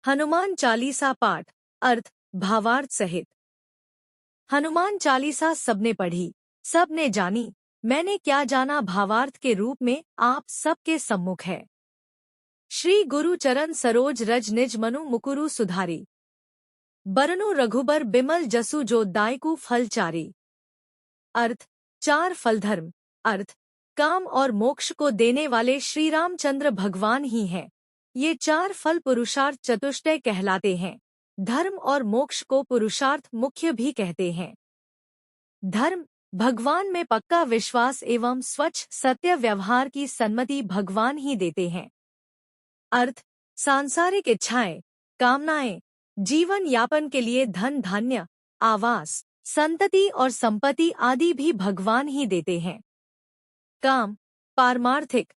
हनुमान चालीसा पाठ। अर्थ भावार्थ सहित। हनुमान चालीसा सबने पढ़ी, सबने जानी, मैंने क्या जाना भावार्थ के रूप में आप सबके सम्मुख है। श्री गुरु चरण सरोज रज निज मनु मुकुरु सुधारी। बरनु रघुबर बिमल जसु जो दायकु फल चारी। अर्थ चार फलधर्म। अर्थ काम और मोक्ष को देने वाले श्री रामचंद्र भगवान ही हैं। ये चार फल पुरुषार्थ चतुष्टय कहलाते हैं। धर्म और मोक्ष को पुरुषार्थ मुख्य भी कहते हैं। धर्म भगवान में पक्का विश्वास एवं स्वच्छ सत्य व्यवहार की सम्मति भगवान ही देते हैं। अर्थ सांसारिक इच्छाएं, कामनाएं, जीवन यापन के लिए धन धान्य, आवास, संतति और संपत्ति आदि भी भगवान ही देते हैं। काम पारमार्थिक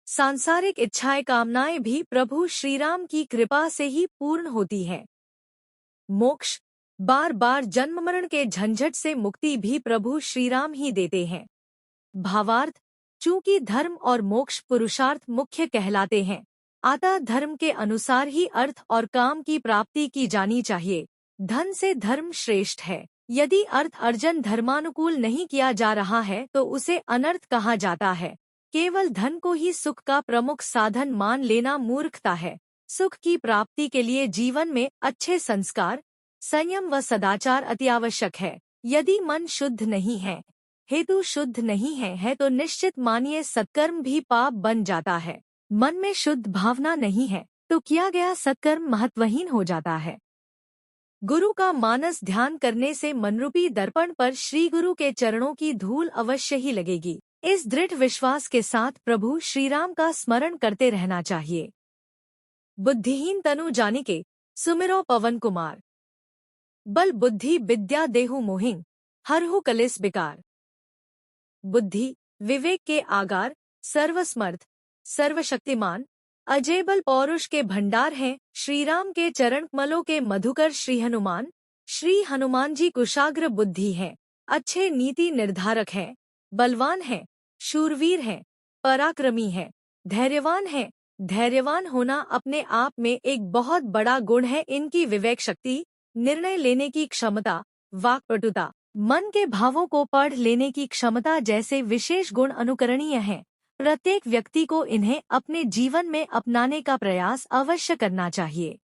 सांसारिक इच्छाएं कामनाएं भी प्रभु श्रीराम की कृपा से ही पूर्ण होती है। मोक्ष बार बार जन्म मरण के झंझट से मुक्ति भी प्रभु श्रीराम ही देते हैं। भावार्थ चूंकि धर्म और मोक्ष पुरुषार्थ मुख्य कहलाते हैं, अतः धर्म के अनुसार ही अर्थ और काम की प्राप्ति की जानी चाहिए। धन से धर्म श्रेष्ठ है। यदि अर्थ अर्जन धर्मानुकूल नहीं किया जा रहा है तो उसे अनर्थ कहा जाता है। केवल धन को ही सुख का प्रमुख साधन मान लेना मूर्खता है। सुख की प्राप्ति के लिए जीवन में अच्छे संस्कार, संयम व सदाचार अत्यावश्यक है। यदि मन शुद्ध नहीं है, हेतु शुद्ध नहीं है तो निश्चित मानिए सत्कर्म भी पाप बन जाता है। मन में शुद्ध भावना नहीं है तो किया गया सत्कर्म महत्वहीन हो जाता है। गुरु का मानस ध्यान करने से मनरूपी दर्पण पर श्री गुरु के चरणों की धूल अवश्य ही लगेगी। इस दृढ़ विश्वास के साथ प्रभु श्रीराम का स्मरण करते रहना चाहिए। बुद्धिहीन तनु जानिके सुमिरो पवन कुमार। बल बुद्धि विद्या देहु मोहिं, हरहु कलेस बिकार। बुद्धि विवेक के आगार, सर्वसमर्थ, सर्वशक्तिमान, अजेबल पौरुष के भंडार हैं। श्रीराम के चरण कमलों के मधुकर श्री हनुमान जी कुशाग्र बुद्धि हैं, अच्छे नीति निर्धारक हैं, बलवान हैं, शूरवीर हैं, पराक्रमी हैं, धैर्यवान हैं। धैर्यवान होना अपने आप में एक बहुत बड़ा गुण है। इनकी विवेक शक्ति, निर्णय लेने की क्षमता, वाक्पटुता, मन के भावों को पढ़ लेने की क्षमता जैसे विशेष गुण अनुकरणीय हैं। प्रत्येक व्यक्ति को इन्हें अपने जीवन में अपनाने का प्रयास अवश्य करना चाहिए।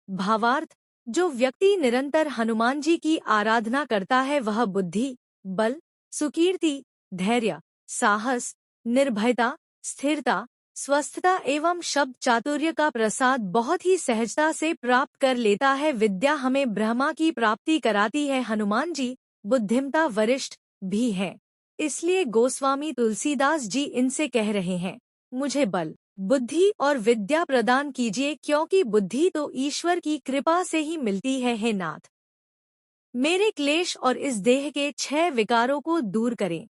भावार्थ जो व्यक्ति निरंतर हनुमान जी की आराधना करता है वह बुद्धि, बल, सुकीर्ति, धैर्य, साहस, निर्भयता, स्थिरता, स्वस्थता एवं शब्द चातुर्य का प्रसाद बहुत ही सहजता से प्राप्त कर लेता है। विद्या हमें ब्रह्मा की प्राप्ति कराती है। हनुमान जी बुद्धिमता वरिष्ठ भी हैं। इसलिए गोस्वामी तुलसीदास जी इनसे कह रहे हैं, मुझे बल, बुद्धि और विद्या प्रदान कीजिए, क्योंकि बुद्धि तो ईश्वर की कृपा से ही मिलती है। हे नाथ, मेरे क्लेश और इस देह के 6 विकारों को दूर करें।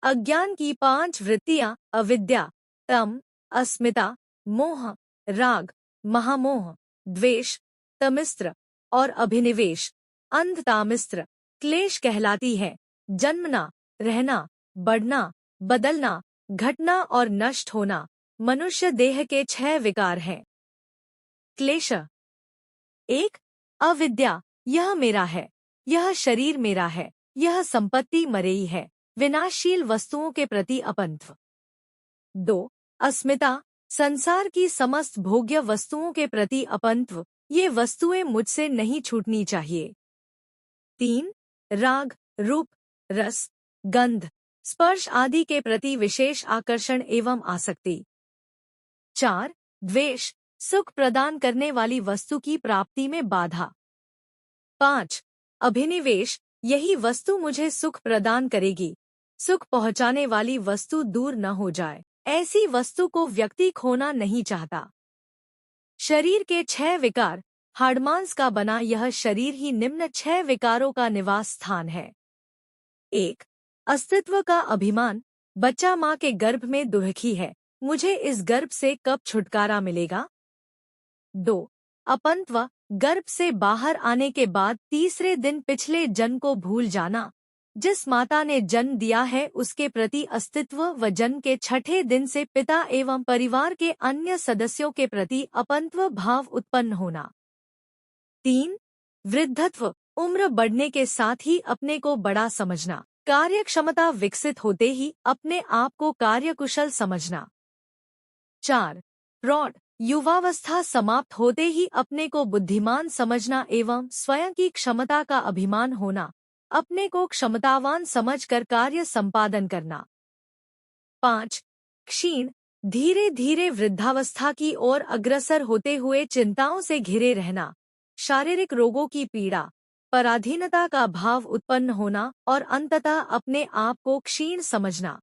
अज्ञान की 5 वृत्तियां अविद्या, तम, अस्मिता, मोह, राग, महामोह, द्वेष, तमिस्त्र और अभिनिवेश, अंधतामिस्त्र, क्लेश कहलाती है। जन्मना, रहना, बढ़ना, बदलना, घटना और नष्ट होना मनुष्य देह के 6 विकार हैं। क्लेश 1 अविद्या, यह मेरा है, यह शरीर मेरा है, यह संपत्ति मरेई है, विनाशशील वस्तुओं के प्रति अपंथ्व। 2 अस्मिता, संसार की समस्त भोग्य वस्तुओं के प्रति अपंथ्व, ये वस्तुएं मुझसे नहीं छूटनी चाहिए। 3 राग, रूप, रस, गंध, स्पर्श आदि के प्रति विशेष आकर्षण एवं आसक्ति। 4 द्वेष, सुख प्रदान करने वाली वस्तु की प्राप्ति में बाधा। 5 अभिनिवेश, यही वस्तु मुझे सुख प्रदान करेगी, सुख पहुंचाने वाली वस्तु दूर न हो जाए, ऐसी वस्तु को व्यक्ति खोना नहीं चाहता। शरीर के 6 विकार, हाड़मांस का बना यह शरीर ही निम्न 6 विकारों का निवास स्थान है। 1 अस्तित्व का अभिमान, बच्चा माँ के गर्भ में दुर्खी है, मुझे इस गर्भ से कब छुटकारा मिलेगा। 2 अपंत्व, गर्भ से बाहर आने के बाद तीसरे दिन पिछले जन्म को भूल जाना। जिस माता ने जन्म दिया है उसके प्रति अस्तित्व व जन्म के छठे दिन से पिता एवं परिवार के अन्य सदस्यों के प्रति अपनत्व भाव उत्पन्न होना। 3. वृद्धत्व, उम्र बढ़ने के साथ ही अपने को बड़ा समझना। कार्य क्षमता विकसित होते ही अपने आप को कार्यकुशल समझना। 4. प्रौढ़, युवावस्था समाप्त होते ही अपने को बुद्धिमान समझना एवं स्वयं की क्षमता का अभिमान होना, अपने को क्षमतावान समझकर कार्य संपादन करना। 5. क्षीण, धीरे धीरे वृद्धावस्था की ओर अग्रसर होते हुए चिंताओं से घिरे रहना, शारीरिक रोगों की पीड़ा, पराधीनता का भाव उत्पन्न होना और अंततः अपने आप को क्षीण समझना।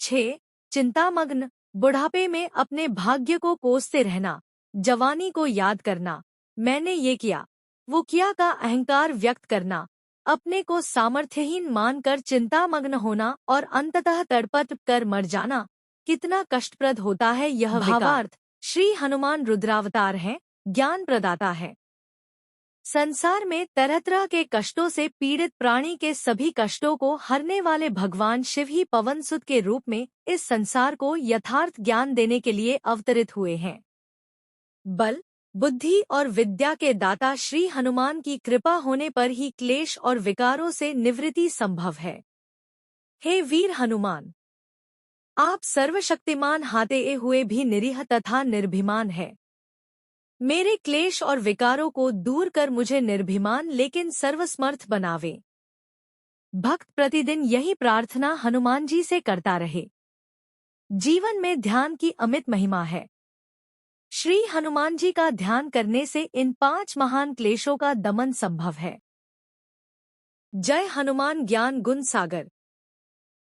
6. चिंतामग्न, बुढ़ापे में अपने भाग्य को कोसते रहना, जवानी को याद करना, मैंने ये किया वो किया का अहंकार व्यक्त करना, अपने को सामर्थ्यहीन मानकर चिंतामग्न होना और अंततः तड़पट कर मर जाना। कितना कष्टप्रद होता है यह भावार्थ। श्री हनुमान रुद्रावतार हैं, ज्ञान प्रदाता है। संसार में तरह तरह के कष्टों से पीड़ित प्राणी के सभी कष्टों को हरने वाले भगवान शिव ही पवन सुत के रूप में इस संसार को यथार्थ ज्ञान देने के लिए अवतरित हुए हैं। बल, बुद्धि और विद्या के दाता श्री हनुमान की कृपा होने पर ही क्लेश और विकारों से निवृत्ति संभव है। हे वीर हनुमान, आप सर्वशक्तिमान हाते हुए भी निरीह तथा निर्भिमान है। मेरे क्लेश और विकारों को दूर कर मुझे निर्भिमान लेकिन सर्वसमर्थ बनावे। भक्त प्रतिदिन यही प्रार्थना हनुमान जी से करता रहे। जीवन में ध्यान की अमित महिमा है। श्री हनुमान जी का ध्यान करने से इन 5 महान क्लेशों का दमन संभव है। जय हनुमान ज्ञान गुण सागर,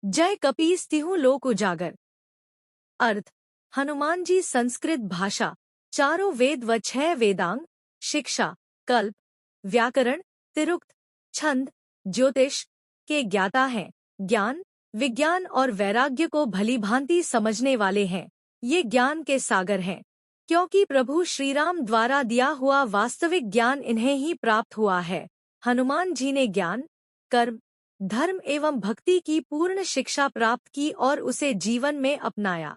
जय कपीस तिहु लोक उजागर। अर्थ, हनुमान जी संस्कृत भाषा, 4 वेद व 6 वेदांग, शिक्षा, कल्प, व्याकरण, तिरुक्त, छंद, ज्योतिष के ज्ञाता हैं। ज्ञान, विज्ञान और वैराग्य को भलीभांति समझने वाले हैं। ये ज्ञान के सागर हैं, क्योंकि प्रभु श्रीराम द्वारा दिया हुआ वास्तविक ज्ञान इन्हें ही प्राप्त हुआ है। हनुमान जी ने ज्ञान, कर्म, धर्म एवं भक्ति की पूर्ण शिक्षा प्राप्त की और उसे जीवन में अपनाया।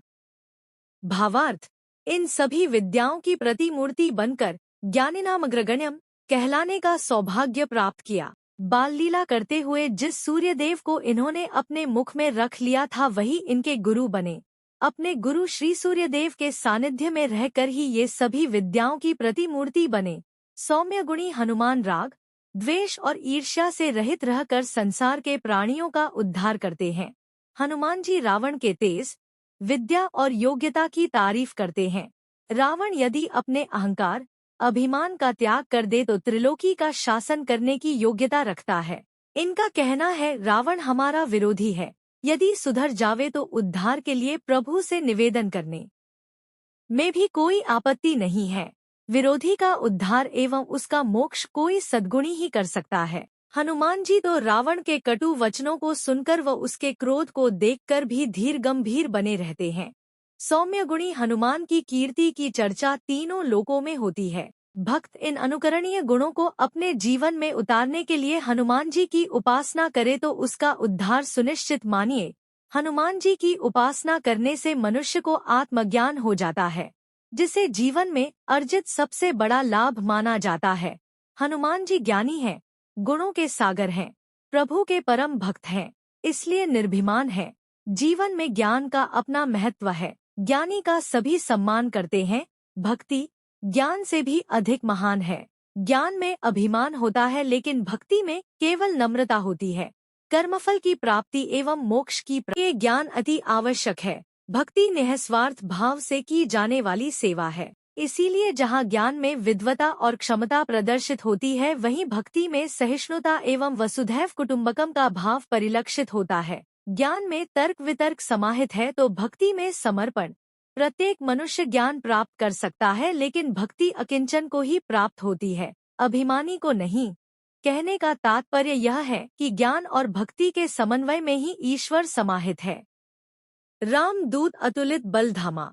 भावार्थ, इन सभी विद्याओं की प्रतिमूर्ति बनकर ज्ञानिनाम अग्रगण्यम कहलाने का सौभाग्य प्राप्त किया। बाल लीला करते हुए जिस सूर्यदेव को इन्होंने अपने मुख में रख लिया था वही इनके गुरु बने। अपने गुरु श्री सूर्यदेव के सानिध्य में रहकर ही ये सभी विद्याओं की प्रतिमूर्ति बने। सौम्य गुणी हनुमान राग, द्वेष और ईर्ष्या से रहित रहकर संसार के प्राणियों का उद्धार करते हैं। हनुमान जी रावण के तेज, विद्या और योग्यता की तारीफ करते हैं। रावण यदि अपने अहंकार, अभिमान का त्याग कर दे तो त्रिलोकी का शासन करने की योग्यता रखता है। इनका कहना है रावण हमारा विरोधी है, यदि सुधर जावे तो उद्धार के लिए प्रभु से निवेदन करने में भी कोई आपत्ति नहीं है। विरोधी का उद्धार एवं उसका मोक्ष कोई सद्गुणी ही कर सकता है। हनुमान जी तो रावण के कटु वचनों को सुनकर व उसके क्रोध को देखकर भी धीर गंभीर बने रहते हैं। सौम्य गुणी हनुमान की कीर्ति की चर्चा तीनों लोकों में होती है। भक्त इन अनुकरणीय गुणों को अपने जीवन में उतारने के लिए हनुमान जी की उपासना करे तो उसका उद्धार सुनिश्चित मानिए। हनुमान जी की उपासना करने से मनुष्य को आत्मज्ञान हो जाता है, जिसे जीवन में अर्जित सबसे बड़ा लाभ माना जाता है। हनुमान जी ज्ञानी हैं, गुणों के सागर हैं, प्रभु के परम भक्त हैं, इसलिए निर्भिमान हैं। जीवन में ज्ञान का अपना महत्व है। ज्ञानी का सभी सम्मान करते हैं। भक्ति ज्ञान से भी अधिक महान है। ज्ञान में अभिमान होता है लेकिन भक्ति में केवल नम्रता होती है। कर्मफल की प्राप्ति एवं मोक्ष की ज्ञान अति आवश्यक है। भक्ति निःस्वार्थ भाव से की जाने वाली सेवा है। इसीलिए जहाँ ज्ञान में विद्वता और क्षमता प्रदर्शित होती है वहीं भक्ति में सहिष्णुता एवं वसुधैव कुटुम्बकम का भाव परिलक्षित होता है। ज्ञान में तर्क वितर्क समाहित है तो भक्ति में समर्पण। प्रत्येक मनुष्य ज्ञान प्राप्त कर सकता है लेकिन भक्ति अकिंचन को ही प्राप्त होती है, अभिमानी को नहीं। कहने का तात्पर्य यह है कि ज्ञान और भक्ति के समन्वय में ही ईश्वर समाहित है। राम दूत अतुलित बल धामा,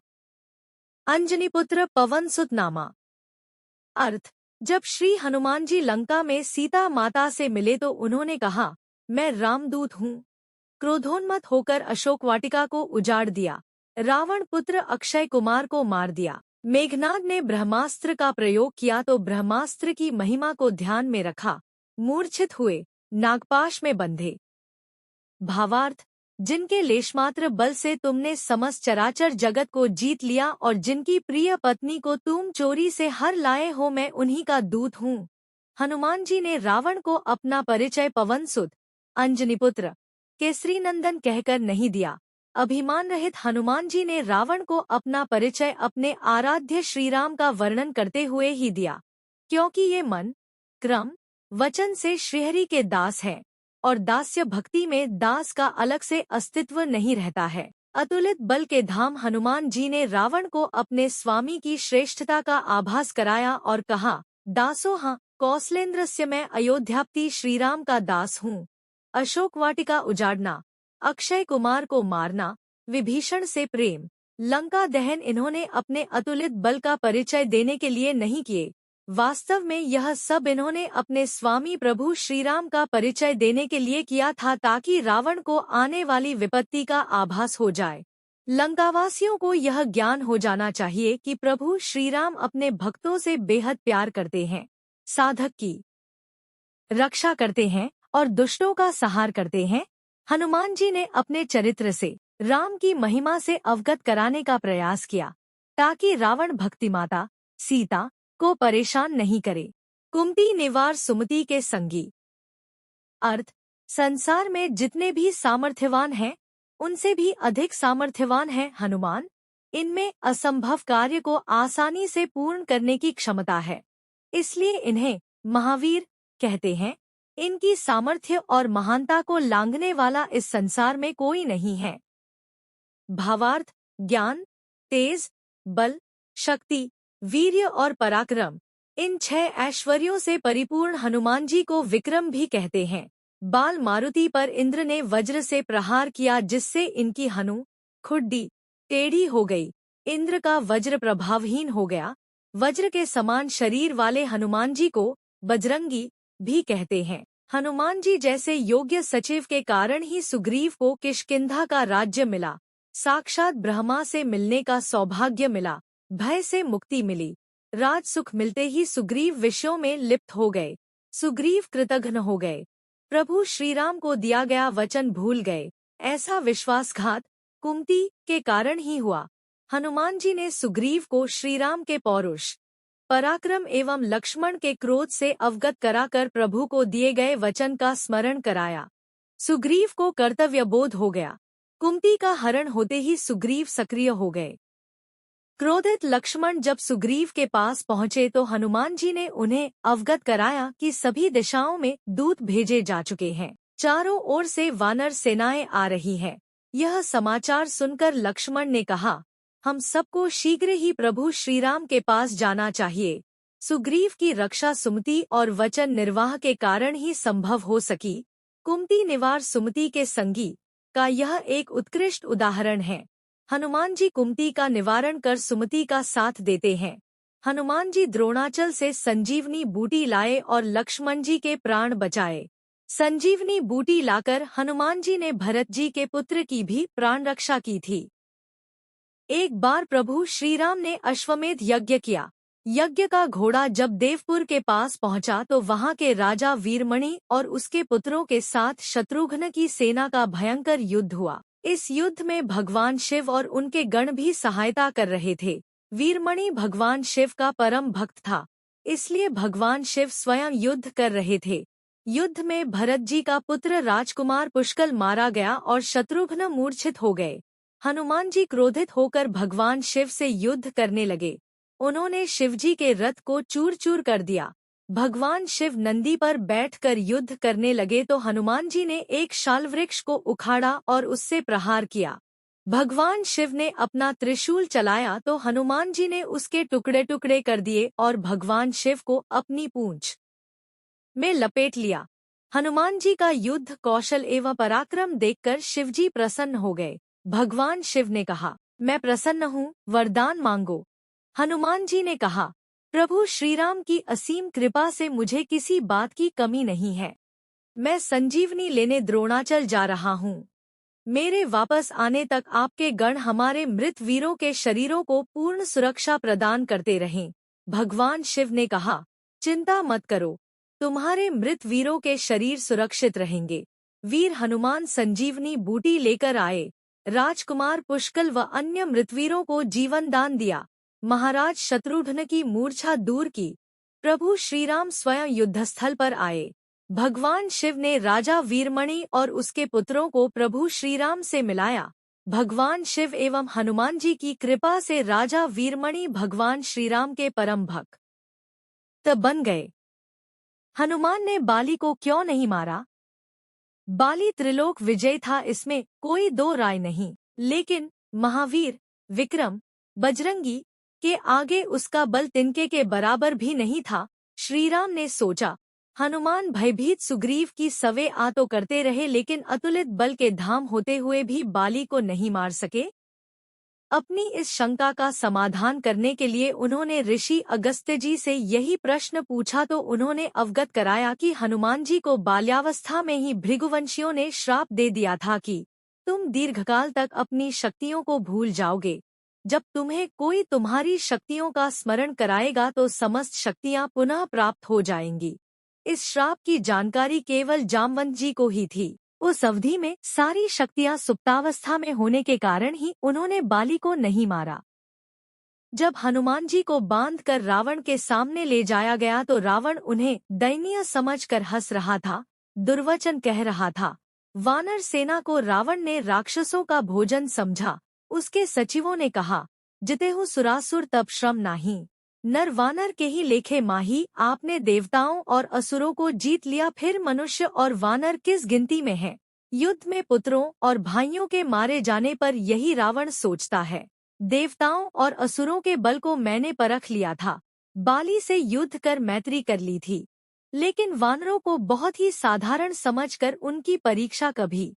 अंजनीपुत्र पवन सुत नामा। अर्थ, जब श्री हनुमान जी लंका में सीता माता से मिले तो उन्होंने कहा, मैं रामदूत हूँ। क्रोधोन्मत्त होकर अशोक वाटिका को उजाड़ दिया। रावण पुत्र अक्षय कुमार को मार दिया। मेघनाद ने ब्रह्मास्त्र का प्रयोग किया तो ब्रह्मास्त्र की महिमा को ध्यान में रखा, मूर्छित हुए, नागपाश में बंधे। भावार्थ, जिनके लेशमात्र बल से तुमने समस्त चराचर जगत को जीत लिया और जिनकी प्रिय पत्नी को तुम चोरी से हर लाए हो, मैं उन्हीं का दूत हूँ। हनुमान जी ने रावण को अपना परिचय पवनसुत, अंजनीपुत्र, केसरीनंदन कहकर नहीं दिया। अभिमान रहित हनुमान जी ने रावण को अपना परिचय अपने आराध्य श्रीराम का वर्णन करते हुए ही दिया, क्योंकि ये मन, क्रम, वचन से श्रीहरि के दास हैं और दास्य भक्ति में दास का अलग से अस्तित्व नहीं रहता है। अतुलित बल के धाम हनुमान जी ने रावण को अपने स्वामी की श्रेष्ठता का आभास कराया और कहा, दासो हाँ, कौशलेंद्रस्य मैं अयोध्यापति श्रीराम का दास हूँ। अशोक वाटिका उजाड़ना, अक्षय कुमार को मारना, विभीषण से प्रेम, लंका दहन इन्होंने अपने अतुलित बल का परिचय देने के लिए नहीं किए। वास्तव में यह सब इन्होंने अपने स्वामी प्रभु श्रीराम का परिचय देने के लिए किया था, ताकि रावण को आने वाली विपत्ति का आभास हो जाए। लंकावासियों को यह ज्ञान हो जाना चाहिए कि प्रभु श्रीराम अपने भक्तों से बेहद प्यार करते हैं, साधक की रक्षा करते हैं और दुष्टों का संहार करते हैं। हनुमान जी ने अपने चरित्र से राम की महिमा से अवगत कराने का प्रयास किया, ताकि रावण भक्तिमाता सीता को परेशान नहीं करे। कुंती निवार सुमति के संगी। अर्थ, संसार में जितने भी सामर्थ्यवान हैं, उनसे भी अधिक सामर्थ्यवान है हनुमान। इनमें असंभव कार्य को आसानी से पूर्ण करने की क्षमता है, इसलिए इन्हें महावीर कहते हैं। इनकी सामर्थ्य और महानता को लांघने वाला इस संसार में कोई नहीं है। भावार्थ, ज्ञान, तेज, बल, शक्ति, वीर्य और पराक्रम, इन 6 ऐश्वर्यों से परिपूर्ण हनुमान जी को विक्रम भी कहते हैं। बाल मारुति पर इंद्र ने वज्र से प्रहार किया, जिससे इनकी हनु खुड्डी टेढ़ी हो गई। इंद्र का वज्र प्रभावहीन हो गया। वज्र के समान शरीर वाले हनुमान जी को बजरंगी भी कहते हैं। हनुमान जी जैसे योग्य सचिव के कारण ही सुग्रीव को किष्किंधा का राज्य मिला, साक्षात ब्रह्मा से मिलने का सौभाग्य मिला, भय से मुक्ति मिली। राज सुख मिलते ही सुग्रीव विषयों में लिप्त हो गए, सुग्रीव कृतघ्न हो गए, प्रभु श्रीराम को दिया गया वचन भूल गए। ऐसा विश्वासघात कुंती के कारण ही हुआ। हनुमान जी ने सुग्रीव को श्रीराम के पौरुष, पराक्रम एवं लक्ष्मण के क्रोध से अवगत कराकर प्रभु को दिए गए वचन का स्मरण कराया। सुग्रीव को कर्तव्य बोध हो गया। कुंती का हरण होते ही सुग्रीव सक्रिय हो गए। क्रोधित लक्ष्मण जब सुग्रीव के पास पहुंचे तो हनुमान जी ने उन्हें अवगत कराया कि सभी दिशाओं में दूत भेजे जा चुके हैं, चारों ओर से वानर सेनाएं आ रही हैं। यह समाचार सुनकर लक्ष्मण ने कहा, हम सबको शीघ्र ही प्रभु श्रीराम के पास जाना चाहिए। सुग्रीव की रक्षा सुमति और वचन निर्वाह के कारण ही संभव हो सकी। कुंती निवार सुमति के संगी का यह एक उत्कृष्ट उदाहरण है। हनुमान जी कुंती का निवारण कर सुमति का साथ देते हैं। हनुमान जी द्रोणाचल से संजीवनी बूटी लाए और लक्ष्मण जी के प्राण बचाए। संजीवनी बूटी लाकर हनुमान जी ने भरत जी के पुत्र की भी प्राण रक्षा की थी। एक बार प्रभु श्रीराम ने अश्वमेध यज्ञ किया। यज्ञ का घोड़ा जब देवपुर के पास पहुंचा तो वहां के राजा वीरमणि और उसके पुत्रों के साथ शत्रुघ्न की सेना का भयंकर युद्ध हुआ। इस युद्ध में भगवान शिव और उनके गण भी सहायता कर रहे थे। वीरमणि भगवान शिव का परम भक्त था, इसलिए भगवान शिव स्वयं युद्ध कर रहे थे। युद्ध में भरत जी का पुत्र राजकुमार पुष्कल मारा गया और शत्रुघ्न मूर्छित हो गए। हनुमान जी क्रोधित होकर भगवान शिव से युद्ध करने लगे। उन्होंने शिवजी के रथ को चूर चूर कर दिया। भगवान शिव नंदी पर बैठकर युद्ध करने लगे तो हनुमान जी ने एक शाल वृक्ष को उखाड़ा और उससे प्रहार किया। भगवान शिव ने अपना त्रिशूल चलाया तो हनुमान जी ने उसके टुकड़े टुकड़े कर दिए और भगवान शिव को अपनी पूंछ में लपेट लिया। हनुमान जी का युद्ध कौशल एवं पराक्रम देखकर शिवजी प्रसन्न हो गए। भगवान शिव ने कहा, मैं प्रसन्न हूँ, वरदान मांगो। हनुमान जी ने कहा, प्रभु श्रीराम की असीम कृपा से मुझे किसी बात की कमी नहीं है। मैं संजीवनी लेने द्रोणाचल जा रहा हूँ। मेरे वापस आने तक आपके गण हमारे मृत वीरों के शरीरों को पूर्ण सुरक्षा प्रदान करते रहें। भगवान शिव ने कहा, चिंता मत करो, तुम्हारे मृत वीरों के शरीर सुरक्षित रहेंगे। वीर हनुमान संजीवनी बूटी लेकर आए। राजकुमार पुष्कल व अन्य मृतवीरों को जीवन दान दिया। महाराज शत्रुघ्न की मूर्छा दूर की। प्रभु श्रीराम स्वयं युद्धस्थल पर आए। भगवान शिव ने राजा वीरमणि और उसके पुत्रों को प्रभु श्रीराम से मिलाया। भगवान शिव एवं हनुमान जी की कृपा से राजा वीरमणि भगवान श्रीराम के परम भक्त बन गए। हनुमान ने बाली को क्यों नहीं मारा? बाली त्रिलोक विजय था, इसमें कोई दो राय नहीं, लेकिन महावीर, विक्रम, बजरंगी के आगे उसका बल तिनके के बराबर भी नहीं था। श्रीराम ने सोचा, हनुमान भयभीत सुग्रीव की सवे आ तो करते रहे, लेकिन अतुलित बल के धाम होते हुए भी बाली को नहीं मार सके। अपनी इस शंका का समाधान करने के लिए उन्होंने ऋषि अगस्त्य जी से यही प्रश्न पूछा, तो उन्होंने अवगत कराया कि हनुमान जी को बाल्यावस्था में ही भृगुवंशियों ने श्राप दे दिया था कि तुम दीर्घकाल तक अपनी शक्तियों को भूल जाओगे। जब तुम्हें कोई तुम्हारी शक्तियों का स्मरण कराएगा तो समस्त शक्तियां पुनः प्राप्त हो जाएंगी। इस श्राप की जानकारी केवल जामवंत जी को ही थी। उस अवधि में सारी शक्तियां सुप्तावस्था में होने के कारण ही उन्होंने बाली को नहीं मारा। जब हनुमान जी को बांधकर रावण के सामने ले जाया गया तो रावण उन्हें दयनीय समझकर हंस रहा था, दुर्वचन कह रहा था। वानर सेना को रावण ने राक्षसों का भोजन समझा। उसके सचिवों ने कहा, जितेहु सुरासुर तब श्रम नाही, नर वानर के ही लेखे माही। आपने देवताओं और असुरों को जीत लिया, फिर मनुष्य और वानर किस गिनती में हैं? युद्ध में पुत्रों और भाइयों के मारे जाने पर यही रावण सोचता है। देवताओं और असुरों के बल को मैंने परख लिया था, बाली से युद्ध कर मैत्री कर ली थी, लेकिन वानरों को बहुत ही साधारण समझकर उनकी परीक्षा कभी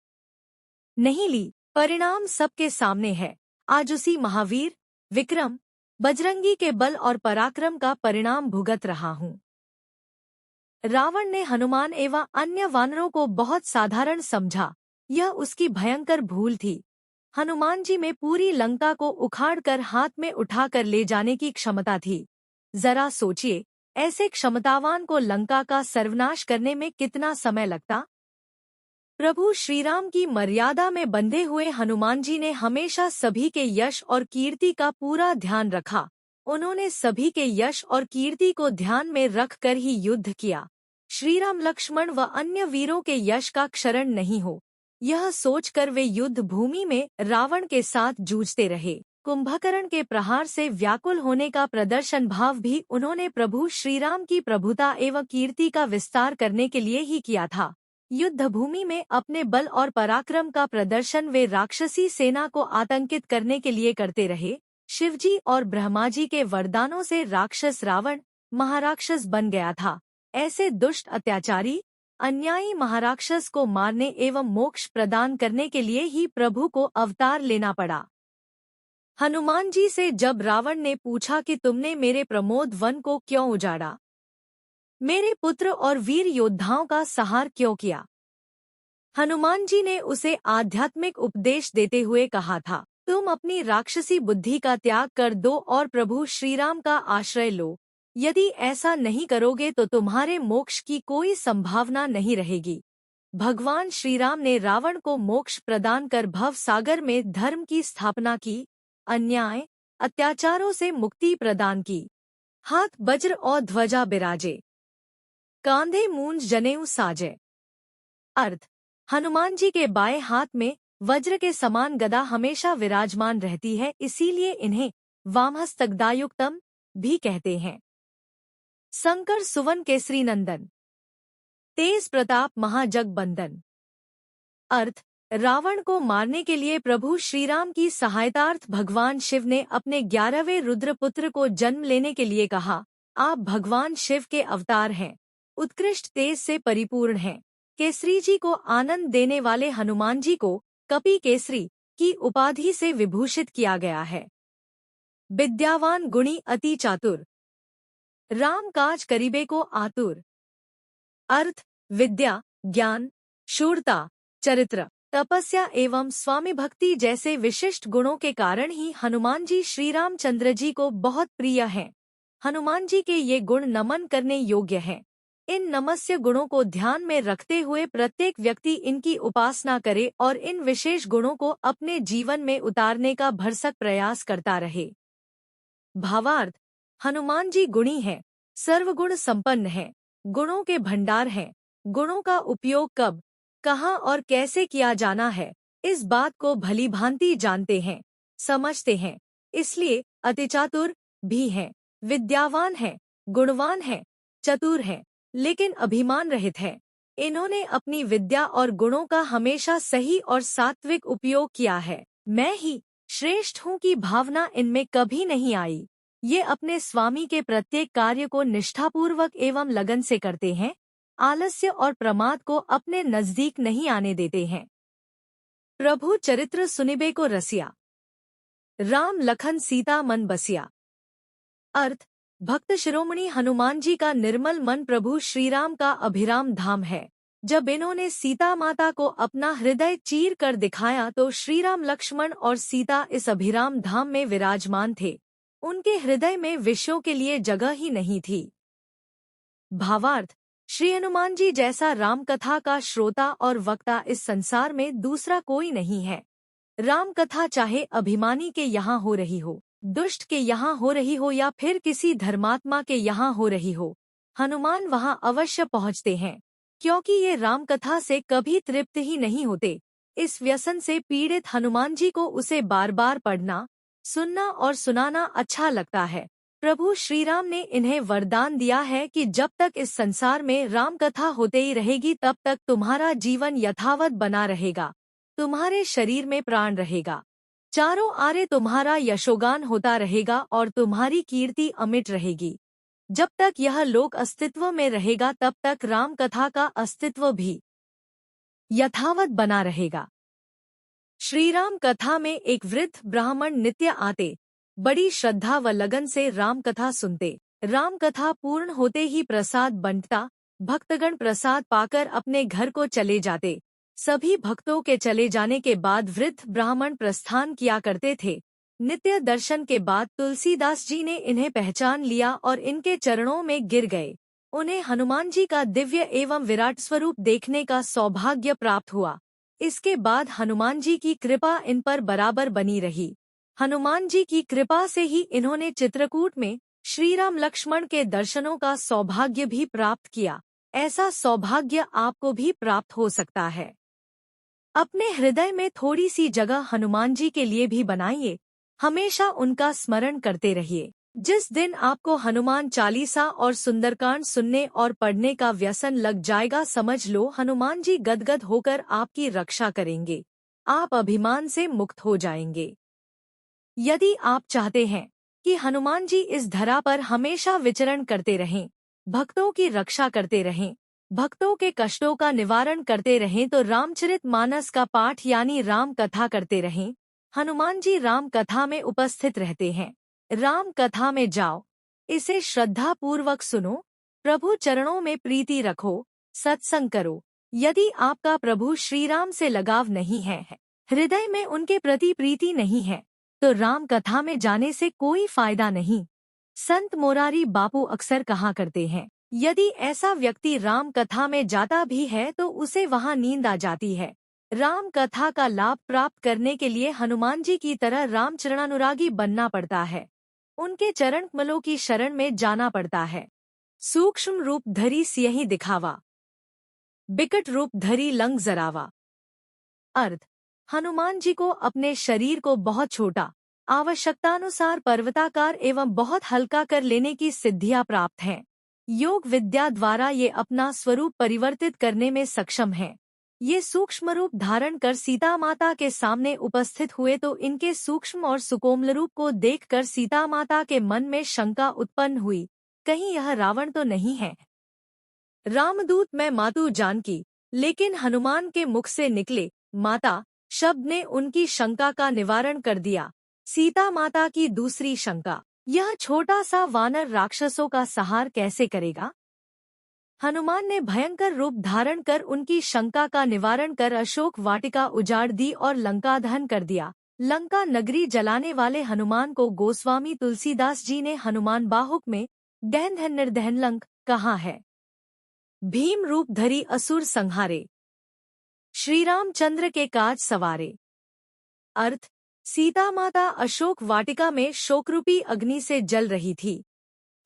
नहीं ली। परिणाम सबके सामने है। आज उसी महावीर, विक्रम, बजरंगी के बल और पराक्रम का परिणाम भुगत रहा हूँ। रावण ने हनुमान एवं अन्य वानरों को बहुत साधारण समझा, यह उसकी भयंकर भूल थी। हनुमान जी में पूरी लंका को उखाड़कर हाथ में उठाकर ले जाने की क्षमता थी। जरा सोचिए, ऐसे क्षमतावान को लंका का सर्वनाश करने में कितना समय लगता। प्रभु श्रीराम की मर्यादा में बंधे हुए हनुमान जी ने हमेशा सभी के यश और कीर्ति का पूरा ध्यान रखा। उन्होंने सभी के यश और कीर्ति को ध्यान में रखकर ही युद्ध किया। श्रीराम, लक्ष्मण व अन्य वीरों के यश का क्षरण नहीं हो, यह सोचकर वे युद्ध भूमि में रावण के साथ जूझते रहे। कुंभकर्ण के प्रहार से व्याकुल होने का प्रदर्शन भाव भी उन्होंने प्रभु श्रीराम की प्रभुता एवं कीर्ति का विस्तार करने के लिए ही किया था। युद्ध भूमि में अपने बल और पराक्रम का प्रदर्शन वे राक्षसी सेना को आतंकित करने के लिए करते रहे। शिवजी और ब्रह्माजी के वरदानों से राक्षस रावण महाराक्षस बन गया था। ऐसे दुष्ट, अत्याचारी, अन्यायी महाराक्षस को मारने एवं मोक्ष प्रदान करने के लिए ही प्रभु को अवतार लेना पड़ा। हनुमान जी से जब रावण ने पूछा कि तुमने मेरे प्रमोद वन को क्यों उजाड़ा, मेरे पुत्र और वीर योद्धाओं का संहार क्यों किया, हनुमान जी ने उसे आध्यात्मिक उपदेश देते हुए कहा था, तुम अपनी राक्षसी बुद्धि का त्याग कर दो और प्रभु श्रीराम का आश्रय लो। यदि ऐसा नहीं करोगे तो तुम्हारे मोक्ष की कोई संभावना नहीं रहेगी। भगवान श्रीराम ने रावण को मोक्ष प्रदान कर भव सागर में धर्म की स्थापना की, अन्याय, अत्याचारों से मुक्ति प्रदान की। हाथ वज्र और ध्वजा बिराजे, कांधे मूंज जनेऊ साजे। अर्थ, हनुमान जी के बाएं हाथ में वज्र के समान गदा हमेशा विराजमान रहती है, इसीलिए इन्हें वामहस्तगदायुक्तम भी कहते हैं। शंकर सुवन केसरी नंदन, तेज प्रताप महाजगबंदन। अर्थ, रावण को मारने के लिए प्रभु श्रीराम की सहायतार्थ भगवान शिव ने अपने 11वें रुद्रपुत्र को जन्म लेने के लिए कहा। आप भगवान शिव के अवतार हैं, उत्कृष्ट तेज से परिपूर्ण हैं। केसरी जी को आनंद देने वाले हनुमान जी को कपि केसरी की उपाधि से विभूषित किया गया है। विद्यावान, गुणी, अति चातुर, राम काज करीबे को आतुर। अर्थ, विद्या, ज्ञान, शूरता, चरित्र, तपस्या एवं स्वामी भक्ति जैसे विशिष्ट गुणों के कारण ही हनुमान जी श्री रामचंद्र जी को बहुत प्रिय हैं। हनुमान जी के ये गुण नमन करने योग्य हैं। इन नमस्य गुणों को ध्यान में रखते हुए प्रत्येक व्यक्ति इनकी उपासना करे और इन विशेष गुणों को अपने जीवन में उतारने का भरसक प्रयास करता रहे। भावार्थ: हनुमान जी गुणी हैं, सर्वगुण संपन्न हैं, गुणों के भंडार हैं। गुणों का उपयोग कब, कहाँ और कैसे किया जाना है, इस बात को भली भांति जानते हैं, समझते हैं। इसलिए अतिचातुर भी हैं, विद्यावान हैं, गुणवान हैं, चतुर हैं, लेकिन अभिमान रहित हैं। इन्होंने अपनी विद्या और गुणों का हमेशा सही और सात्विक उपयोग किया है। मैं ही श्रेष्ठ हूँ की भावना इनमें कभी नहीं आई। ये अपने स्वामी के प्रत्येक कार्य को निष्ठापूर्वक एवं लगन से करते हैं, आलस्य और प्रमाद को अपने नजदीक नहीं आने देते हैं। प्रभु चरित्र सुनिबे को रसिया, राम लखन सीता मन बसिया। अर्थ: भक्त शिरोमणि हनुमान जी का निर्मल मन प्रभु श्रीराम का अभिराम धाम है। जब इन्होंने सीता माता को अपना हृदय चीर कर दिखाया तो श्रीराम, लक्ष्मण और सीता इस अभिराम धाम में विराजमान थे। उनके हृदय में विषयों के लिए जगह ही नहीं थी। भावार्थ: श्री हनुमान जी जैसा राम कथा का श्रोता और वक्ता इस संसार में दूसरा कोई नहीं है। राम कथा चाहे अभिमानी के यहाँ हो रही हो, दुष्ट के यहाँ हो रही हो या फिर किसी धर्मात्मा के यहाँ हो रही हो, हनुमान वहाँ अवश्य पहुँचते हैं, क्योंकि ये राम कथा से कभी तृप्त ही नहीं होते। इस व्यसन से पीड़ित हनुमान जी को उसे बार बार पढ़ना, सुनना और सुनाना अच्छा लगता है। प्रभु श्रीराम ने इन्हें वरदान दिया है कि जब तक इस संसार में राम कथा होते ही रहेगी तब तक तुम्हारा जीवन यथावत बना रहेगा, तुम्हारे शरीर में प्राण रहेगा, चारों आरे तुम्हारा यशोगान होता रहेगा और तुम्हारी कीर्ति अमिट रहेगी। जब तक यह लोक अस्तित्व में रहेगा तब तक राम कथा का अस्तित्व भी यथावत बना रहेगा। श्रीराम कथा में एक वृद्ध ब्राह्मण नित्य आते, बड़ी श्रद्धा व लगन से राम कथा सुनते। राम कथा पूर्ण होते ही प्रसाद बंटता, भक्तगण प्रसाद पाकर अपने घर को चले जाते। सभी भक्तों के चले जाने के बाद वृद्ध ब्राह्मण प्रस्थान किया करते थे। नित्य दर्शन के बाद तुलसीदास जी ने इन्हें पहचान लिया और इनके चरणों में गिर गए। उन्हें हनुमान जी का दिव्य एवं विराट स्वरूप देखने का सौभाग्य प्राप्त हुआ। इसके बाद हनुमान जी की कृपा इन पर बराबर बनी रही। हनुमान जी की कृपा से ही इन्होंने चित्रकूट में श्रीराम लक्ष्मण के दर्शनों का सौभाग्य भी प्राप्त किया। ऐसा सौभाग्य आपको भी प्राप्त हो सकता है। अपने हृदय में थोड़ी सी जगह हनुमान जी के लिए भी बनाइए। हमेशा उनका स्मरण करते रहिए। जिस दिन आपको हनुमान चालीसा और सुंदरकांड सुनने और पढ़ने का व्यसन लग जाएगा, समझ लो हनुमान जी गदगद होकर आपकी रक्षा करेंगे। आप अभिमान से मुक्त हो जाएंगे। यदि आप चाहते हैं कि हनुमान जी इस धरा पर हमेशा विचरण करते रहें, भक्तों की रक्षा करते रहें, भक्तों के कष्टों का निवारण करते रहें, तो रामचरित मानस का पाठ यानी राम कथा करते रहें। हनुमान जी राम कथा में उपस्थित रहते हैं। राम कथा में जाओ, इसे श्रद्धा पूर्वक सुनो, प्रभु चरणों में प्रीति रखो, सत्संग करो। यदि आपका प्रभु श्रीराम से लगाव नहीं है, हृदय में उनके प्रति प्रीति नहीं है, तो राम कथा में जाने से कोई फायदा नहीं। संत मोरारी बापू अक्सर कहा करते हैं, यदि ऐसा व्यक्ति राम कथा में जाता भी है तो उसे वहाँ नींद आ जाती है। राम कथा का लाभ प्राप्त करने के लिए हनुमान जी की तरह रामचरणानुरागी बनना पड़ता है। उनके चरण कमलों की शरण में जाना पड़ता है। सूक्ष्म रूप धरी सियहि दिखावा, बिकट रूप धरी लंग जरावा। अर्थ: हनुमान जी को अपने शरीर को बहुत छोटा, आवश्यकतानुसार पर्वताकार एवं बहुत हल्का कर लेने की सिद्धियां प्राप्त हैं। योग विद्या द्वारा ये अपना स्वरूप परिवर्तित करने में सक्षम हैं। ये सूक्ष्म रूप धारण कर सीता माता के सामने उपस्थित हुए तो इनके सूक्ष्म और सुकोमल रूप को देखकर सीता माता के मन में शंका उत्पन्न हुई, कहीं यह रावण तो नहीं है। रामदूत मैं मातु जानकी, लेकिन हनुमान के मुख से निकले माता शब्द ने उनकी शंका का निवारण कर दिया। सीता माता की दूसरी शंका, यह छोटा सा वानर राक्षसों का संहार कैसे करेगा? हनुमान ने भयंकर रूप धारण कर उनकी शंका का निवारण कर अशोक वाटिका उजाड़ दी और लंका दहन कर दिया। लंका नगरी जलाने वाले हनुमान को गोस्वामी तुलसीदास जी ने हनुमान बाहुक में दहन दहन निर्दहन लंक कहा है। भीम रूप धरी असुर संहारे, श्री रामचंद्र के काज सवारे। अर्थ, सीता माता अशोक वाटिका में शोकरूपी अग्नि से जल रही थी।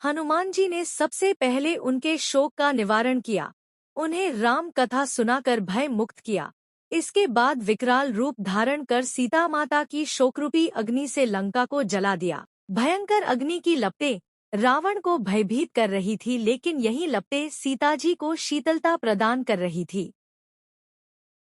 हनुमान जी ने सबसे पहले उनके शोक का निवारण किया, उन्हें राम कथा सुनाकर भय मुक्त किया। इसके बाद विकराल रूप धारण कर सीता माता की शोकरूपी अग्नि से लंका को जला दिया। भयंकर अग्नि की लपटें रावण को भयभीत कर रही थी, लेकिन यही लपटें सीताजी को शीतलता प्रदान कर रही थी।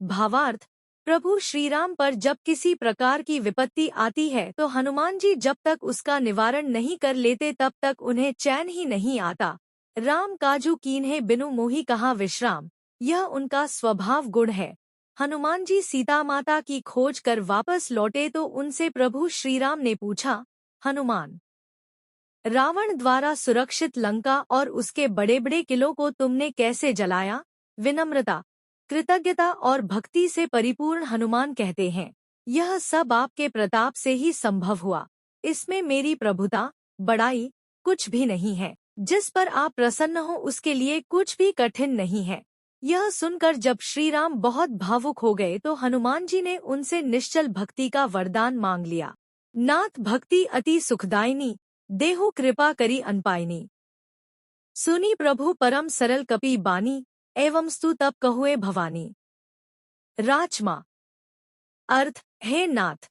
भावार्थ, प्रभु श्रीराम पर जब किसी प्रकार की विपत्ति आती है तो हनुमान जी जब तक उसका निवारण नहीं कर लेते तब तक उन्हें चैन ही नहीं आता। राम काजू कीन्हे बिनु मोहि कहाँ विश्राम, यह उनका स्वभाव गुण है। हनुमान जी सीता माता की खोज कर वापस लौटे तो उनसे प्रभु श्रीराम ने पूछा, हनुमान, रावण द्वारा सुरक्षित लंका और उसके बड़े बड़े किलों को तुमने कैसे जलाया? विनम्रता, कृतज्ञता और भक्ति से परिपूर्ण हनुमान कहते हैं, यह सब आपके प्रताप से ही संभव हुआ। इसमें मेरी प्रभुता, बड़ाई कुछ भी नहीं है। जिस पर आप प्रसन्न हो उसके लिए कुछ भी कठिन नहीं है। यह सुनकर जब श्री राम बहुत भावुक हो गए तो हनुमान जी ने उनसे निश्चल भक्ति का वरदान मांग लिया। नाथ भक्ति अति सुखदायिनी, देहु कृपा करी अनपायनी। सुनी प्रभु परम सरल कपि बानी, एवं स्तु तब कहुए भवानी। राचमा। अर्थ, हे नाथ,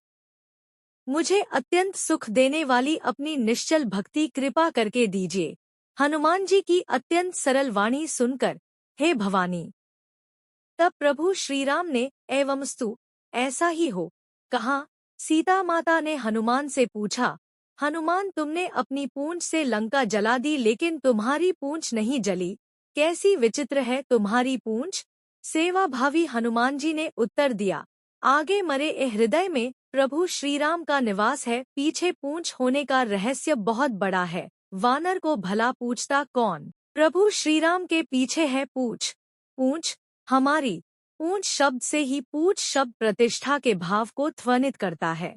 मुझे अत्यंत सुख देने वाली अपनी निश्चल भक्ति कृपा करके दीजिए। हनुमान जी की अत्यंत सरल वाणी सुनकर, हे भवानी। तब प्रभु श्रीराम ने एवं स्तु, ऐसा ही हो, कहा। सीता माता ने हनुमान से पूछा, हनुमान, तुमने अपनी पूंछ से लंका जला दी लेकिन तुम्हारी पूंछ नहीं जली, कैसी विचित्र है तुम्हारी पूंछ? सेवाभावी हनुमान जी ने उत्तर दिया, आगे मरे ए हृदय में प्रभु श्रीराम का निवास है, पीछे पूंछ होने का रहस्य बहुत बड़ा है। वानर को भला पूछता कौन? प्रभु श्रीराम के पीछे है पूंछ। पूंछ हमारी। पूंछ शब्द से ही पूछ शब्द प्रतिष्ठा के भाव को ध्वनित करता है।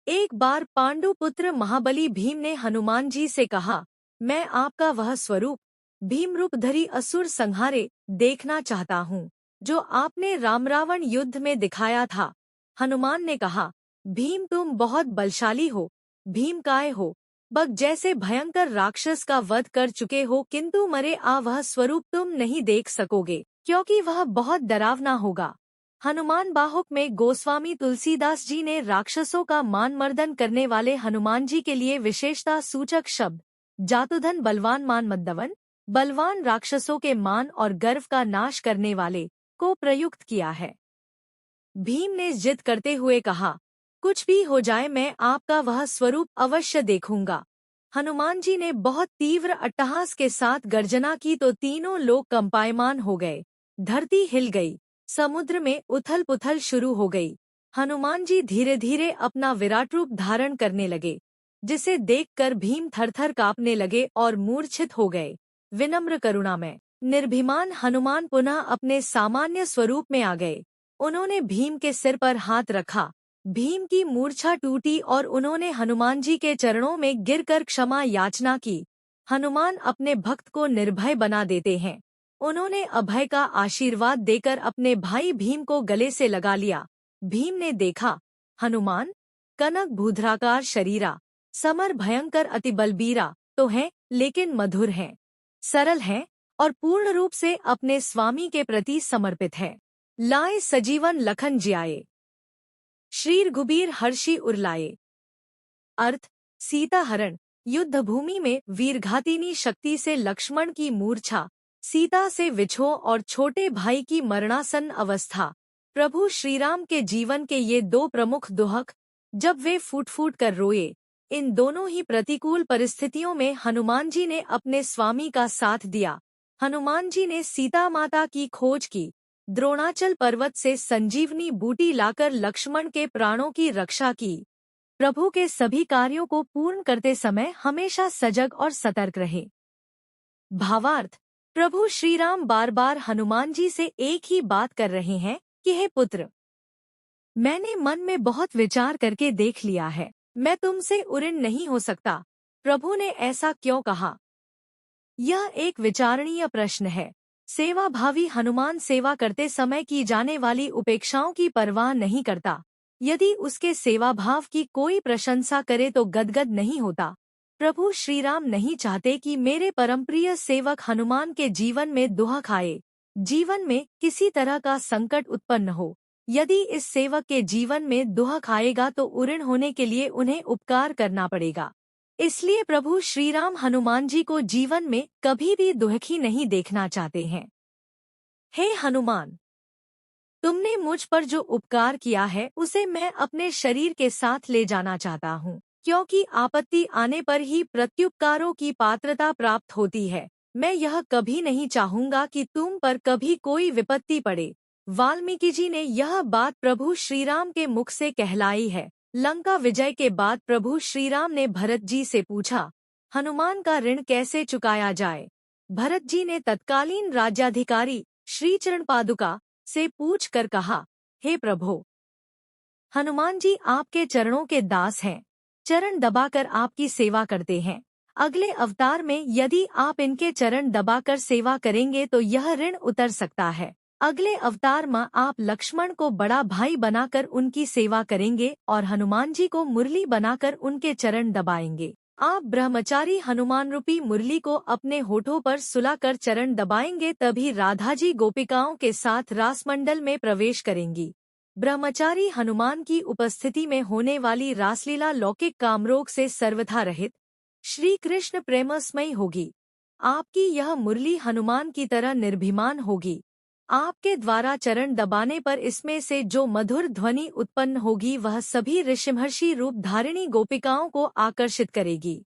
एक बार पांडुपुत्र महाबली भीम ने हनुमान जी से कहा, मैं आपका वह स्वरूप भीम रूप धरी असुर संहारे देखना चाहता हूँ, जो आपने राम रावण युद्ध में दिखाया था। हनुमान ने कहा, भीम तुम बहुत बलशाली हो, भीम काय हो, बग जैसे भयंकर राक्षस का वध कर चुके हो, किंतु मरे आ वह स्वरूप तुम नहीं देख सकोगे, क्योंकि वह बहुत डरावना होगा। हनुमान बाहुक में गोस्वामी तुलसीदास जी ने राक्षसों का मान मर्दन करने वाले हनुमान जी के लिए विशेषता सूचक शब्द जातुधन बलवान मान मद्दवन, बलवान राक्षसों के मान और गर्व का नाश करने वाले को प्रयुक्त किया है। भीम ने जिद करते हुए कहा, कुछ भी हो जाए मैं आपका वह स्वरूप अवश्य देखूंगा। हनुमान जी ने बहुत तीव्र अट्टहास के साथ गर्जना की तो तीनों लोग कंपायमान हो गए, धरती हिल गई, समुद्र में उथल पुथल शुरू हो गई। हनुमान जी धीरे धीरे अपना विराट रूप धारण करने लगे, जिसे देखकर भीम थरथर कांपने लगे और मूर्छित हो गए। विनम्र करुणामय निर्भीमान हनुमान पुनः अपने सामान्य स्वरूप में आ गए। उन्होंने भीम के सिर पर हाथ रखा, भीम की मूर्छा टूटी और उन्होंने हनुमान जी के चरणों में गिरकर क्षमा याचना की। हनुमान अपने भक्त को निर्भय बना देते हैं। उन्होंने अभय का आशीर्वाद देकर अपने भाई भीम को गले से लगा लिया। भीम ने देखा, हनुमान कनक भूधराकार शरीरा, समर भयंकर अति बलबीरा तो है, लेकिन मधुर हैं, सरल हैं और पूर्ण रूप से अपने स्वामी के प्रति समर्पित है। लाए सजीवन लखन जियाए, श्री रघुबीर हर्षि उरलाए। अर्थ, सीता हरण। युद्ध भूमि में वीरघातिनी शक्ति से लक्ष्मण की मूर्छा, सीता से विछोह और छोटे भाई की मरणासन्न अवस्था। प्रभु श्रीराम के जीवन के ये दो प्रमुख दुहक, जब वे फूट फूट कर रोए। इन दोनों ही प्रतिकूल परिस्थितियों में हनुमान जी ने अपने स्वामी का साथ दिया। हनुमान जी ने सीता माता की खोज की, द्रोणाचल पर्वत से संजीवनी बूटी लाकर लक्ष्मण के प्राणों की रक्षा की। प्रभु के सभी कार्यों को पूर्ण करते समय हमेशा सजग और सतर्क रहे। भावार्थ, प्रभु श्री राम बार बार हनुमान जी से एक ही बात कर रहे हैं कि हे पुत्र, मैंने मन में बहुत विचार करके देख लिया है, मैं तुमसे उऋण नहीं हो सकता। प्रभु ने ऐसा क्यों कहा? यह एक विचारणीय प्रश्न है। सेवाभावी हनुमान सेवा करते समय की जाने वाली उपेक्षाओं की परवाह नहीं करता। यदि उसके सेवाभाव की कोई प्रशंसा करे तो गदगद नहीं होता। प्रभु श्री राम नहीं चाहते कि मेरे परमप्रिय सेवक हनुमान के जीवन में दुहा खाए, जीवन में किसी तरह का संकट उत्पन्न हो। यदि इस सेवक के जीवन में दुहा खाएगा तो उऋण होने के लिए उन्हें उपकार करना पड़ेगा। इसलिए प्रभु श्री राम हनुमान जी को जीवन में कभी भी दुखी नहीं देखना चाहते हैं। हे हनुमान, तुमने मुझ पर जो उपकार किया है उसे मैं अपने शरीर के साथ ले जाना चाहता हूँ, क्योंकि आपत्ति आने पर ही प्रत्युपकारों की पात्रता प्राप्त होती है। मैं यह कभी नहीं चाहूंगा कि तुम पर कभी कोई विपत्ति पड़े। वाल्मीकि जी ने यह बात प्रभु श्री राम के मुख से कहलाई है। लंका विजय के बाद प्रभु श्री राम ने भरत जी से पूछा, हनुमान का ऋण कैसे चुकाया जाए? भरत जी ने तत्कालीन राज्याधिकारी श्री चरण पादुका से पूछ कर कहा, हे प्रभु, हनुमान जी आपके चरणों के दास हैं, चरण दबाकर आपकी सेवा करते हैं। अगले अवतार में यदि आप इनके चरण दबाकर सेवा करेंगे तो यह ऋण उतर सकता है। अगले अवतार में आप लक्ष्मण को बड़ा भाई बनाकर उनकी सेवा करेंगे और हनुमान जी को मुरली बनाकर उनके चरण दबाएंगे। आप ब्रह्मचारी हनुमान रूपी मुरली को अपने होठों पर सुलाकर चरण दबाएंगे, तभी राधा जी गोपिकाओं के साथ रासमंडल में प्रवेश करेंगी। ब्रह्मचारी हनुमान की उपस्थिति में होने वाली रासलीला लौकिक कामरोग से सर्वथा रहित श्री कृष्ण प्रेमस्मयी होगी। आपकी यह मुरली हनुमान की तरह निर्भीमान होगी। आपके द्वारा चरण दबाने पर इसमें से जो मधुर ध्वनि उत्पन्न होगी वह सभी ऋषिमहर्षि रूप धारिणी गोपिकाओं को आकर्षित करेगी।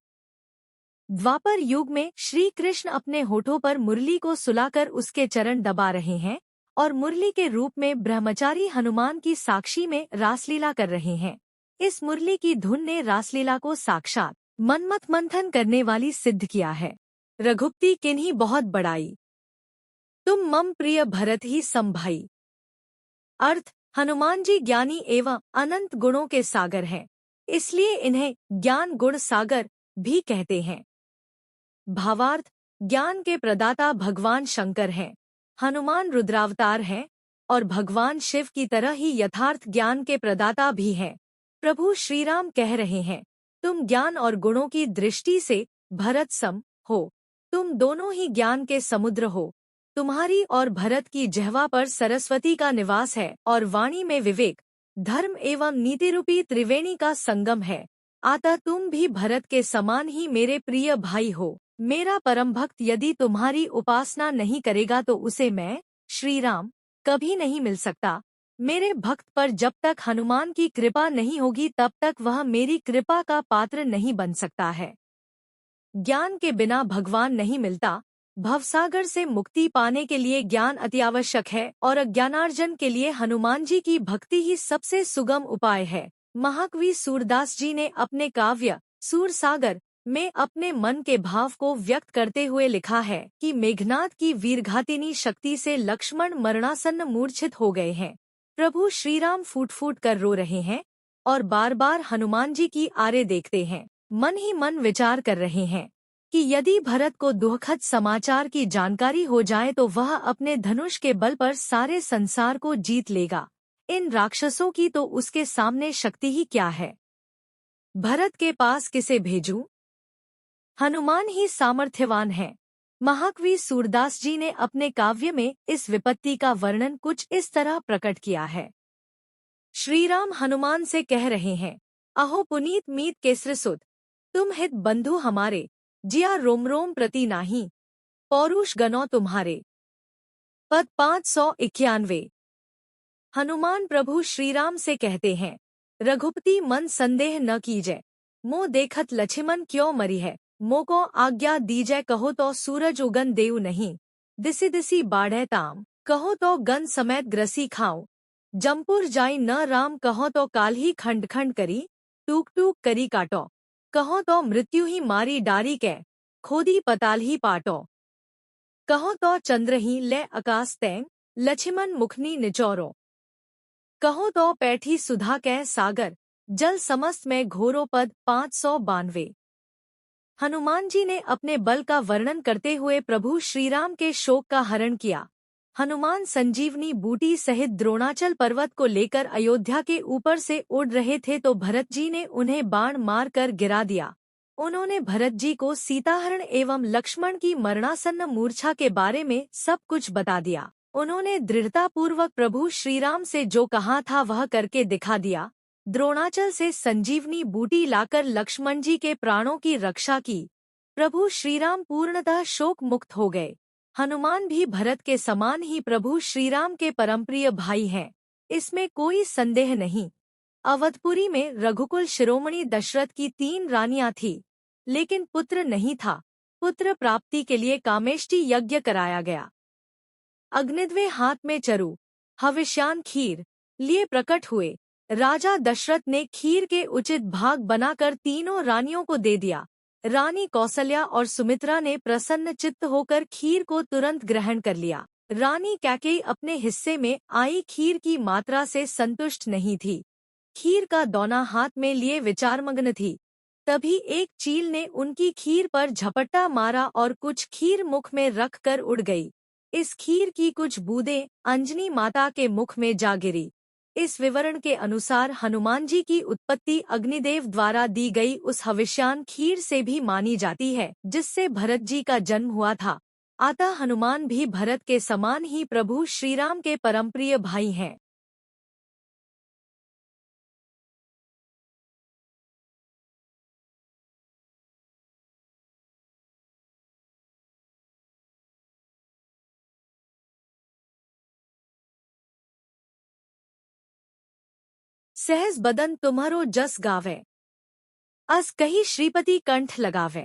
द्वापर युग में श्री कृष्ण अपने होठों पर मुरली को सुलाकर उसके चरण दबा रहे हैं और मुरली के रूप में ब्रह्मचारी हनुमान की साक्षी में रासलीला कर रहे हैं। इस मुरली की धुन ने रासलीला को साक्षात मनमथ मंथन करने वाली सिद्ध किया है। रघुपति किन्हीं बहुत बड़ाई, तुम मम प्रिय भरत ही संभाई। अर्थ, हनुमान जी ज्ञानी एवं अनंत गुणों के सागर हैं, इसलिए इन्हें ज्ञान गुण सागर भी कहते हैं। भावार्थ, ज्ञान के प्रदाता भगवान शंकर हैं, हनुमान रुद्रावतार हैं और भगवान शिव की तरह ही यथार्थ ज्ञान के प्रदाता भी हैं। प्रभु श्री राम कह रहे हैं, तुम ज्ञान और गुणों की दृष्टि से भरत सम हो, तुम दोनों ही ज्ञान के समुद्र हो। तुम्हारी और भरत की जिह्वा पर सरस्वती का निवास है और वाणी में विवेक, धर्म एवं नीति रूपी त्रिवेणी का संगम है। अतः तुम भी भरत के समान ही मेरे प्रिय भाई हो। मेरा परम भक्त यदि तुम्हारी उपासना नहीं करेगा तो उसे मैं, श्री राम, कभी नहीं मिल सकता। मेरे भक्त पर जब तक हनुमान की कृपा नहीं होगी तब तक वह मेरी कृपा का पात्र नहीं बन सकता है। ज्ञान के बिना भगवान नहीं मिलता। भवसागर से मुक्ति पाने के लिए ज्ञान अति आवश्यक है और अज्ञानार्जन के लिए हनुमान जी की भक्ति ही सबसे सुगम उपाय है। महाकवि सूरदास जी ने अपने काव्य सूरसागर में अपने मन के भाव को व्यक्त करते हुए लिखा है कि मेघनाद की वीरघातिनी शक्ति से लक्ष्मण मरणासन्न मूर्छित हो गए हैं। प्रभु श्री राम फूट फूट कर रो रहे हैं और बार बार हनुमान जी की आरे देखते हैं। मन ही मन विचार कर रहे हैं कि यदि भरत को दुखद समाचार की जानकारी हो जाए तो वह अपने धनुष के बल पर सारे संसार को जीत लेगा। इन राक्षसों की तो उसके सामने शक्ति ही क्या है। भरत के पास किसे भेजूं? हनुमान ही सामर्थ्यवान है। महाकवि सूरदास जी ने अपने काव्य में इस विपत्ति का वर्णन कुछ इस तरह प्रकट किया है। श्री राम हनुमान से कह रहे हैं, अहो पुनीत मीत केसरसुत, तुम हित बंधु हमारे, जिया रोम रोम प्रति नाही, पौरुष गनौ तुम्हारे। पद 591। हनुमान प्रभु श्रीराम से कहते हैं, रघुपति मन संदेह न कीजय, मो देखत लक्ष्मण क्यों मरी है, मोको आज्ञा दीजय कहो तो सूरज उगन देव नहीं, दिसी दिसी बाढ़े ताम, कहो तो गन समेत ग्रसी खाओ, जमपुर जाई न राम कहो तो काल ही खंड खंड करी, टूक टूक करी काटो, कहो तो मृत्यु ही मारी डारी कै, खोदी पताल ही पाटो। कहो तो चंद्रही ले आकाश तैंग, लक्ष्मण मुखनी निचोरो। कहो तो पैठी सुधा कै सागर, जल समस्त में घोरो पद 592। हनुमान जी ने अपने बल का वर्णन करते हुए प्रभु श्रीराम के शोक का हरण किया। हनुमान संजीवनी बूटी सहित द्रोणाचल पर्वत को लेकर अयोध्या के ऊपर से उड़ रहे थे तो भरत जी ने उन्हें बाण मार कर गिरा दिया। उन्होंने भरत जी को सीताहरण एवं लक्ष्मण की मरणासन्न मूर्छा के बारे में सब कुछ बता दिया। उन्होंने दृढ़तापूर्वक प्रभु श्रीराम से जो कहा था वह करके दिखा दिया। द्रोणाचल से संजीवनी बूटी लाकर लक्ष्मण जी के प्राणों की रक्षा की। प्रभु श्रीराम पूर्णतः शोक मुक्त हो गए। हनुमान भी भरत के समान ही प्रभु श्रीराम के परमप्रिय भाई हैं, इसमें कोई संदेह नहीं। अवधपुरी में रघुकुल शिरोमणि दशरथ की 3 रानियां थी, लेकिन पुत्र नहीं था। पुत्र प्राप्ति के लिए कामेष्टि यज्ञ कराया गया। अग्निद्वे हाथ में चरु, हविष्यान खीर लिए प्रकट हुए। राजा दशरथ ने खीर के उचित भाग बनाकर तीनों रानियों को दे दिया। रानी कौसल्या और सुमित्रा ने प्रसन्न चित्त होकर खीर को तुरंत ग्रहण कर लिया। रानी कैकेयी अपने हिस्से में आई खीर की मात्रा से संतुष्ट नहीं थी। खीर का दोना हाथ में लिए विचारमग्न थी। तभी एक चील ने उनकी खीर पर झपट्टा मारा और कुछ खीर मुख में रख कर उड़ गई। इस खीर की कुछ बूंदें अंजनी माता के मुख में जा गिरी। इस विवरण के अनुसार हनुमान जी की उत्पत्ति अग्निदेव द्वारा दी गई उस हविष्यान खीर से भी मानी जाती है जिससे भरत जी का जन्म हुआ था। अतः हनुमान भी भरत के समान ही प्रभु श्रीराम के परमप्रिय भाई हैं। सहज बदन तुम्हारो जस गावे, अस कही श्रीपति कंठ लगावे।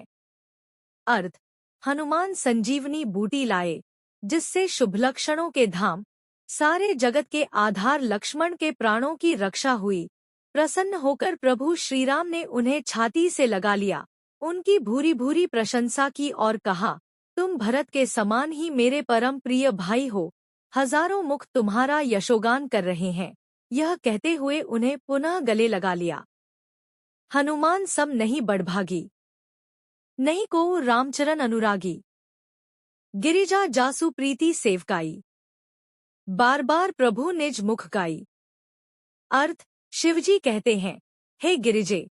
अर्थ, हनुमान संजीवनी बूटी लाए, जिससे शुभ लक्षणों के धाम सारे जगत के आधार लक्ष्मण के प्राणों की रक्षा हुई। प्रसन्न होकर प्रभु श्रीराम ने उन्हें छाती से लगा लिया, उनकी भूरी भूरी प्रशंसा की और कहा, तुम भरत के समान ही मेरे परम प्रिय भाई हो। हजारों मुख तुम्हारा यशोगान कर रहे हैं। यह कहते हुए उन्हें पुनः गले लगा लिया। हनुमान सम नहीं बड़भागी, नहीं को रामचरण अनुरागी। गिरिजा जासु प्रीति सेवकाई, बार बार प्रभु निज मुख गाई। अर्थ, शिवजी कहते हैं, हे गिरिजे,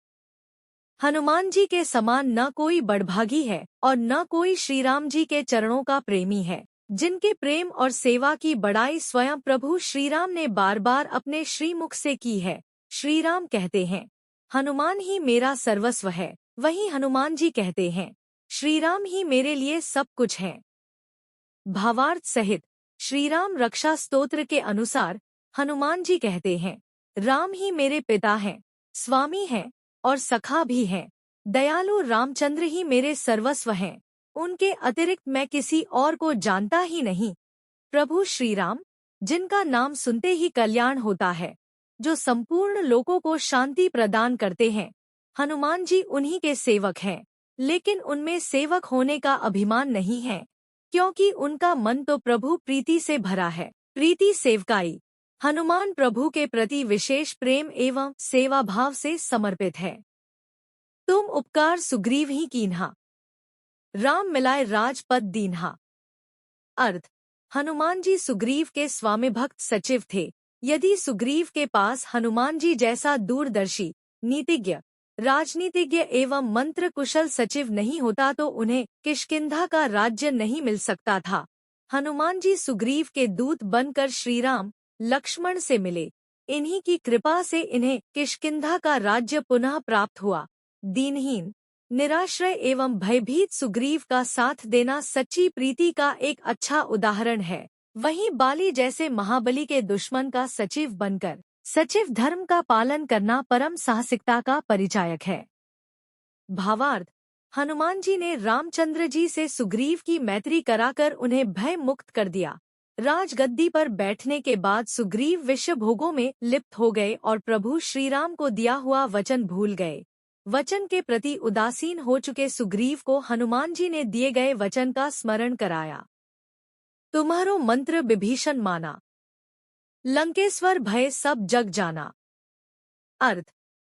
हनुमान जी के समान न कोई बड़भागी है और न कोई श्रीराम जी के चरणों का प्रेमी है, जिनके प्रेम और सेवा की बड़ाई स्वयं प्रभु श्रीराम ने बार बार अपने श्रीमुख से की है। श्रीराम कहते हैं, हनुमान ही मेरा सर्वस्व है। वहीं हनुमान जी कहते हैं, श्रीराम ही मेरे लिए सब कुछ है। भावार्थ सहित श्रीराम रक्षा स्तोत्र के अनुसार हनुमान जी कहते हैं, राम ही मेरे पिता हैं, स्वामी हैं और सखा भी हैं। दयालु रामचंद्र ही मेरे सर्वस्व हैं। उनके अतिरिक्त मैं किसी और को जानता ही नहीं। प्रभु श्रीराम, जिनका नाम सुनते ही कल्याण होता है, जो संपूर्ण लोगों को शांति प्रदान करते हैं, हनुमान जी उन्हीं के सेवक हैं। लेकिन उनमें सेवक होने का अभिमान नहीं है, क्योंकि उनका मन तो प्रभु प्रीति से भरा है। प्रीति सेवकाई, हनुमान प्रभु के प्रति विशेष प्रेम एवं सेवा भाव से समर्पित है। तुम उपकार सुग्रीव ही कीन्हा, राम मिलाए राजपद दीन्हा। अर्थ, हनुमान जी सुग्रीव के स्वामी भक्त सचिव थे। यदि सुग्रीव के पास हनुमान जी जैसा दूरदर्शी, नीतिज्ञ, राजनीतिज्ञ एवं मंत्र कुशल सचिव नहीं होता तो उन्हें किष्किंधा का राज्य नहीं मिल सकता था। हनुमान जी सुग्रीव के दूत बनकर श्रीराम लक्ष्मण से मिले। इन्हीं की कृपा से इन्हें किष्किंधा का राज्य पुनः प्राप्त हुआ। दीनहीन, निराश्रय एवं भयभीत सुग्रीव का साथ देना सच्ची प्रीति का एक अच्छा उदाहरण है। वहीं बाली जैसे महाबली के दुश्मन का सचिव बनकर सचिव धर्म का पालन करना परम साहसिकता का परिचायक है। भावार्थ, हनुमान जी ने रामचंद्र जी से सुग्रीव की मैत्री कराकर उन्हें भय मुक्त कर दिया। राजगद्दी पर बैठने के बाद सुग्रीव विषय भोगों में लिप्त हो गए और प्रभु श्रीराम को दिया हुआ वचन भूल गए। वचन के प्रति उदासीन हो चुके सुग्रीव को हनुमान जी ने दिए गए वचन का स्मरण कराया। तुम्हारो मंत्र विभीषण माना, लंकेश्वर भय सब जग जाना। अर्थ,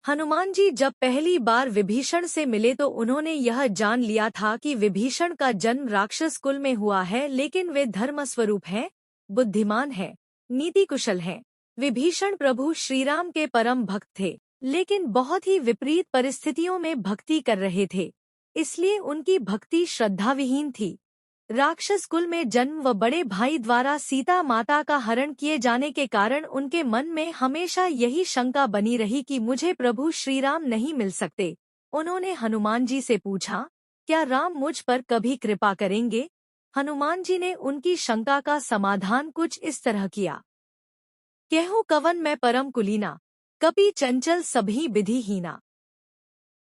हनुमान जी जब पहली बार विभीषण से मिले तो उन्होंने यह जान लिया था कि विभीषण का जन्म राक्षस कुल में हुआ है, लेकिन वे धर्मस्वरूप हैं, बुद्धिमान हैं, नीति कुशल हैं। विभीषण प्रभु श्रीराम के परम भक्त थे, लेकिन बहुत ही विपरीत परिस्थितियों में भक्ति कर रहे थे, इसलिए उनकी भक्ति श्रद्धाविहीन थी। राक्षस कुल में जन्म व बड़े भाई द्वारा सीता माता का हरण किए जाने के कारण उनके मन में हमेशा यही शंका बनी रही कि मुझे प्रभु श्रीराम नहीं मिल सकते। उन्होंने हनुमान जी से पूछा, क्या राम मुझ पर कभी कृपा करेंगे? हनुमान जी ने उनकी शंका का समाधान कुछ इस तरह किया। केहू कवन मैं परम कुलीना, कपि चंचल सभी विधिहीना।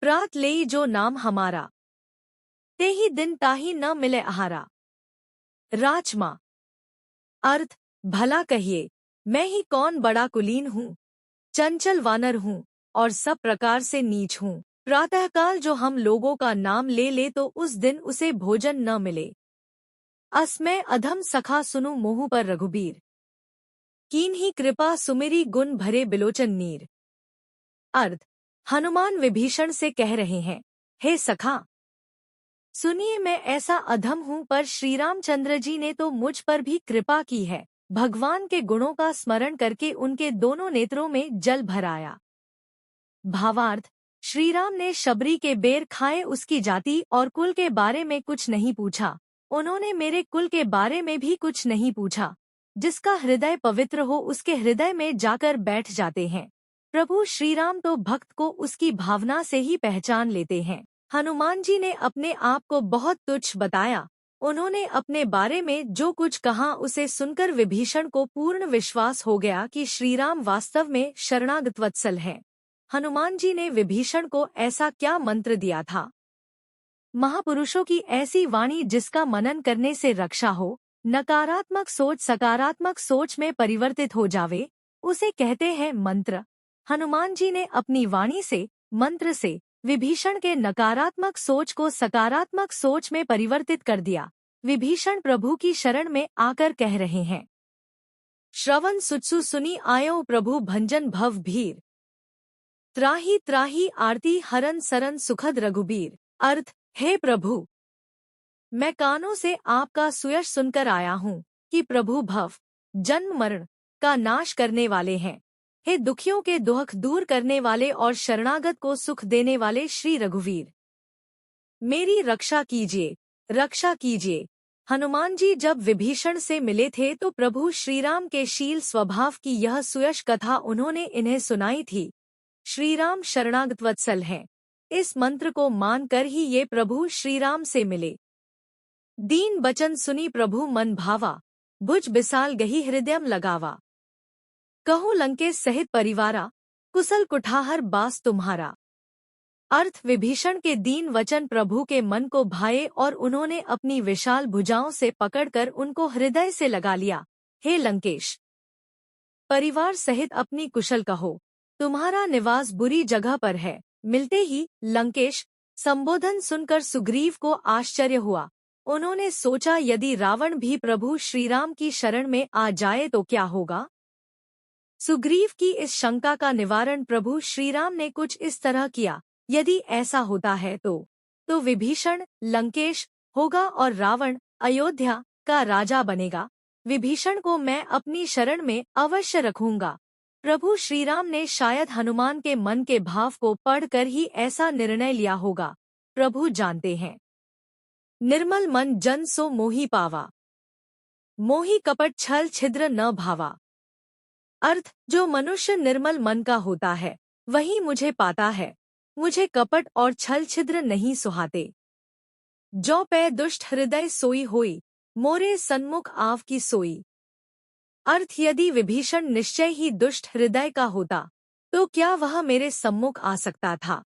प्रात लेई जो नाम हमारा, ते ही दिन ताही न मिले आहारा। राजमा। अर्थ, भला कहिए, मैं ही कौन बड़ा कुलीन हूँ, चंचल वानर हूँ और सब प्रकार से नीच हूँ। प्रातःकाल जो हम लोगों का नाम ले ले तो उस दिन उसे भोजन न मिले। अस्मै अधम सखा सुनु मोहु पर रघुबीर, कीन्ही कृपा सुमिरी गुण भरे बिलोचन नीर। अर्थ, हनुमान विभीषण से कह रहे हैं, हे सखा, सुनिए मैं ऐसा अधम हूँ, पर श्रीरामचंद्र जी ने तो मुझ पर भी कृपा की है। भगवान के गुणों का स्मरण करके उनके दोनों नेत्रों में जल भर आया। भावार्थ, श्रीराम ने शबरी के बेर खाए उसकी जाति और कुल के बारे में कुछ नहीं पूछा। उन्होंने मेरे कुल के बारे में भी कुछ नहीं पूछा। जिसका हृदय पवित्र हो उसके हृदय में जाकर बैठ जाते हैं। प्रभु श्रीराम तो भक्त को उसकी भावना से ही पहचान लेते हैं। हनुमान जी ने अपने आप को बहुत तुच्छ बताया। उन्होंने अपने बारे में जो कुछ कहा उसे सुनकर विभीषण को पूर्ण विश्वास हो गया कि श्रीराम वास्तव में शरणागत वत्सल हैं। हनुमान जी ने विभीषण को ऐसा क्या मंत्र दिया था? महापुरुषों की ऐसी वाणी जिसका मनन करने से रक्षा हो, नकारात्मक सोच सकारात्मक सोच में परिवर्तित हो जावे, उसे कहते हैं मंत्र। हनुमान जी ने अपनी वाणी से, मंत्र से विभीषण के नकारात्मक सोच को सकारात्मक सोच में परिवर्तित कर दिया। विभीषण प्रभु की शरण में आकर कह रहे हैं, श्रवण सुचसु सुनी आयो प्रभु भंजन भव भीर, त्राही त्राही आरती हरन सरन सुखद रघुबीर। अर्थ, हे प्रभु, मैं कानों से आपका सुयश सुनकर आया हूँ कि प्रभु भव, जन्म मरण का नाश करने वाले हैं। हे दुखियों के दुख दूर करने वाले और शरणागत को सुख देने वाले श्री रघुवीर, मेरी रक्षा कीजिए, रक्षा कीजिए। हनुमान जी जब विभीषण से मिले थे तो प्रभु श्रीराम के शील स्वभाव की यह सुयश कथा उन्होंने इन्हें सुनाई थी। श्रीराम शरणागत वत्सल हैं। इस मंत्र को मानकर ही ये प्रभु श्रीराम से मिले। दीन बचन सुनी प्रभु मन भावा, भुज बिसाल गही हृदयम लगावा। कहूँ लंकेश सहित परिवारा, कुशल कुठाहर बास तुम्हारा। अर्थ, विभीषण के दीन वचन प्रभु के मन को भाए और उन्होंने अपनी विशाल भुजाओं से पकड़कर उनको हृदय से लगा लिया। हे लंकेश, परिवार सहित अपनी कुशल कहो, तुम्हारा निवास बुरी जगह पर है। मिलते ही लंकेश संबोधन सुनकर सुग्रीव को आश्चर्य हुआ। उन्होंने सोचा यदि रावण भी प्रभु श्रीराम की शरण में आ जाए तो क्या होगा। सुग्रीव की इस शंका का निवारण प्रभु श्रीराम ने कुछ इस तरह किया, यदि ऐसा होता है तो विभीषण लंकेश होगा और रावण अयोध्या का राजा बनेगा। विभीषण को मैं अपनी शरण में अवश्य रखूंगा। प्रभु श्रीराम ने शायद हनुमान के मन के भाव को पढ़कर ही ऐसा निर्णय लिया होगा। प्रभु जानते हैं। निर्मल मन जन सो मोहि पावा, मोहि कपट छल छिद्र न भावा। अर्थ, जो मनुष्य निर्मल मन का होता है वही मुझे पाता है। मुझे कपट और छल छिद्र नहीं सुहाते। जो पै दुष्ट हृदय सोई होई, मोरे सन्मुख आव की सोई। अर्थ, यदि विभीषण निश्चय ही दुष्ट हृदय का होता तो क्या वह मेरे सम्मुख आ सकता था।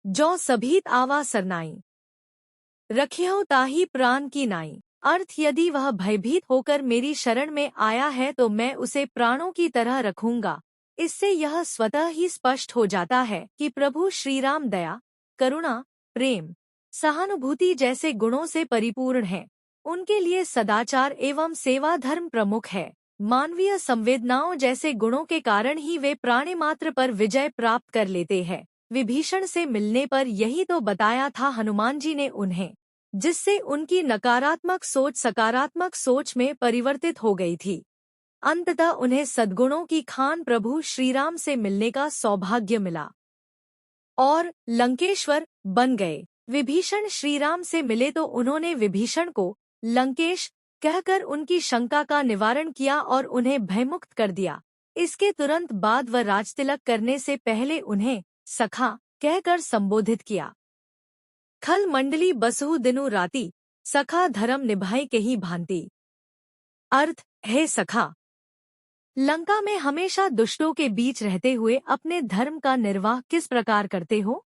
जो सभीत आवा सरनाई, रखियो ताही प्राण की नाई। अर्थ, यदि वह भयभीत होकर मेरी शरण में आया है तो मैं उसे प्राणों की तरह रखूंगा। इससे यह स्वतः ही स्पष्ट हो जाता है कि प्रभु श्रीराम दया, करुणा, प्रेम, सहानुभूति जैसे गुणों से परिपूर्ण हैं। उनके लिए सदाचार एवं सेवा धर्म प्रमुख है। मानवीय संवेदनाओं जैसे गुणों के कारण ही वे प्राणी मात्र पर विजय प्राप्त कर लेते हैं। विभीषण से मिलने पर यही तो बताया था हनुमान जी ने उन्हें, जिससे उनकी नकारात्मक सोच सकारात्मक सोच में परिवर्तित हो गई थी। अंततः उन्हें सद्गुणों की खान प्रभु श्रीराम से मिलने का सौभाग्य मिला और लंकेश्वर बन गए। विभीषण श्रीराम से मिले तो उन्होंने विभीषण को लंकेश कहकर उनकी शंका का निवारण किया और उन्हें भयमुक्त कर दिया। इसके तुरंत बाद वह राजतिलक करने से पहले उन्हें सखा कहकर संबोधित किया। खल मंडली बसहु दिनु राती, सखा धर्म निभाए के ही भांति। अर्थ, हे सखा, लंका में हमेशा दुष्टों के बीच रहते हुए अपने धर्म का निर्वाह किस प्रकार करते हो?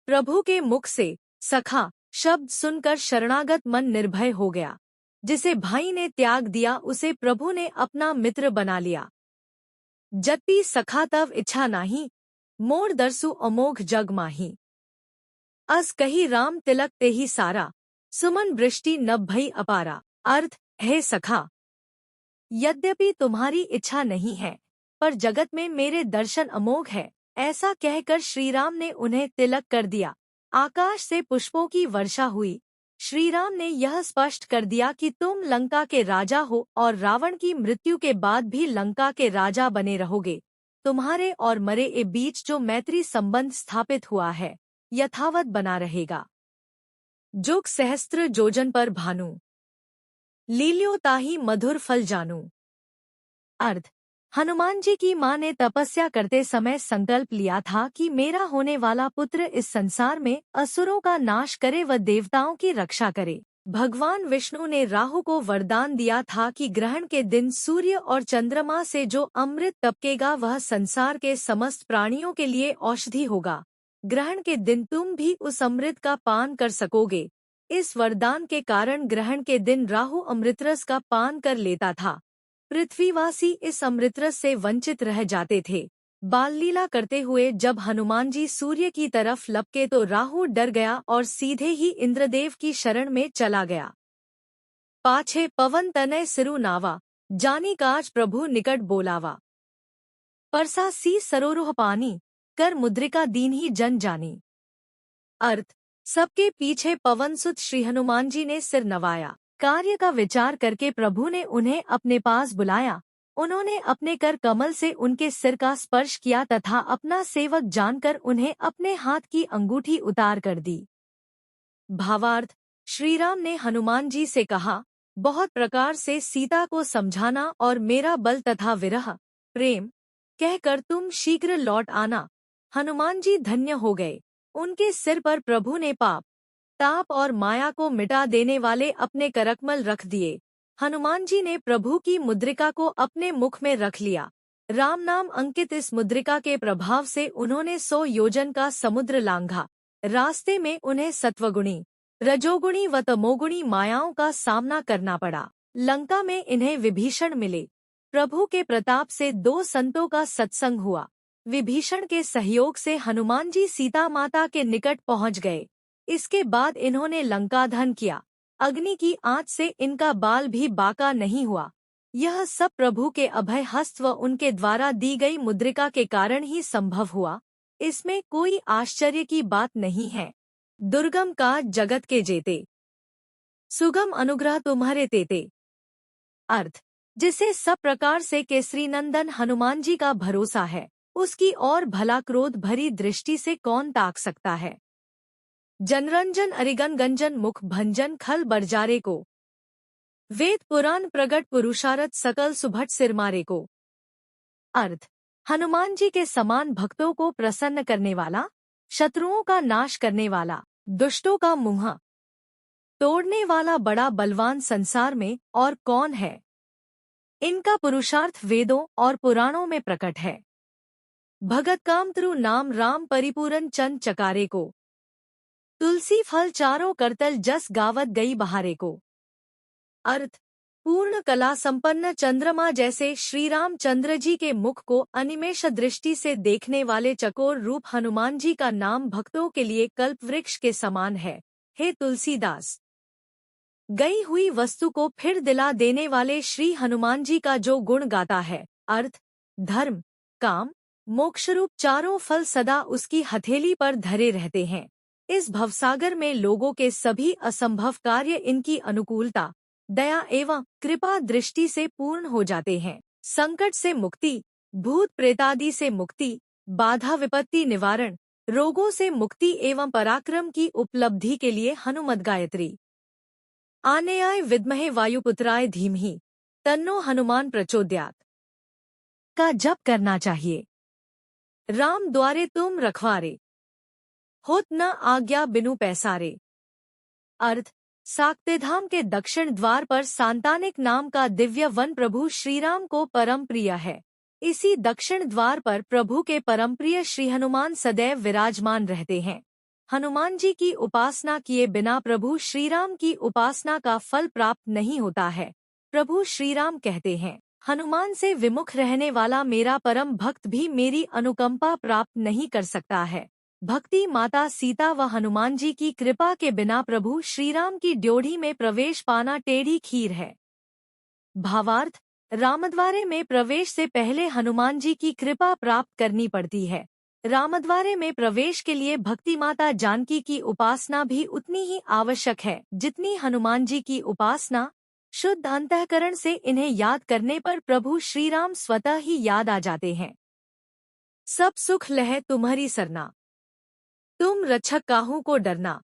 प्रभु के मुख से सखा शब्द सुनकर शरणागत मन निर्भय हो गया। जिसे भाई ने त्याग दिया उसे प्रभु ने अपना मित्र बना लिया। जत्ती सखा तव इच्छा नाही, मोर दरसु अमोघ जग माही। अस कही राम तिलक ते ही सारा, सुमन वृष्टि नभ भई अपारा। अर्थ, हे सखा, यद्यपि तुम्हारी इच्छा नहीं है, पर जगत में मेरे दर्शन अमोघ है। ऐसा कहकर श्रीराम ने उन्हें तिलक कर दिया। आकाश से पुष्पों की वर्षा हुई। श्रीराम ने यह स्पष्ट कर दिया कि तुम लंका के राजा हो और रावण की मृत्यु के बाद भी लंका के राजा बने रहोगे। तुम्हारे और मरे के बीच जो मैत्री संबंध स्थापित हुआ है, यथावत बना रहेगा। जुग सहस्त्र जोजन पर भानु, लील्यो ताही मधुर फल जानू। अर्थ, हनुमान जी की माँ ने तपस्या करते समय संकल्प लिया था कि मेरा होने वाला पुत्र इस संसार में असुरों का नाश करे व देवताओं की रक्षा करे। भगवान विष्णु ने राहु को वरदान दिया था कि ग्रहण के दिन सूर्य और चंद्रमा से जो अमृत टपकेगा वह संसार के समस्त प्राणियों के लिए औषधि होगा। ग्रहण के दिन तुम भी उस अमृत का पान कर सकोगे। इस वरदान के कारण ग्रहण के दिन राहु अमृतरस का पान कर लेता था। पृथ्वीवासी इस अमृतरस से वंचित रह जाते थे। बाल लीला करते हुए जब हनुमान जी सूर्य की तरफ लपके तो राहु डर गया और सीधे ही इंद्रदेव की शरण में चला गया। पाछे पवन तनय सिरु नावा, जानी काज प्रभु निकट बोलावा। परसा सी सरोरुह पानी, कर मुद्रिका दीन ही जन जानी। अर्थ, सबके पीछे पवन सुत श्री हनुमान जी ने सिर नवाया। कार्य का विचार करके प्रभु ने उन्हें अपने पास बुलाया। उन्होंने अपने कर कमल से उनके सिर का स्पर्श किया तथा अपना सेवक जानकर उन्हें अपने हाथ की अंगूठी उतार कर दी। भावार्थ, श्रीराम ने हनुमान जी से कहा, बहुत प्रकार से सीता को समझाना और मेरा बल तथा विरह प्रेम कहकर तुम शीघ्र लौट आना। हनुमान जी धन्य हो गए। उनके सिर पर प्रभु ने पाप ताप और माया को मिटा देने वाले अपने करकमल रख दिए। हनुमान जी ने प्रभु की मुद्रिका को अपने मुख में रख लिया। राम नाम अंकित इस मुद्रिका के प्रभाव से उन्होंने 100 योजन का समुद्र लांघा। रास्ते में उन्हें सत्वगुणी, रजोगुणी व तमोगुणी मायाओं का सामना करना पड़ा। लंका में इन्हें विभीषण मिले। प्रभु के प्रताप से 2 संतों का सत्संग हुआ। विभीषण के सहयोग से हनुमान जी सीता माता के निकट पहुंच गए। इसके बाद इन्होंने लंकाधन किया। अग्नि की आंच से इनका बाल भी बाका नहीं हुआ। यह सब प्रभु के अभय हस्त व उनके द्वारा दी गई मुद्रिका के कारण ही संभव हुआ। इसमें कोई आश्चर्य की बात नहीं है। दुर्गम का जगत के जेते, सुगम अनुग्रह तुम्हारे तेते। अर्थ, जिसे सब प्रकार से केसरी नंदन हनुमान जी का भरोसा है, उसकी और भला क्रोध भरी दृष्टि से कौन ताक सकता है। जनरंजन अरिगन गंजन मुख भंजन खल बरजारे को, वेद पुराण प्रगट पुरुषारथ सकल सुभट सिरमारे को। अर्थ, हनुमान जी के समान भक्तों को प्रसन्न करने वाला, शत्रुओं का नाश करने वाला, दुष्टों का मुंह तोड़ने वाला बड़ा बलवान संसार में और कौन है। इनका पुरुषार्थ वेदों और पुराणों में प्रकट है। भगत कामत्रु नाम राम परिपूरन चंद चकारे को, तुलसी फल चारों करतल जस गावत गई बहारे को। अर्थ, पूर्ण कला संपन्न चंद्रमा जैसे श्री राम चंद्र जी के मुख को अनिमेष दृष्टि से देखने वाले चकोर रूप हनुमान जी का नाम भक्तों के लिए कल्प वृक्ष के समान है। हे तुलसीदास, गई हुई वस्तु को फिर दिला देने वाले श्री हनुमान जी का जो गुण गाता है, अर्थ, धर्म, काम, मोक्षरूप चारों फल सदा उसकी हथेली पर धरे रहते हैं। इस भवसागर में लोगों के सभी असंभव कार्य इनकी अनुकूलता, दया एवं कृपा दृष्टि से पूर्ण हो जाते हैं। संकट से मुक्ति, भूत प्रेतादि से मुक्ति, बाधा विपत्ति निवारण, रोगों से मुक्ति एवं पराक्रम की उपलब्धि के लिए हनुमत गायत्री आनेयाय विद्महे वायुपुत्राय धीमहि तन्नो हनुमान प्रचोदयात् का जप करना चाहिए। राम द्वारे तुम रखवारे, होत न आज्ञा बिनु पैसारे। अर्थ, साक्तेधाम के दक्षिण द्वार पर सांतानिक नाम का दिव्य वन प्रभु श्रीराम को परम प्रिय है। इसी दक्षिण द्वार पर प्रभु के परमप्रिय श्री हनुमान सदैव विराजमान रहते हैं। हनुमान जी की उपासना किए बिना प्रभु श्रीराम की उपासना का फल प्राप्त नहीं होता है। प्रभु श्रीराम कहते हैं, हनुमान से विमुख रहने वाला मेरा परम भक्त भी मेरी अनुकंपा प्राप्त नहीं कर सकता है। भक्ति माता सीता व हनुमान जी की कृपा के बिना प्रभु श्रीराम की ड्योढ़ी में प्रवेश पाना टेढ़ी खीर है। भावार्थ, रामद्वारे में प्रवेश से पहले हनुमान जी की कृपा प्राप्त करनी पड़ती है। रामद्वारे में प्रवेश के लिए भक्ति माता जानकी की उपासना भी उतनी ही आवश्यक है जितनी हनुमान जी की उपासना। शुद्ध अंतःकरण से इन्हें याद करने पर प्रभु श्रीराम स्वतः ही याद आ जाते हैं। सब सुख लहै तुम्हारी सरना, तुम रक्षक काहू को डरना।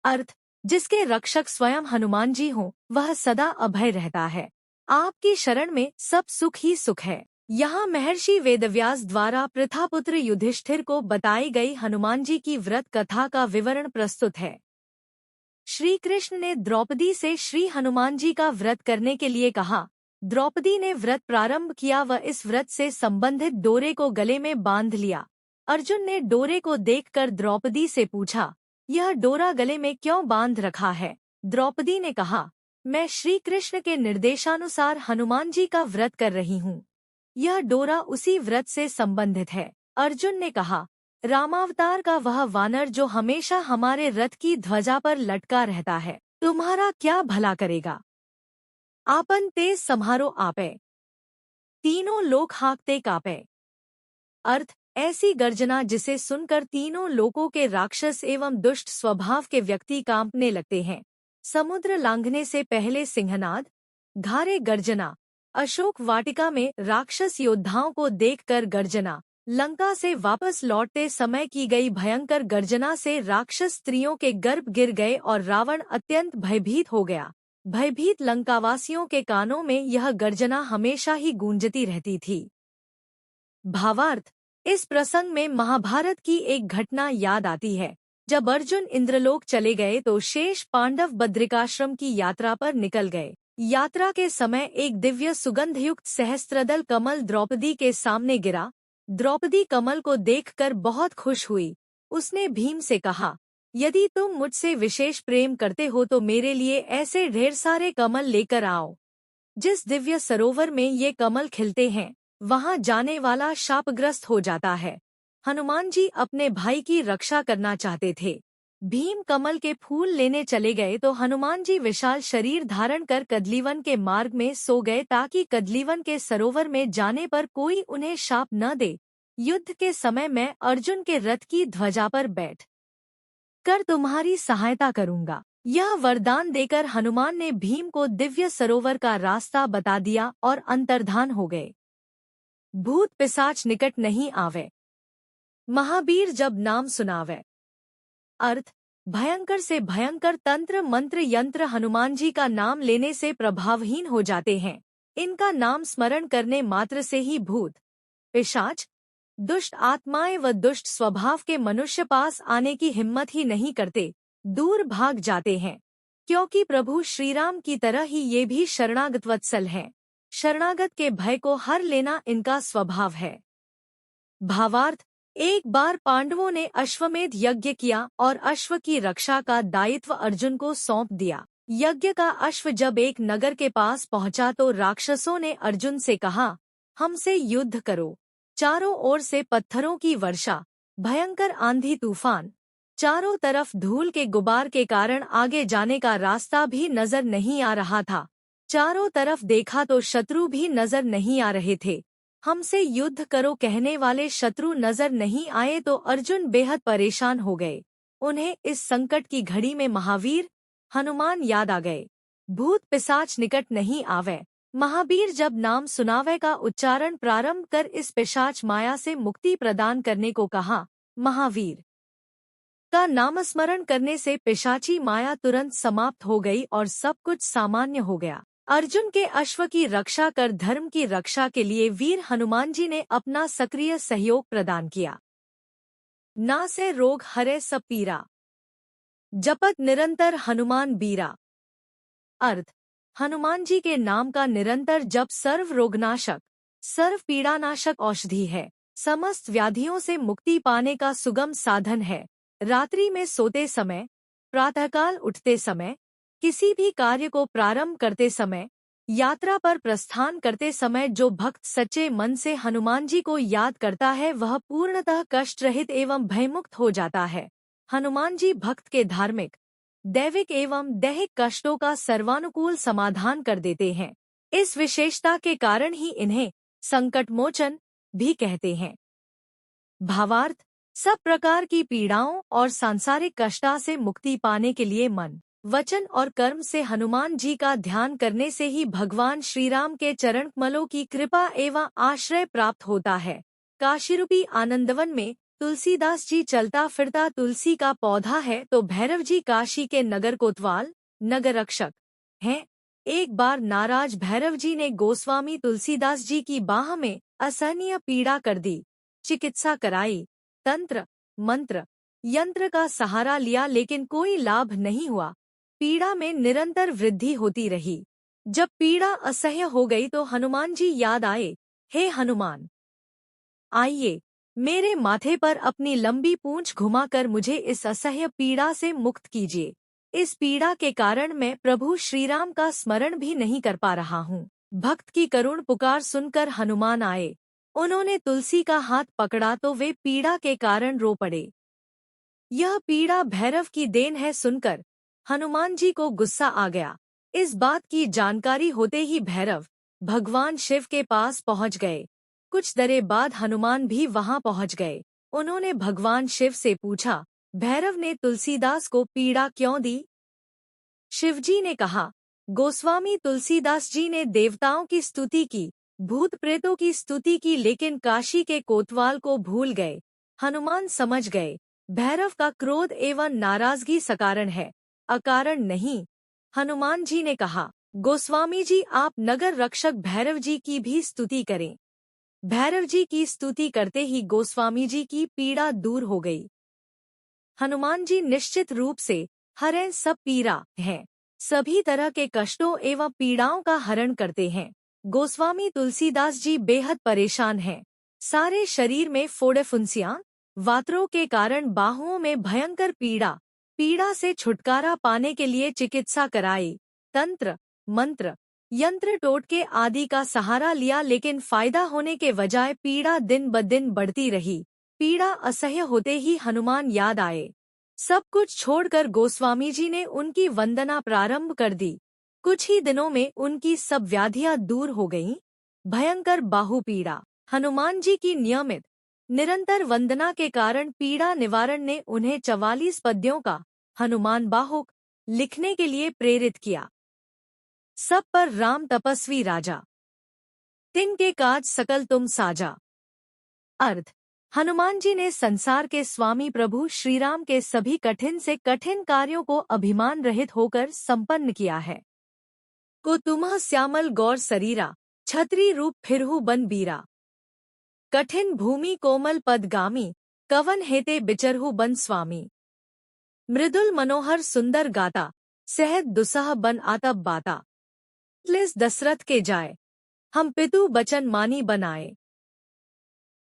अर्थ, जिसके रक्षक स्वयं हनुमान जी हों, वह सदा अभय रहता है। आपकी शरण में सब सुख ही सुख है। यहाँ महर्षि वेदव्यास द्वारा पृथापुत्र युधिष्ठिर को बताई गई हनुमान जी की व्रत कथा का विवरण प्रस्तुत है। श्री कृष्ण ने द्रौपदी से श्री हनुमान जी का व्रत करने के लिए कहा। द्रौपदी ने व्रत प्रारंभ किया व इस व्रत से संबंधित डोरे को गले में बांध लिया। अर्जुन ने डोरे को देखकर द्रौपदी से पूछा, यह डोरा गले में क्यों बांध रखा है? द्रौपदी ने कहा, मैं श्री कृष्ण के निर्देशानुसार हनुमान जी का व्रत कर रही हूँ। यह डोरा उसी व्रत से संबंधित है। अर्जुन ने कहा, रामावतार का वह वानर जो हमेशा हमारे रथ की ध्वजा पर लटका रहता है, तुम्हारा क्या भला करेगा? आपन तेज सम्हारो आपे, तीनों लोक हाँकते कापे। अर्थ, ऐसी गर्जना जिसे सुनकर तीनों लोकों के राक्षस एवं दुष्ट स्वभाव के व्यक्ति कांपने लगते हैं। समुद्र लांघने से पहले सिंहनाद, घारे गर्जना, अशोक वाटिका में राक्षस योद्धाओं को देखकर गर्जना, लंका से वापस लौटते समय की गई भयंकर गर्जना से राक्षस स्त्रियों के गर्भ गिर गए और रावण अत्यंत भयभीत हो गया। भयभीत लंकावासियों के कानों में यह गर्जना हमेशा ही गूंजती रहती थी। भावार्थ, इस प्रसंग में महाभारत की एक घटना याद आती है। जब अर्जुन इंद्रलोक चले गए तो शेष पांडव बद्रिकाश्रम की यात्रा पर निकल गए। यात्रा के समय एक दिव्य सुगंधयुक्त सहस्त्रदल कमल द्रौपदी के सामने गिरा। द्रौपदी कमल को देखकर बहुत खुश हुई। उसने भीम से कहा, यदि तुम मुझसे विशेष प्रेम करते हो तो मेरे लिए ऐसे ढेर सारे कमल लेकर आओ। जिस दिव्य सरोवर में ये कमल खिलते हैं, वहां जाने वाला शापग्रस्त हो जाता है। हनुमान जी अपने भाई की रक्षा करना चाहते थे। भीम कमल के फूल लेने चले गए तो हनुमान जी विशाल शरीर धारण कर कदलीवन के मार्ग में सो गए ताकि कदलीवन के सरोवर में जाने पर कोई उन्हें शाप न दे। युद्ध के समय मैं अर्जुन के रथ की ध्वजा पर बैठ कर तुम्हारी सहायता करूंगा। यह वरदान देकर हनुमान ने भीम को दिव्य सरोवर का रास्ता बता दिया और अंतर्धान हो गए। भूत पिशाच निकट नहीं आवे, महावीर जब नाम सुनावे। अर्थ, भयंकर से भयंकर तंत्र मंत्र यंत्र हनुमान जी का नाम लेने से प्रभावहीन हो जाते हैं। इनका नाम स्मरण करने मात्र से ही भूत पिशाच, दुष्ट आत्माएं व दुष्ट स्वभाव के मनुष्य पास आने की हिम्मत ही नहीं करते, दूर भाग जाते हैं। क्योंकि प्रभु श्रीराम की तरह ही ये भी शरणागत वत्सल हैं। शरणागत के भय को हर लेना इनका स्वभाव है। भावार्थ, एक बार पांडवों ने अश्वमेध यज्ञ किया और अश्व की रक्षा का दायित्व अर्जुन को सौंप दिया। यज्ञ का अश्व जब एक नगर के पास पहुंचा तो राक्षसों ने अर्जुन से कहा, हमसे युद्ध करो। चारों ओर से पत्थरों की वर्षा, भयंकर आंधी तूफान, चारों तरफ धूल के गुबार के कारण आगे जाने का रास्ता भी नजर नहीं आ रहा था। चारों तरफ देखा तो शत्रु भी नजर नहीं आ रहे थे। हमसे युद्ध करो कहने वाले शत्रु नजर नहीं आए तो अर्जुन बेहद परेशान हो गए। उन्हें इस संकट की घड़ी में महावीर हनुमान याद आ गए। भूत पिशाच निकट नहीं आवे। महावीर जब नाम सुनावे का उच्चारण प्रारंभ कर इस पिशाच माया से मुक्ति प्रदान करने को कहा। महावीर का नामस्मरण करने से पिशाची माया तुरंत समाप्त हो गई और सब कुछ सामान्य हो गया। अर्जुन के अश्व की रक्षा कर धर्म की रक्षा के लिए वीर हनुमान जी ने अपना सक्रिय सहयोग प्रदान किया। ना से रोग हरे सब पीरा, जपत निरंतर हनुमान बीरा। अर्थ, हनुमान जी के नाम का निरंतर जप सर्व रोगनाशक, सर्व पीड़ानाशक औषधि है। समस्त व्याधियों से मुक्ति पाने का सुगम साधन है। रात्रि में सोते समय, प्रातःकाल उठते समय, किसी भी कार्य को प्रारंभ करते समय, यात्रा पर प्रस्थान करते समय जो भक्त सच्चे मन से हनुमान जी को याद करता है वह पूर्णतः कष्ट रहित एवं भयमुक्त हो जाता है। हनुमान जी भक्त के धार्मिक, दैविक एवं दैहिक कष्टों का सर्वानुकूल समाधान कर देते हैं। इस विशेषता के कारण ही इन्हें संकट मोचन भी कहते हैं। भावार्थ, सब प्रकार की पीड़ाओं और सांसारिक कष्टा से मुक्ति पाने के लिए मन, वचन और कर्म से हनुमान जी का ध्यान करने से ही भगवान श्रीराम के चरण कमलों की कृपा एवं आश्रय प्राप्त होता है। काशीरूपी आनंदवन में तुलसीदास जी चलता फिरता तुलसी का पौधा है तो भैरव जी काशी के नगर कोतवाल, नगर रक्षक हैं। एक बार नाराज भैरव जी ने गोस्वामी तुलसीदास जी की बाह में असहनीय पीड़ा कर दी। चिकित्सा कराई, तंत्र, मंत्र, यंत्र का सहारा लिया लेकिन कोई लाभ नहीं हुआ। पीड़ा में निरंतर वृद्धि होती रही। जब पीड़ा असह्य हो गई तो हनुमान जी याद आए। हे हनुमान, आइए, मेरे माथे पर अपनी लंबी पूंछ घुमाकर मुझे इस असह्य पीड़ा से मुक्त कीजिए। इस पीड़ा के कारण मैं प्रभु श्रीराम का स्मरण भी नहीं कर पा रहा हूँ। भक्त की करुण पुकार सुनकर हनुमान आए। उन्होंने तुलसी का हाथ पकड़ा तो वे पीड़ा के कारण रो पड़े। यह पीड़ा भैरव की देन है सुनकर हनुमान जी को गुस्सा आ गया। इस बात की जानकारी होते ही भैरव भगवान शिव के पास पहुंच गए। कुछ देर बाद हनुमान भी वहां पहुंच गए। उन्होंने भगवान शिव से पूछा, भैरव ने तुलसीदास को पीड़ा क्यों दी? शिवजी ने कहा, गोस्वामी तुलसीदास जी ने देवताओं की स्तुति की, भूत प्रेतों की स्तुति की लेकिन काशी के कोतवाल को भूल गए। हनुमान समझ गए, भैरव का क्रोध एवं नाराजगी सकारण है, अकारण नहीं। हनुमान जी ने कहा, गोस्वामी जी आप नगर रक्षक भैरव जी की भी स्तुति करें। भैरव जी की स्तुति करते ही गोस्वामी जी की पीड़ा दूर हो गई। हनुमान जी निश्चित रूप से हरें सब पीड़ा हैं, सभी तरह के कष्टों एवं पीड़ाओं का हरण करते हैं। गोस्वामी तुलसीदास जी बेहद परेशान हैं। सारे शरीर में फोड़े फुंसियां, वातरों के कारण बाहुओं में भयंकर पीड़ा से छुटकारा पाने के लिए चिकित्सा कराई, तंत्र, मंत्र, यंत्र टोटके आदि का सहारा लिया लेकिन फायदा होने के बजाय पीड़ा दिन ब दिन बढ़ती रही। पीड़ा असह्य होते ही हनुमान याद आए। सब कुछ छोड़कर गोस्वामी जी ने उनकी वंदना प्रारंभ कर दी। कुछ ही दिनों में उनकी सब व्याधियां दूर हो गईं। भयंकर बाहु पीड़ा, हनुमान जी की नियमित निरंतर वंदना के कारण पीड़ा निवारण ने उन्हें 44 पद्यों का हनुमान बाहुक लिखने के लिए प्रेरित किया। सब पर राम तपस्वी राजा, तिनके काज सकल तुम साजा। अर्थ, हनुमान जी ने संसार के स्वामी प्रभु श्रीराम के सभी कठिन से कठिन कार्यों को अभिमान रहित होकर संपन्न किया है। को तुम्ह श्यामल गौर शरीरा, छत्री रूप फिरहु बन बीरा। कठिन भूमि कोमल पदगामी, कवन हेते बिचरहु बन स्वामी। मृदुल मनोहर सुंदर गाता, सहज दुसह बन आतब बाता। लिस दशरथ के जाए, हम पितु बचन मानी बनाए।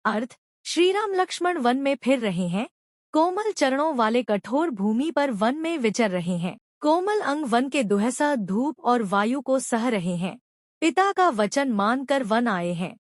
अर्थ, श्रीराम लक्ष्मण वन में फिर रहे हैं। कोमल चरणों वाले कठोर भूमि पर वन में विचर रहे हैं। कोमल अंग वन के दुहसा धूप और वायु को सह रहे हैं। पिता का वचन मानकर वन आए हैं।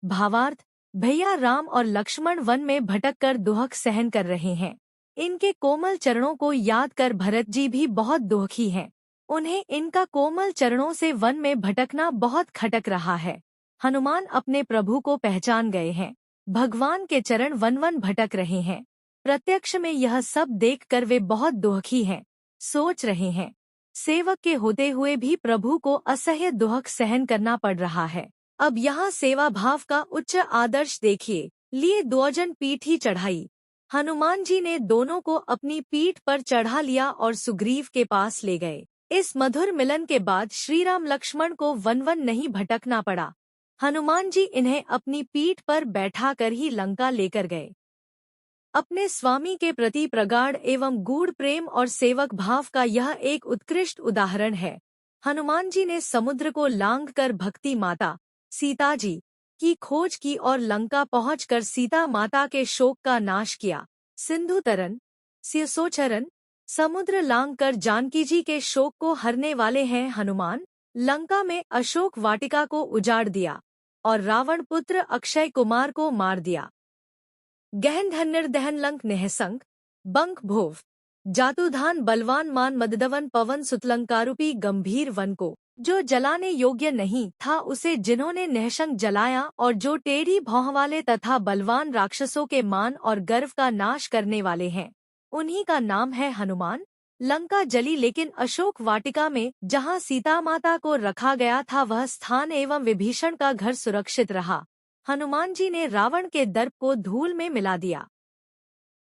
भावार्थ, भैया राम और लक्ष्मण वन में भटककर दुहक सहन कर रहे हैं। इनके कोमल चरणों को याद कर भरत जी भी बहुत दुखी हैं। उन्हें इनका कोमल चरणों से वन में भटकना बहुत खटक रहा है। हनुमान अपने प्रभु को पहचान गए हैं। भगवान के चरण वन वन भटक रहे हैं। प्रत्यक्ष में यह सब देखकर वे बहुत दुखी हैं। सोच रहे हैं, सेवक के होते हुए भी प्रभु को असह्य दुख सहन करना पड़ रहा है। अब यहाँ सेवा भाव का उच्च आदर्श देखिए। लिए द्वजन पीठ ही चढ़ाई। हनुमान जी ने दोनों को अपनी पीठ पर चढ़ा लिया और सुग्रीव के पास ले गए। इस मधुर मिलन के बाद श्री राम लक्ष्मण को वन वन नहीं भटकना पड़ा। हनुमान जी इन्हें अपनी पीठ पर बैठाकर ही लंका लेकर गए। अपने स्वामी के प्रति प्रगाढ़ एवं गूढ़ प्रेम और सेवक भाव का यह एक उत्कृष्ट उदाहरण है। हनुमान जी ने समुद्र को लांघकर भक्ति माता सीता जी की खोज की और लंका पहुंचकर सीता माता के शोक का नाश किया। सिंधु तरन सिसोचरन समुद्र लांघकर जानकी जी के शोक को हरने वाले हैं हनुमान। लंका में अशोक वाटिका को उजाड़ दिया और रावण पुत्र अक्षय कुमार को मार दिया। गहन धन्यर दहन लंक नेहसंक बंक भोव जातुधान बलवान मान मददवन पवन सुतलंकारूपी गंभीर वन को जो जलाने योग्य नहीं था उसे जिन्होंने निःशंक जलाया, और जो टेढ़ी भौं वाले तथा बलवान राक्षसों के मान और गर्व का नाश करने वाले हैं, उन्हीं का नाम है हनुमान। लंका जली, लेकिन अशोक वाटिका में जहां सीता माता को रखा गया था वह स्थान एवं विभीषण का घर सुरक्षित रहा। हनुमान जी ने रावण के दर्प को धूल में मिला दिया।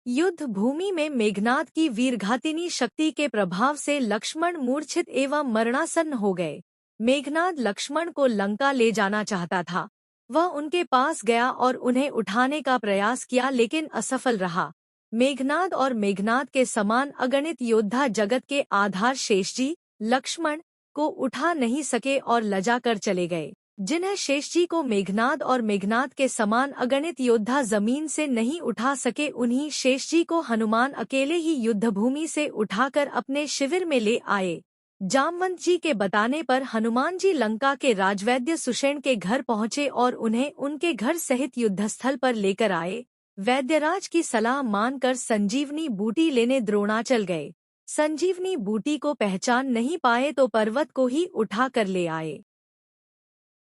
युद्ध भूमि में मेघनाद की वीरघातिनी शक्ति के प्रभाव से लक्ष्मण मूर्छित एवं मरणासन्न हो गए। मेघनाद लक्ष्मण को लंका ले जाना चाहता था। वह उनके पास गया और उन्हें उठाने का प्रयास किया, लेकिन असफल रहा। मेघनाद और मेघनाद के समान अगणित योद्धा जगत के आधार शेषजी लक्ष्मण को उठा नहीं सके और लजा कर चले गए। जिन्हें शेषजी को मेघनाद और मेघनाद के समान अगणित योद्धा जमीन से नहीं उठा सके, उन्हीं शेषजी को हनुमान अकेले ही युद्धभूमि से उठाकर अपने शिविर में ले आए। जामवंत जी के बताने पर हनुमान जी लंका के राजवैद्य सुषेण के घर पहुँचे और उन्हें उनके घर सहित युद्धस्थल पर लेकर आए। वैद्यराज की सलाह मानकर संजीवनी बूटी लेने द्रोणाचल गए। संजीवनी बूटी को पहचान नहीं पाए तो पर्वत को ही उठा कर ले आए।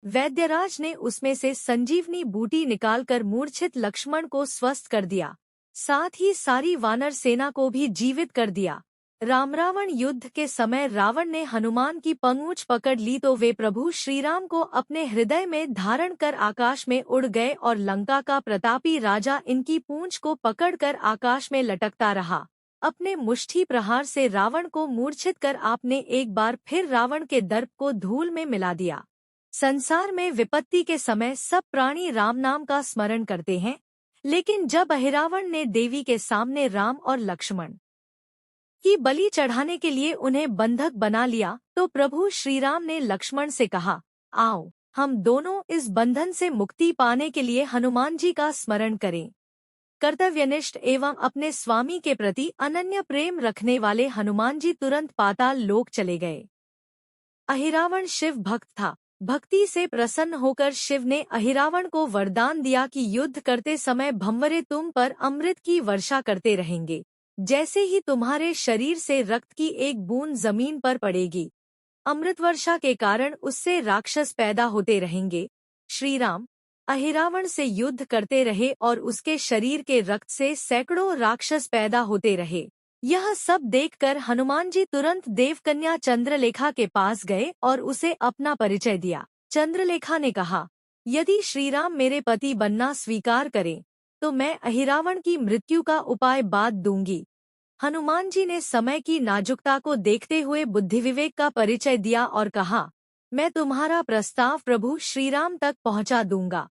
वैद्यराज ने उसमें से संजीवनी बूटी निकालकर मूर्छित लक्ष्मण को स्वस्थ कर दिया, साथ ही सारी वानर सेना को भी जीवित कर दिया। राम रावण युद्ध के समय रावण ने हनुमान की पंगूछ पकड़ ली तो वे प्रभु श्रीराम को अपने हृदय में धारण कर आकाश में उड़ गए और लंका का प्रतापी राजा इनकी पूंछ को पकड़कर आकाश में लटकता रहा। अपने मुष्टि प्रहार से रावण को मूर्छित कर आपने एक बार फिर रावण के दर्प को धूल में मिला दिया। संसार में विपत्ति के समय सब प्राणी राम नाम का स्मरण करते हैं, लेकिन जब अहिरावण ने देवी के सामने राम और लक्ष्मण की बलि चढ़ाने के लिए उन्हें बंधक बना लिया तो प्रभु श्रीराम ने लक्ष्मण से कहा, आओ हम दोनों इस बंधन से मुक्ति पाने के लिए हनुमान जी का स्मरण करें। कर्तव्यनिष्ठ एवं अपने स्वामी के प्रति अनन्य प्रेम रखने वाले हनुमान जी तुरंत पाताल लोक चले गए। अहिरावण शिव भक्त था। भक्ति से प्रसन्न होकर शिव ने अहिरावण को वरदान दिया कि युद्ध करते समय भंवरे तुम पर अमृत की वर्षा करते रहेंगे। जैसे ही तुम्हारे शरीर से रक्त की एक बूंद जमीन पर पड़ेगी, अमृत वर्षा के कारण उससे राक्षस पैदा होते रहेंगे। श्री राम अहिरावण से युद्ध करते रहे और उसके शरीर के रक्त से सैकड़ों राक्षस पैदा होते रहे। यह सब देखकर हनुमान जी तुरंत देवकन्या चंद्रलेखा के पास गए और उसे अपना परिचय दिया। चंद्रलेखा ने कहा, यदि श्रीराम मेरे पति बनना स्वीकार करें तो मैं अहिरावण की मृत्यु का उपाय बात दूंगी। हनुमान जी ने समय की नाजुकता को देखते हुए बुद्धि विवेक का परिचय दिया और कहा, मैं तुम्हारा प्रस्ताव प्रभु श्रीराम तक पहुंचा दूंगा।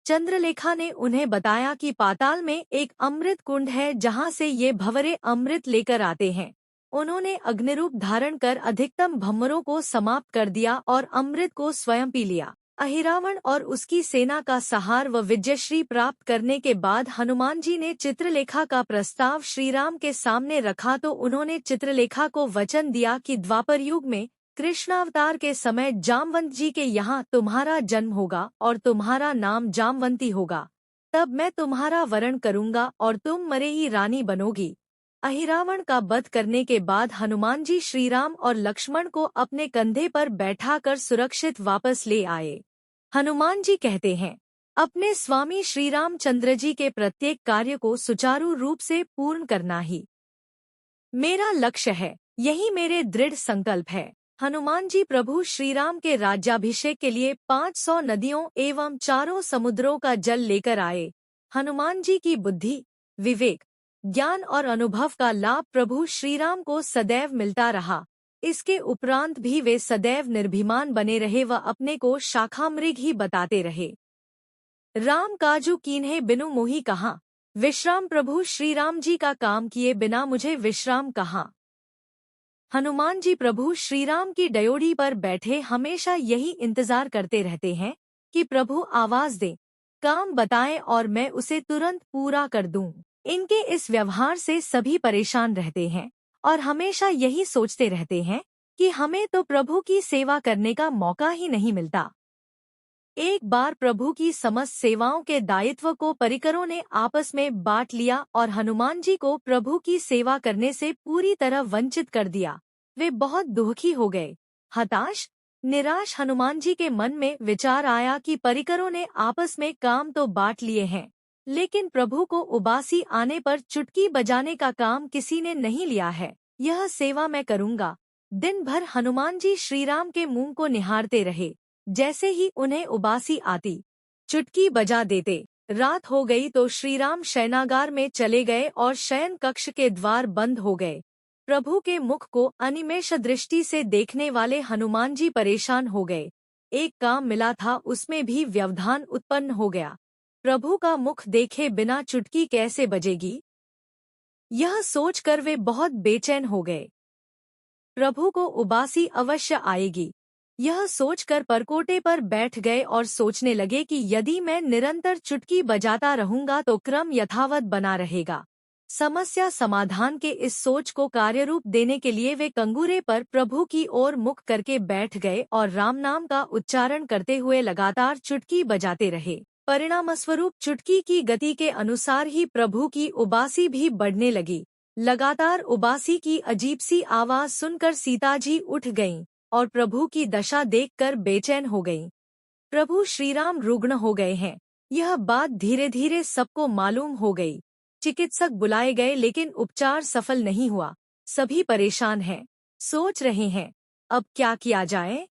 चंद्रलेखा ने उन्हें बताया कि पाताल में एक अमृत कुंड है जहां से ये भंवरे अमृत लेकर आते हैं। उन्होंने अग्निरूप धारण कर अधिकतम भंवरों को समाप्त कर दिया और अमृत को स्वयं पी लिया। अहिरावण और उसकी सेना का सहार व विजयश्री प्राप्त करने के बाद हनुमान जी ने चित्रलेखा का प्रस्ताव श्रीराम के सामने रखा तो उन्होंने चित्रलेखा को वचन दिया कि द्वापर युग में कृष्णावतार के समय जामवंत जी के यहाँ तुम्हारा जन्म होगा और तुम्हारा नाम जामवंती होगा। तब मैं तुम्हारा वरण करूंगा और तुम मरे ही रानी बनोगी। अहिरावण का वध करने के बाद हनुमान जी श्रीराम और लक्ष्मण को अपने कंधे पर बैठाकर सुरक्षित वापस ले आए। हनुमान जी कहते हैं, अपने स्वामी श्री रामचंद्र जी के प्रत्येक कार्य को सुचारू रूप से पूर्ण करना ही मेरा लक्ष्य है, यही मेरे दृढ़ संकल्प है। हनुमान जी प्रभु श्रीराम के राज्याभिषेक के लिए 500 नदियों एवं चारों समुद्रों का जल लेकर आए। हनुमान जी की बुद्धि, विवेक, ज्ञान और अनुभव का लाभ प्रभु श्रीराम को सदैव मिलता रहा। इसके उपरांत भी वे सदैव निर्भीमान बने रहे व अपने को शाखामृग ही बताते रहे। राम काजू कीन्हे बिनु मोहि कहाँ, विश्राम प्रभु श्रीराम जी का काम किए बिना मुझे विश्राम कहाँ। हनुमान जी प्रभु श्रीराम की डयोढ़ी पर बैठे हमेशा यही इंतजार करते रहते हैं कि प्रभु आवाज दें, काम बताएं और मैं उसे तुरंत पूरा कर दूं। इनके इस व्यवहार से सभी परेशान रहते हैं और हमेशा यही सोचते रहते हैं कि हमें तो प्रभु की सेवा करने का मौका ही नहीं मिलता। एक बार प्रभु की समस्त सेवाओं के दायित्व को परिकरों ने आपस में बांट लिया और हनुमान जी को प्रभु की सेवा करने से पूरी तरह वंचित कर दिया। वे बहुत दुखी हो गए। हताश, निराश हनुमान जी के मन में विचार आया कि परिकरों ने आपस में काम तो बांट लिए हैं, लेकिन प्रभु को उबासी आने पर चुटकी बजाने का काम किसी ने नहीं लिया है। यह सेवा मैं करूँगा। दिन भर हनुमान जी श्रीराम के मुंह को निहारते रहे। जैसे ही उन्हें उबासी आती, चुटकी बजा देते। रात हो गई तो श्रीराम शयनागार में चले गए और शयन कक्ष के द्वार बंद हो गए। प्रभु के मुख को अनिमेष दृष्टि से देखने वाले हनुमान जी परेशान हो गए। एक काम मिला था, उसमें भी व्यवधान उत्पन्न हो गया। प्रभु का मुख देखे बिना चुटकी कैसे बजेगी, यह सोचकर वे बहुत बेचैन हो गए। प्रभु को उबासी अवश्य आएगी, यह सोचकर परकोटे पर बैठ गए और सोचने लगे कि यदि मैं निरंतर चुटकी बजाता रहूंगा तो क्रम यथावत बना रहेगा। समस्या समाधान के इस सोच को कार्यरूप देने के लिए वे कंगूरे पर प्रभु की ओर मुख करके बैठ गए और राम नाम का उच्चारण करते हुए लगातार चुटकी बजाते रहे। परिणामस्वरूप चुटकी की गति के अनुसार ही प्रभु की उबासी भी बढ़ने लगी। लगातार उबासी की अजीब सी आवाज सुनकर सीता जी उठ गईं और प्रभु की दशा देखकर बेचैन हो गईं। प्रभु श्रीराम रुग्ण हो गए हैं, यह बात धीरे धीरे सबको मालूम हो गई। चिकित्सक बुलाए गए लेकिन उपचार सफल नहीं हुआ। सभी परेशान हैं, सोच रहे हैं अब क्या किया जाए।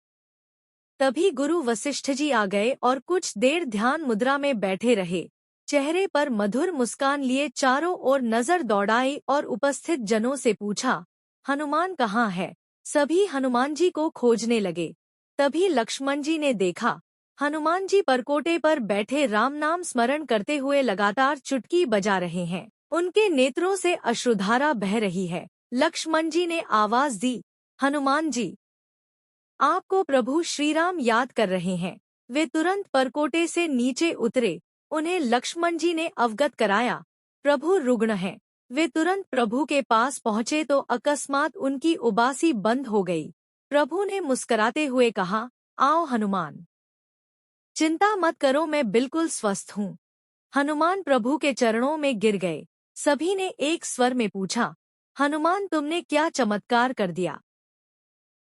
तभी गुरु वशिष्ठ जी आ गए और कुछ देर ध्यान मुद्रा में बैठे रहे। चेहरे पर मधुर मुस्कान लिए चारों ओर नजर दौड़ाई और उपस्थित जनों से पूछा, हनुमान कहाँ है। सभी हनुमान जी को खोजने लगे। तभी लक्ष्मण जी ने देखा, हनुमान जी परकोटे पर बैठे राम नाम स्मरण करते हुए लगातार चुटकी बजा रहे हैं। उनके नेत्रों से अश्रुधारा बह रही है। लक्ष्मण जी ने आवाज दी, हनुमान जी, आपको प्रभु श्रीराम याद कर रहे हैं। वे तुरंत परकोटे से नीचे उतरे। उन्हें लक्ष्मण जी ने अवगत कराया, प्रभु रुग्ण हैं। वे तुरंत प्रभु के पास पहुँचे तो अकस्मात उनकी उबासी बंद हो गई। प्रभु ने मुस्कुराते हुए कहा, आओ हनुमान, चिंता मत करो, मैं बिल्कुल स्वस्थ हूँ। हनुमान प्रभु के चरणों में गिर गए। सभी ने एक स्वर में पूछा, हनुमान तुमने क्या चमत्कार कर दिया।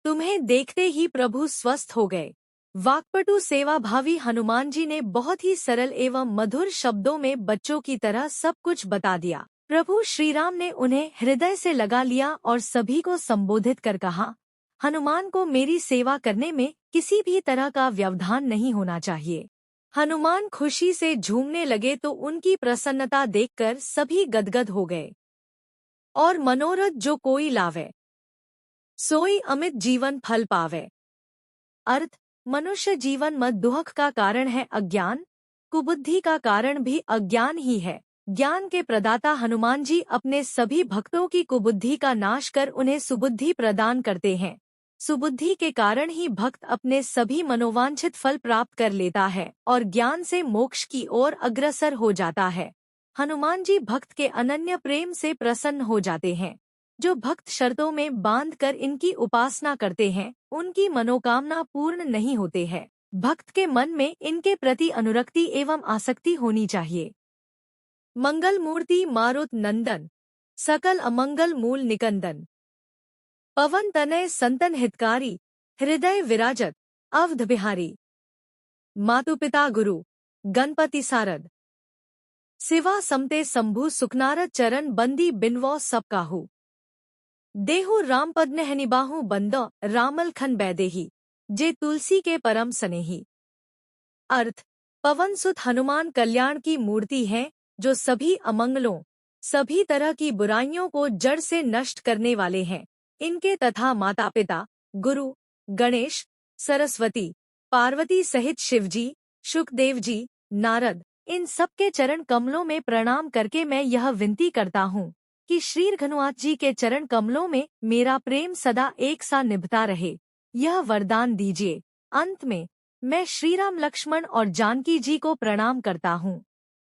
तुम्हें देखते ही प्रभु स्वस्थ हो गए। वाक्पटु सेवाभावी हनुमान जी ने बहुत ही सरल एवं मधुर शब्दों में बच्चों की तरह सब कुछ बता दिया। प्रभु श्रीराम ने उन्हें हृदय से लगा लिया और सभी को संबोधित कर कहा, हनुमान को मेरी सेवा करने में किसी भी तरह का व्यवधान नहीं होना चाहिए। हनुमान खुशी से झूमने लगे तो उनकी प्रसन्नता देखकर सभी गदगद हो गए। और मनोरथ जो कोई लावे, सोई अमित जीवन फल पावे। अर्थ, मनुष्य जीवन में दुख का कारण है अज्ञान, कुबुद्धि का कारण भी अज्ञान ही है। ज्ञान के प्रदाता हनुमान जी अपने सभी भक्तों की कुबुद्धि का नाश कर उन्हें सुबुद्धि प्रदान करते हैं। सुबुद्धि के कारण ही भक्त अपने सभी मनोवांछित फल प्राप्त कर लेता है और ज्ञान से मोक्ष की ओर अग्रसर हो जाता है। हनुमान जी भक्त के अनन्य प्रेम से प्रसन्न हो जाते हैं। जो भक्त शर्तों में बांधकर इनकी उपासना करते हैं, उनकी मनोकामना पूर्ण नहीं होते हैं। भक्त के मन में इनके प्रति अनुरक्ति एवं आसक्ति होनी चाहिए। मंगल मूर्ति मारुत नंदन। सकल अमंगल मूल निकंदन। पवन तनय संतन हितकारी, हृदय विराजत, अवध बिहारी। मातु पिता गुरु, गणपति सारद। सिवा समते शंभु सुखनारद चरण बंदी बिनवो सब काहू। देहु राम पद निबाहु बंदो रामल खन बैदेही, जे तुलसी के परम स्नेही। अर्थ, पवन सुत हनुमान कल्याण की मूर्ति है, जो सभी अमंगलों, सभी तरह की बुराइयों को जड़ से नष्ट करने वाले हैं। इनके तथा माता पिता, गुरु, गणेश, सरस्वती, पार्वती सहित शिवजी, शुकदेव जी, नारद, इन सबके चरण कमलों में प्रणाम करके मैं यह विनती करता हूँ कि श्री रघुनाथ जी के चरण कमलों में मेरा प्रेम सदा एक सा निभता रहे, यह वरदान दीजिए। अंत में मैं श्री राम लक्ष्मण और जानकी जी को प्रणाम करता हूँ,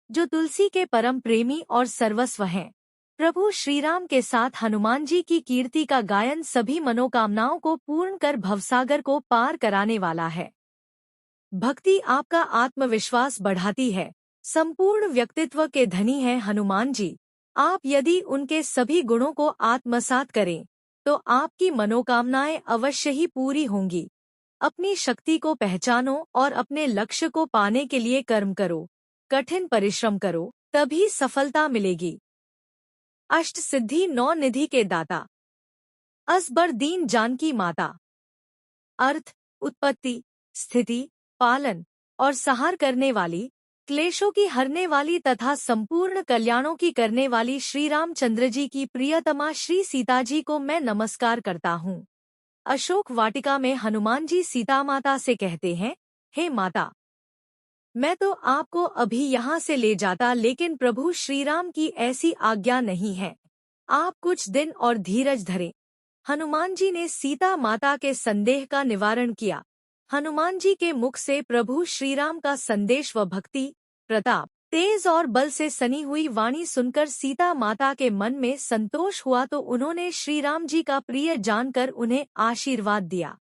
जो तुलसी के परम प्रेमी और सर्वस्व हैं। प्रभु श्री राम के साथ हनुमान जी की कीर्ति का गायन सभी मनोकामनाओं को पूर्ण कर भवसागर को पार कराने वाला है। भक्ति आपका आत्मविश्वास बढ़ाती है। संपूर्ण व्यक्तित्व के धनी हैं हनुमान जी। आप यदि उनके सभी गुणों को आत्मसात करें, तो आपकी मनोकामनाएं अवश्य ही पूरी होंगी। अपनी शक्ति को पहचानो और अपने लक्ष्य को पाने के लिए कर्म करो, कठिन परिश्रम करो, तभी सफलता मिलेगी। अष्ट सिद्धि नौ निधि के दाता, असबर दीन जानकी माता। अर्थ, उत्पत्ति, स्थिति, पालन और सहार करने वाली, क्लेशों की हरने वाली तथा संपूर्ण कल्याणों की करने वाली श्री रामचंद्र जी की प्रियतमा श्री सीता जी को मैं नमस्कार करता हूँ। अशोक वाटिका में हनुमान जी सीता माता से कहते हैं, हे माता, मैं तो आपको अभी यहाँ से ले जाता, लेकिन प्रभु श्री राम की ऐसी आज्ञा नहीं है। आप कुछ दिन और धीरज धरें। हनुमान जी ने सीता माता के संदेह का निवारण किया। हनुमान जी के मुख से प्रभु श्री राम का संदेश व भक्ति, प्रताप, तेज और बल से सनी हुई वाणी सुनकर सीता माता के मन में संतोष हुआ, तो उन्होंने श्री राम जी का प्रिय जानकर उन्हें आशीर्वाद दिया।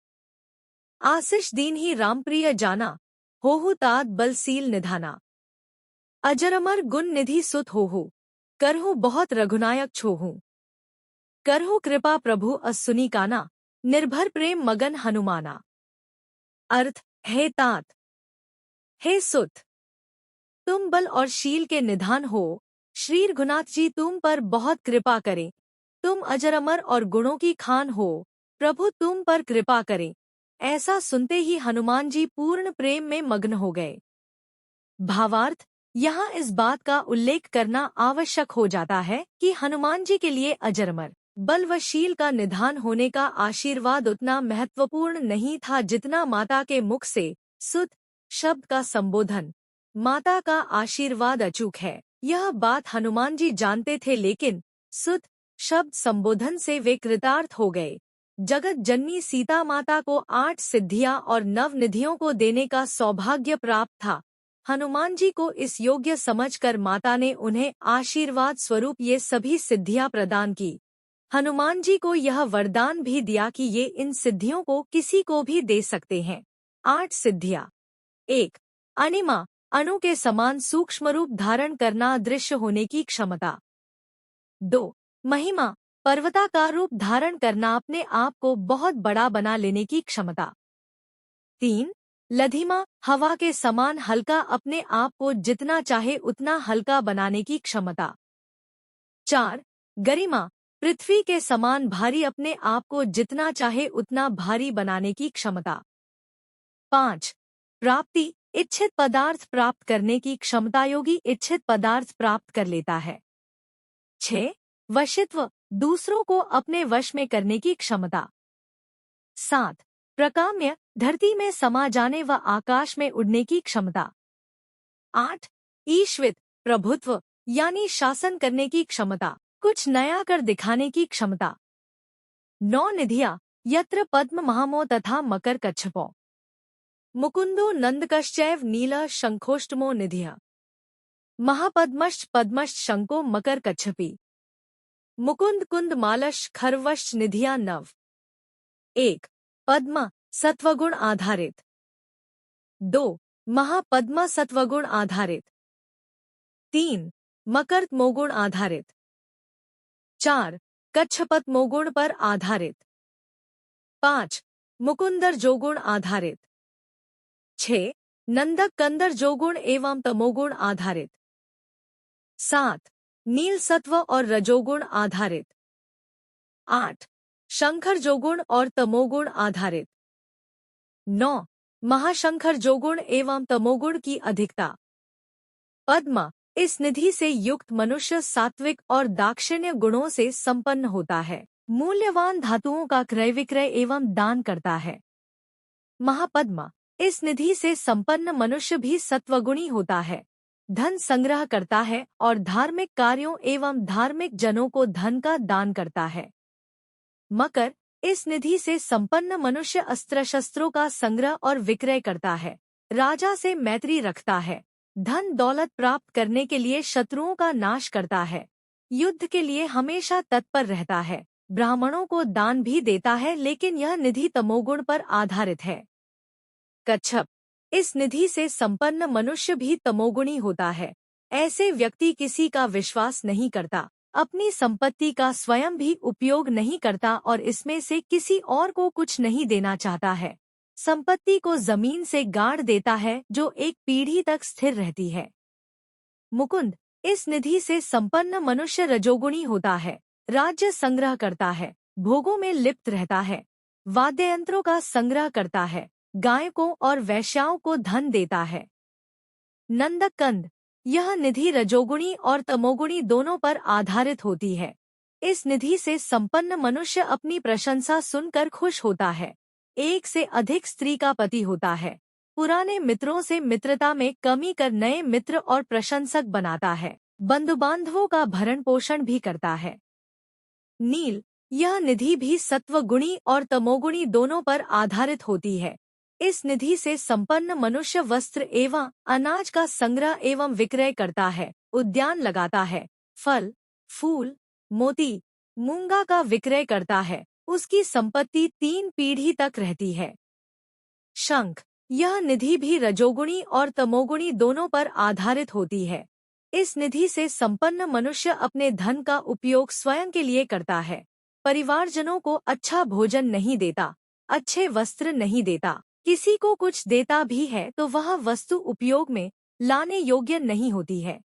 आशीष दीन ही राम प्रिय जाना, होहु तात बलशील निधाना। अजरमर गुण निधि सुत होहु, करहु बहुत रघुनायक छोहु। करहु कृपा प्रभु असुनी काना, निर्भर प्रेम मगन हनुमाना। अर्थ, हे तात, हे सुत, तुम बल और शील के निधान हो। श्री रघुनाथ जी तुम पर बहुत कृपा करें। तुम अजर अमर और गुणों की खान हो, प्रभु तुम पर कृपा करें। ऐसा सुनते ही हनुमान जी पूर्ण प्रेम में मग्न हो गए। भावार्थ, यहाँ इस बात का उल्लेख करना आवश्यक हो जाता है कि हनुमान जी के लिए अजरमर, बल व शील का निधान होने का आशीर्वाद उतना महत्वपूर्ण नहीं था जितना माता के मुख से सुत शब्द का संबोधन। माता का आशीर्वाद अचूक है, यह बात हनुमान जी जानते थे, लेकिन सुत शब्द संबोधन से वे कृतार्थ हो गए। जगत जननी सीता माता को 8 सिद्धियां और 9 निधियों को देने का सौभाग्य प्राप्त था। हनुमान जी को इस योग्य समझकर माता ने उन्हें आशीर्वाद स्वरूप ये सभी सिद्धियां प्रदान की। हनुमान जी को यह वरदान भी दिया कि ये इन सिद्धियों को किसी को भी दे सकते हैं। 8 सिद्धियां। 1. अनिमा, अणु के समान सूक्ष्म रूप धारण करना, अदृश्य होने की क्षमता। 2. महिमा, पर्वताकार रूप धारण करना, अपने आप को बहुत बड़ा बना लेने की क्षमता। 3. लधिमा, हवा के समान हल्का, अपने आप को जितना चाहे उतना हल्का बनाने की क्षमता। 4. गरिमा, पृथ्वी के समान भारी, अपने आप को जितना चाहे उतना भारी बनाने की क्षमता। 5. प्राप्ति, इच्छित पदार्थ प्राप्त करने की क्षमता, योगी इच्छित पदार्थ प्राप्त कर लेता है। 6. वशित्व, दूसरों को अपने वश में करने की क्षमता। 7. प्रकाम्य, धरती में समा जाने व आकाश में उड़ने की क्षमता। 8. ईश्वित, प्रभुत्व यानी शासन करने की क्षमता, कुछ नया कर दिखाने की क्षमता। 9 निधियां, यत्र पद्म महामो तथा मकर कच्छपो, मुकुंदो नंदकश्चैव नील शंखोष्टमो निधिया, महापद्मश्च पद्मश्च शंको मकर कच्छपी, मुकुंद कुंद मालश खरवश्च निधिया 9। 1. पद्म, सत्वगुण आधारित। 2. महापद्म, सत्वगुण आधारित। 3. मकर, तमोगुण आधारित। 4. कच्छपत मोगुण पर आधारित। 5. मुकुंदर जोगुण आधारित। 6. नंदक कंदर जोगुण एवं तमोगुण आधारित। 7. नील सत्व और रजोगुण आधारित। 8. शंकर जोगुण और तमोगुण आधारित। 9. महाशंकर जोगुण एवं तमोगुण की अधिकता। पद्मा, इस निधि से युक्त मनुष्य सात्विक और दाक्षिण्य गुणों से संपन्न होता है। मूल्यवान धातुओं का क्रय विक्रय एवं दान करता है। महापद्मा, इस निधि से संपन्न मनुष्य भी सत्वगुणी होता है। धन संग्रह करता है और धार्मिक कार्यों एवं धार्मिक जनों को धन का दान करता है। मकर, इस निधि से संपन्न मनुष्य अस्त्र शस्त्रों का संग्रह और विक्रय करता है। राजा से मैत्री रखता है। धन दौलत प्राप्त करने के लिए शत्रुओं का नाश करता है। युद्ध के लिए हमेशा तत्पर रहता है। ब्राह्मणों को दान भी देता है, लेकिन यह निधि तमोगुण पर आधारित है। कच्छप, इस निधि से संपन्न मनुष्य भी तमोगुणी होता है। ऐसे व्यक्ति किसी का विश्वास नहीं करता, अपनी संपत्ति का स्वयं भी उपयोग नहीं करता और इसमें से किसी और को कुछ नहीं देना चाहता है। संपत्ति को जमीन से गाड़ देता है, जो एक पीढ़ी तक स्थिर रहती है। मुकुंद, इस निधि से संपन्न मनुष्य रजोगुणी होता है। राज्य संग्रह करता है, भोगों में लिप्त रहता है, वाद्ययंत्रों का संग्रह करता है, गायकों और वैश्याओं को धन देता है। नंदक कंद, यह निधि रजोगुणी और तमोगुणी दोनों पर आधारित होती है। इस निधि से संपन्न मनुष्य अपनी प्रशंसा सुनकर खुश होता है। एक से अधिक स्त्री का पति होता है। पुराने मित्रों से मित्रता में कमी कर नए मित्र और प्रशंसक बनाता है। बंधु बांधवों का भरण पोषण भी करता है। नील, यह निधि भी सत्वगुणी और तमोगुणी दोनों पर आधारित होती है। इस निधि से संपन्न मनुष्य वस्त्र एवं अनाज का संग्रह एवं विक्रय करता है, उद्यान लगाता है, फल, फूल, मोती, मूंगा का विक्रय करता है। उसकी संपत्ति 3 पीढ़ी तक रहती है। शंख, यह निधि भी रजोगुणी और तमोगुणी दोनों पर आधारित होती है। इस निधि से संपन्न मनुष्य अपने धन का उपयोग स्वयं के लिए करता है। परिवारजनों को अच्छा भोजन नहीं देता, अच्छे वस्त्र नहीं देता। किसी को कुछ देता भी है तो वह वस्तु उपयोग में लाने योग्य नहीं होती है।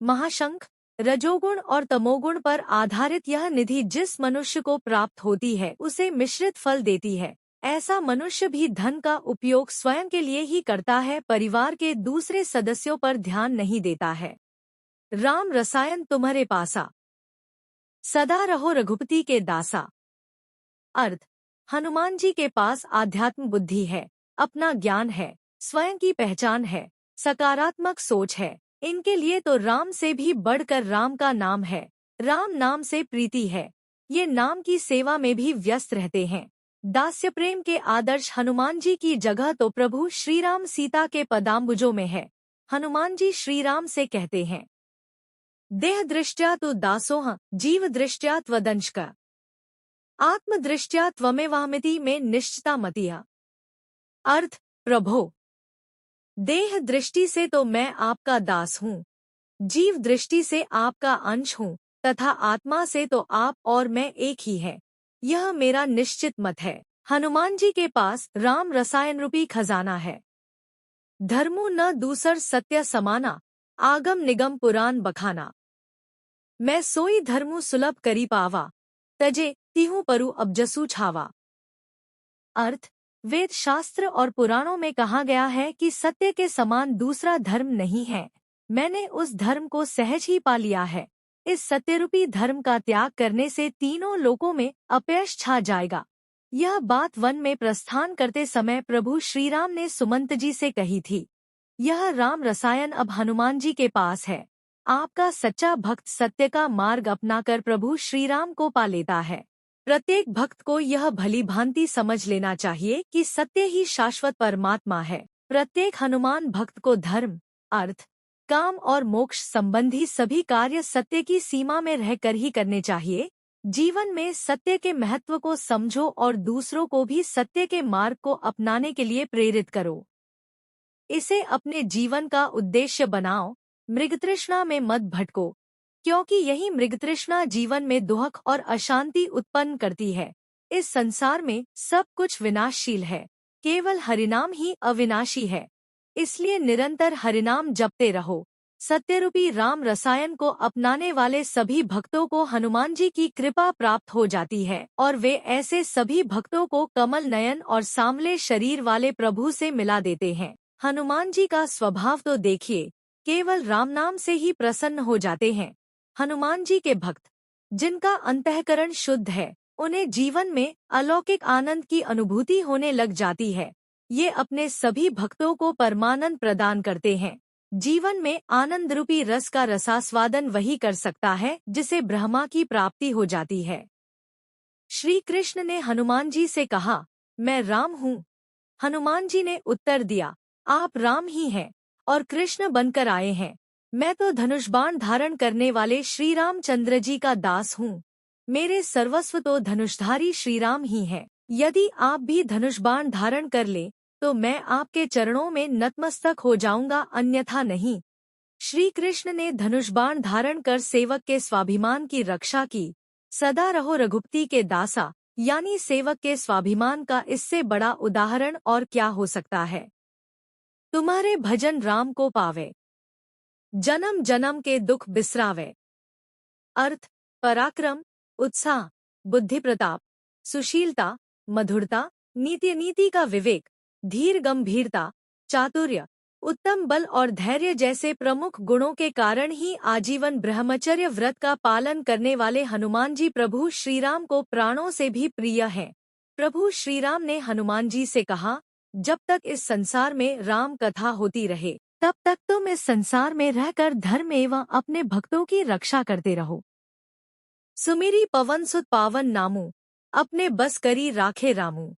महाशंख, रजोगुण और तमोगुण पर आधारित यह निधि जिस मनुष्य को प्राप्त होती है उसे मिश्रित फल देती है। ऐसा मनुष्य भी धन का उपयोग स्वयं के लिए ही करता है, परिवार के दूसरे सदस्यों पर ध्यान नहीं देता है। राम रसायन तुम्हारे पासा, सदा रहो रघुपति के दासा। अर्थ, हनुमान जी के पास आध्यात्म बुद्धि है, अपना ज्ञान है, स्वयं की पहचान है, सकारात्मक सोच है। इनके लिए तो राम से भी बढ़कर राम का नाम है। राम नाम से प्रीति है। ये नाम की सेवा में भी व्यस्त रहते हैं। दास्य प्रेम के आदर्श हनुमान जी की जगह तो प्रभु श्री राम सीता के पदाम्बुजों में है। हनुमान जी श्री राम से कहते हैं, देह दृष्टया तु दासोह, जीव दृष्टया त्वदंशक, आत्म दृष्टया त्वमेवाहमिति में निश्चिता मतिया। अर्थ, प्रभो, देह दृष्टि से तो मैं आपका दास हूँ, जीव दृष्टि से आपका अंश हूँ, तथा आत्मा से तो आप और मैं एक ही है। यह मेरा निश्चित मत है। हनुमान जी के पास राम रसायन रूपी खजाना है। धर्मु न दूसर सत्य समाना, आगम निगम पुराण बखाना। मैं सोई धर्मु सुलभ करी पावा, तजे तिहु परु अबजसु छावा। अर्थ, वेद शास्त्र और पुराणों में कहा गया है कि सत्य के समान दूसरा धर्म नहीं है। मैंने उस धर्म को सहज ही पा लिया है। इस सत्यरूपी धर्म का त्याग करने से तीनों लोकों में अपयश छा जाएगा। यह बात वन में प्रस्थान करते समय प्रभु श्री राम ने सुमंत जी से कही थी। यह राम रसायन अब हनुमान जी के पास है। आपका सच्चा भक्त सत्य का मार्ग अपनाकर प्रभु श्री राम को पा लेता है। प्रत्येक भक्त को यह भली भांति समझ लेना चाहिए कि सत्य ही शाश्वत परमात्मा है। प्रत्येक हनुमान भक्त को धर्म, अर्थ, काम और मोक्ष संबंधी सभी कार्य सत्य की सीमा में रहकर ही करने चाहिए। जीवन में सत्य के महत्व को समझो और दूसरों को भी सत्य के मार्ग को अपनाने के लिए प्रेरित करो। इसे अपने जीवन का उद्देश्य बनाओ। मृगतृष्णा में मत भटको, क्योंकि यही मृगतृष्णा जीवन में दुख और अशांति उत्पन्न करती है। इस संसार में सब कुछ विनाशशील है, केवल हरिनाम ही अविनाशी है। इसलिए निरंतर हरिनाम जपते रहो। सत्यरूपी राम रसायन को अपनाने वाले सभी भक्तों को हनुमान जी की कृपा प्राप्त हो जाती है और वे ऐसे सभी भक्तों को कमल नयन और सांवले शरीर वाले प्रभु से मिला देते हैं। हनुमान जी का स्वभाव तो देखिए, केवल राम नाम से ही प्रसन्न हो जाते हैं। हनुमान जी के भक्त, जिनका अंतःकरण शुद्ध है, उन्हें जीवन में अलौकिक आनंद की अनुभूति होने लग जाती है। ये अपने सभी भक्तों को परमानंद प्रदान करते हैं। जीवन में आनंद रूपी रस का रसास्वादन वही कर सकता है जिसे ब्रह्मा की प्राप्ति हो जाती है। श्री कृष्ण ने हनुमान जी से कहा, मैं राम हूँ। हनुमान जी ने उत्तर दिया, आप राम ही हैं और कृष्ण बनकर आए हैं। मैं तो धनुष बाण धारण करने वाले श्री रामचंद्र जी का दास हूँ। मेरे सर्वस्व तो धनुषधारी श्री राम ही हैं। यदि आप भी धनुष बाण धारण कर ले तो मैं आपके चरणों में नतमस्तक हो जाऊंगा, अन्यथा नहीं। श्री कृष्ण ने धनुष बाण धारण कर सेवक के स्वाभिमान की रक्षा की। सदा रहो रघुपति के दासा, यानी सेवक के स्वाभिमान का इससे बड़ा उदाहरण और क्या हो सकता है। तुम्हारे भजन राम को पावे, जन्म जन्म के दुख बिसरावे। अर्थ, पराक्रम, उत्साह, बुद्धि प्रताप, सुशीलता, मधुरता, नीति का विवेक, धीर गंभीरता, चातुर्य, उत्तम बल और धैर्य जैसे प्रमुख गुणों के कारण ही आजीवन ब्रह्मचर्य व्रत का पालन करने वाले हनुमान जी प्रभु श्रीराम को प्राणों से भी प्रिय हैं। प्रभु श्रीराम ने हनुमान जी से कहा, जब तक इस संसार में राम कथा होती रहे तब तक तुम इस संसार में रहकर धर्म एवं अपने भक्तों की रक्षा करते रहो। सुमिरी पवन सुत पावन नामू, अपने बस करी राखे रामू।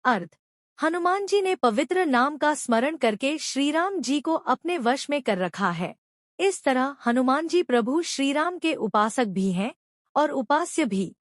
अर्थ, हनुमान जी ने पवित्र नाम का स्मरण करके श्रीराम जी को अपने वश में कर रखा है। इस तरह हनुमान जी प्रभु श्रीराम के उपासक भी हैं और उपास्य भी।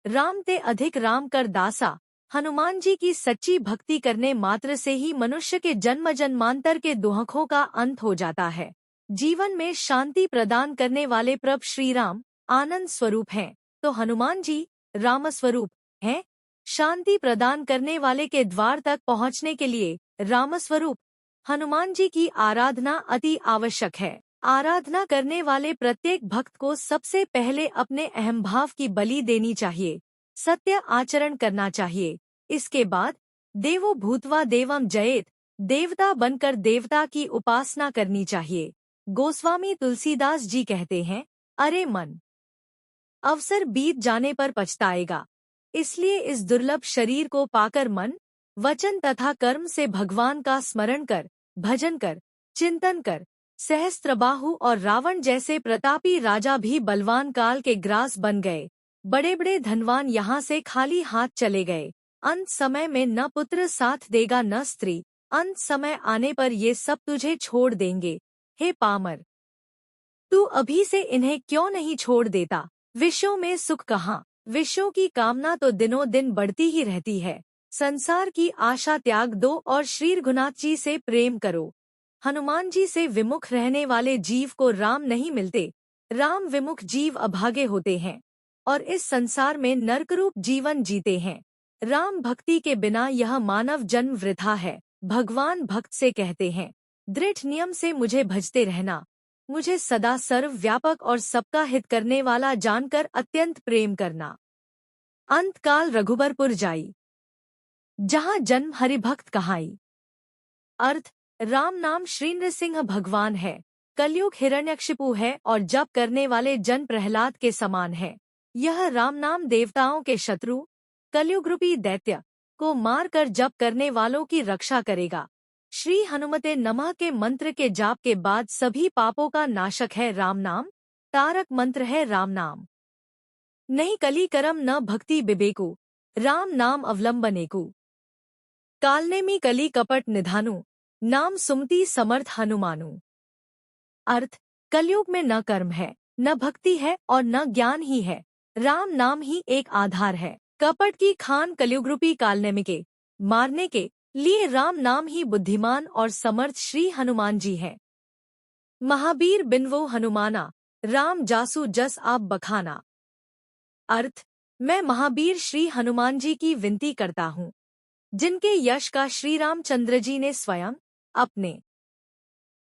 राम ते अधिक राम कर दासा, हनुमान जी की सच्ची भक्ति करने मात्र से ही मनुष्य के जन्म जन्मांतर के दुखों का अंत हो जाता है। जीवन में शांति प्रदान करने वाले प्रभु श्रीराम आनंद स्वरूप हैं, तो हनुमान जी राम स्वरूप हैं। शांति प्रदान करने वाले के द्वार तक पहुंचने के लिए राम स्वरूप हनुमान जी की आराधना अति आवश्यक है। आराधना करने वाले प्रत्येक भक्त को सबसे पहले अपने अहंभाव की बलि देनी चाहिए, सत्य आचरण करना चाहिए। इसके बाद देवो भूतवा देवम जयेत, देवता बनकर देवता की उपासना करनी चाहिए। गोस्वामी तुलसीदास जी कहते हैं, अरे मन, अवसर बीत जाने पर पछताएगा। इसलिए इस दुर्लभ शरीर को पाकर मन, वचन तथा कर्म से भगवान का स्मरण कर, भजन कर, चिंतन कर। सहस्त्रबाहु और रावण जैसे प्रतापी राजा भी बलवान काल के ग्रास बन गए। बड़े बड़े धनवान यहाँ से खाली हाथ चले गए। अंत समय में न पुत्र साथ देगा न स्त्री। अंत समय आने पर ये सब तुझे छोड़ देंगे। हे पामर, तू अभी से इन्हें क्यों नहीं छोड़ देता? विश्वों में सुख कहाँ? विश्वों की कामना तो दिनों दिन बढ़ती ही रहती है। संसार की आशा त्याग दो और श्री रघुनाथ जी से प्रेम करो। हनुमान जी से विमुख रहने वाले जीव को राम नहीं मिलते। राम विमुख जीव अभागे होते हैं और इस संसार में नरकरूप जीवन जीते हैं। राम भक्ति के बिना यह मानव जन्म वृथा है। भगवान भक्त से कहते हैं, दृढ़ नियम से मुझे भजते रहना। मुझे सदा सर्व व्यापक और सबका हित करने वाला जानकर अत्यंत प्रेम करना। अंतकाल रघुबरपुर जाई, जहाँ जन्म हरिभक्त कहाई। अर्थ, राम नाम श्री नृसिंह भगवान है। कलयुग हिरण्यकशिपु है और जप करने वाले जन प्रहलाद के समान है। यह राम नाम देवताओं के शत्रु कलयुग रूपी दैत्य को मारकर जप करने वालों की रक्षा करेगा। श्री हनुमते नमः के मंत्र के जाप के बाद सभी पापों का नाशक है राम नाम। तारक मंत्र है राम नाम। नहीं कली करम न भक्ति बिबेकु, राम नाम अवलंबनेकु। कालनेमी कली कपट निधानु, नाम सुमति समर्थ हनुमानु। अर्थ, कलयुग में न कर्म है, न भक्ति है और न ज्ञान ही है। राम नाम ही एक आधार है। कपट की खान कलयुग रूपी कालनेमी के मारने के लिए राम नाम ही बुद्धिमान और समर्थ श्री हनुमान जी है। महावीर बिन वो हनुमाना, राम जासु जस आप बखाना। अर्थ, मैं महावीर श्री हनुमान जी की विनती करता हूँ, जिनके यश का श्री रामचंद्र जी ने स्वयं अपने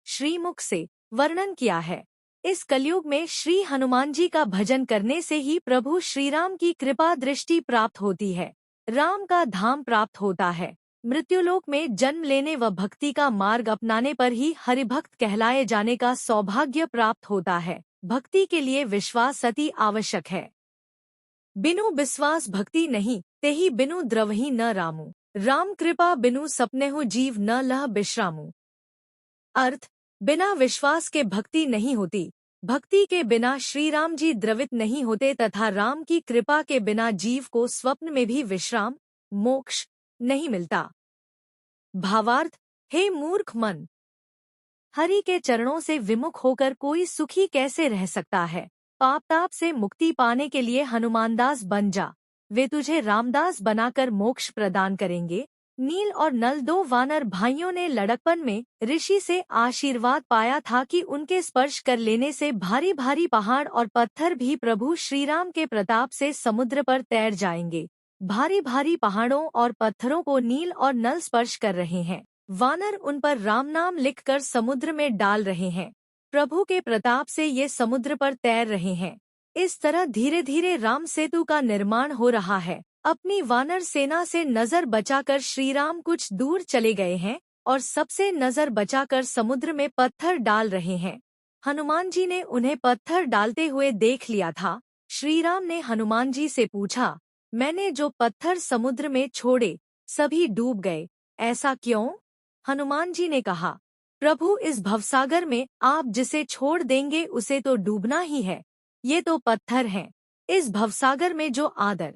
श्रीमुख से वर्णन किया है। इस कलयुग में श्री हनुमान जी का भजन करने से ही प्रभु श्री राम की कृपा दृष्टि प्राप्त होती है, राम का धाम प्राप्त होता है। मृत्युलोक में जन्म लेने व भक्ति का मार्ग अपनाने पर ही हरिभक्त कहलाए जाने का सौभाग्य प्राप्त होता है। भक्ति के लिए विश्वास अति आवश्यक है। बिनु विश्वास भक्ति नहीं, तेहि बिनु द्रवहि न रामू। राम कृपा बिनु सपनेहु जीव न लह विश्रामू। अर्थ, बिना विश्वास के भक्ति नहीं होती, भक्ति के बिना श्री राम जी द्रवित नहीं होते तथा राम की कृपा के बिना जीव को स्वप्न में भी विश्राम, मोक्ष नहीं मिलता। भावार्थ, हे मूर्ख मन, हरि के चरणों से विमुख होकर कोई सुखी कैसे रह सकता है। पाप ताप से मुक्ति पाने के लिए हनुमानदास बन जा, वे तुझे रामदास बनाकर मोक्ष प्रदान करेंगे। नील और नल, दो वानर भाइयों ने लड़कपन में ऋषि से आशीर्वाद पाया था कि उनके स्पर्श कर लेने से भारी भारी पहाड़ और पत्थर भी प्रभु श्रीराम के प्रताप से समुद्र पर तैर जाएंगे। भारी भारी पहाड़ों और पत्थरों को नील और नल स्पर्श कर रहे हैं। वानर उन पर राम नाम लिखकर समुद्र में डाल रहे हैं। प्रभु के प्रताप से ये समुद्र पर तैर रहे हैं। इस तरह धीरे धीरे राम सेतु का निर्माण हो रहा है। अपनी वानर सेना से नजर बचाकर श्रीराम कुछ दूर चले गए हैं और सबसे नजर बचाकर समुद्र में पत्थर डाल रहे हैं। हनुमान जी ने उन्हें पत्थर डालते हुए देख लिया था। श्रीराम ने हनुमान जी से पूछा, मैंने जो पत्थर समुद्र में छोड़े सभी डूब गए, ऐसा क्यों? हनुमान जी ने कहा, प्रभु इस भवसागर में आप जिसे छोड़ देंगे उसे तो डूबना ही है। ये तो पत्थर हैं। इस भवसागर में जो आदर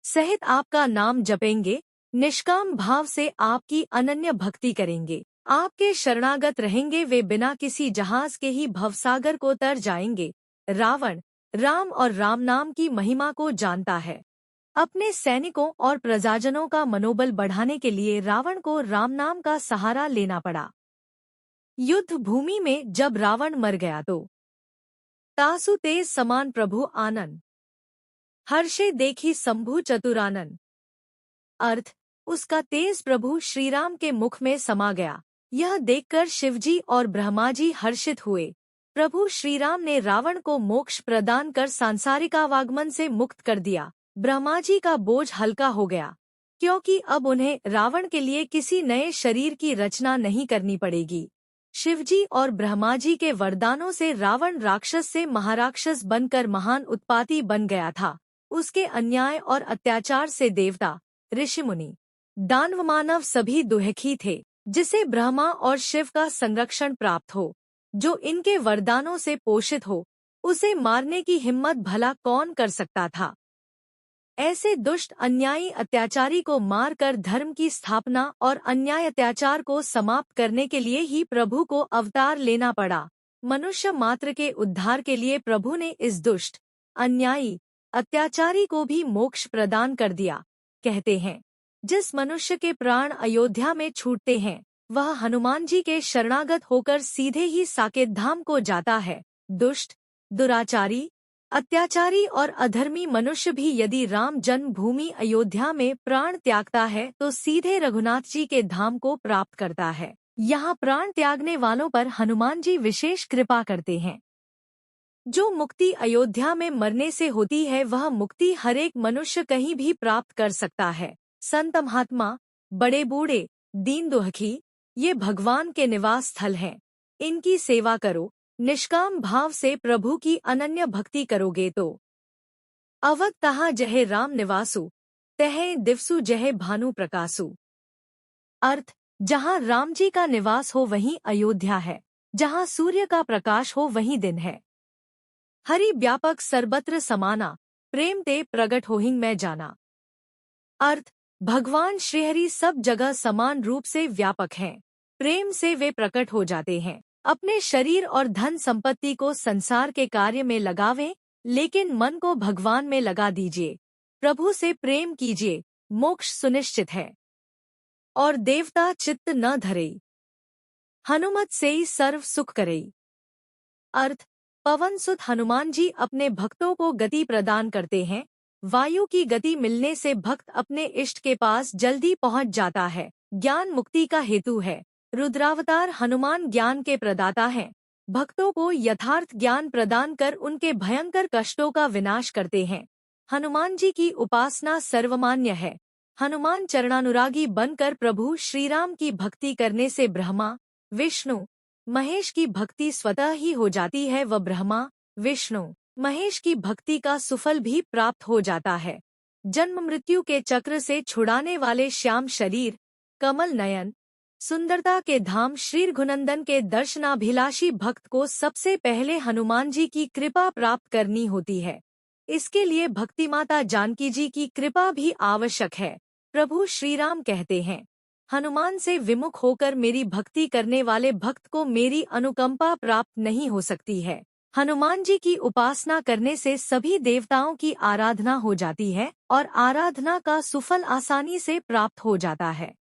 सहित आपका नाम जपेंगे, निष्काम भाव से आपकी अनन्य भक्ति करेंगे, आपके शरणागत रहेंगे, वे बिना किसी जहाज के ही भवसागर को तर जाएंगे। रावण राम और राम नाम की महिमा को जानता है। अपने सैनिकों और प्रजाजनों का मनोबल बढ़ाने के लिए रावण को राम नाम का सहारा लेना पड़ा। युद्ध भूमि में जब रावण मर गया तो तासु तेज समान प्रभु आनन, हर्षे देखी शंभु चतुरानन। अर्थ, उसका तेज प्रभु श्रीराम के मुख में समा गया। यह देखकर शिवजी और ब्रह्मा जी हर्षित हुए। प्रभु श्रीराम ने रावण को मोक्ष प्रदान कर सांसारिकावागमन से मुक्त कर दिया। ब्रह्मा जी का बोझ हल्का हो गया, क्योंकि अब उन्हें रावण के लिए किसी नए शरीर की रचना नहीं करनी पड़ेगी। शिवजी और ब्रह्मा जी के वरदानों से रावण राक्षस से महाराक्षस बनकर महान उत्पाती बन गया था। उसके अन्याय और अत्याचार से देवता, ऋषिमुनि, दानव मानव सभी दुखी थे। जिसे ब्रह्मा और शिव का संरक्षण प्राप्त हो, जो इनके वरदानों से पोषित हो, उसे मारने की हिम्मत भला कौन कर सकता था। ऐसे दुष्ट अन्यायी अत्याचारी को मारकर धर्म की स्थापना और अन्याय अत्याचार को समाप्त करने के लिए ही प्रभु को अवतार लेना पड़ा। मनुष्य मात्र के उद्धार के लिए प्रभु ने इस दुष्ट अन्यायी अत्याचारी को भी मोक्ष प्रदान कर दिया। कहते हैं, जिस मनुष्य के प्राण अयोध्या में छूटते हैं, वह हनुमान जी के शरणागत होकर सीधे ही साकेत धाम को जाता है। दुष्ट, दुराचारी, अत्याचारी और अधर्मी मनुष्य भी यदि राम जन्मभूमि अयोध्या में प्राण त्यागता है तो सीधे रघुनाथ जी के धाम को प्राप्त करता है। यहाँ प्राण त्यागने वालों पर हनुमान जी विशेष कृपा करते हैं। जो मुक्ति अयोध्या में मरने से होती है, वह मुक्ति हर एक मनुष्य कहीं भी प्राप्त कर सकता है। संत महात्मा, बड़े बूढ़े, दीन दुखी, ये भगवान के निवास स्थल हैं। इनकी सेवा करो। निष्काम भाव से प्रभु की अनन्य भक्ति करोगे तो अवध तहाँ जहे राम निवासु, तहे दिवसु जहे भानु प्रकाशु। अर्थ, जहाँ राम जी का निवास हो वहीं अयोध्या है, जहाँ सूर्य का प्रकाश हो वहीं दिन है। हरि व्यापक सर्वत्र समाना, प्रेम ते प्रगट होहिं मैं जाना। अर्थ, भगवान श्रीहरि सब जगह समान रूप से व्यापक हैं। प्रेम से वे प्रकट हो जाते हैं। अपने शरीर और धन संपत्ति को संसार के कार्य में लगावें, लेकिन मन को भगवान में लगा दीजिए। प्रभु से प्रेम कीजिए, मोक्ष सुनिश्चित है। और देवता चित्त न धरे, हनुमत से ही सर्व सुख करे। अर्थ, पवन सुत हनुमान जी अपने भक्तों को गति प्रदान करते हैं। वायु की गति मिलने से भक्त अपने इष्ट के पास जल्दी पहुंच जाता है। ज्ञान मुक्ति का हेतु है। रुद्रावतार हनुमान ज्ञान के प्रदाता हैं। भक्तों को यथार्थ ज्ञान प्रदान कर उनके भयंकर कष्टों का विनाश करते हैं। हनुमान जी की उपासना सर्वमान्य है। हनुमान चरणानुरागी बनकर प्रभु श्रीराम की भक्ति करने से ब्रह्मा, विष्णु, महेश की भक्ति स्वतः ही हो जाती है व ब्रह्मा, विष्णु, महेश की भक्ति का सुफल भी प्राप्त हो जाता है। जन्म मृत्यु के चक्र से छुड़ाने वाले श्याम शरीर, कमल नयन, सुंदरता के धाम श्री रघुनंदन के दर्शनाभिलाषी भक्त को सबसे पहले हनुमान जी की कृपा प्राप्त करनी होती है। इसके लिए भक्तिमाता जानकी जी की कृपा भी आवश्यक है। प्रभु श्रीराम कहते हैं, हनुमान से विमुख होकर मेरी भक्ति करने वाले भक्त को मेरी अनुकंपा प्राप्त नहीं हो सकती है। हनुमान जी की उपासना करने से सभी देवताओं की आराधना हो जाती है और आराधना का सुफल आसानी से प्राप्त हो जाता है।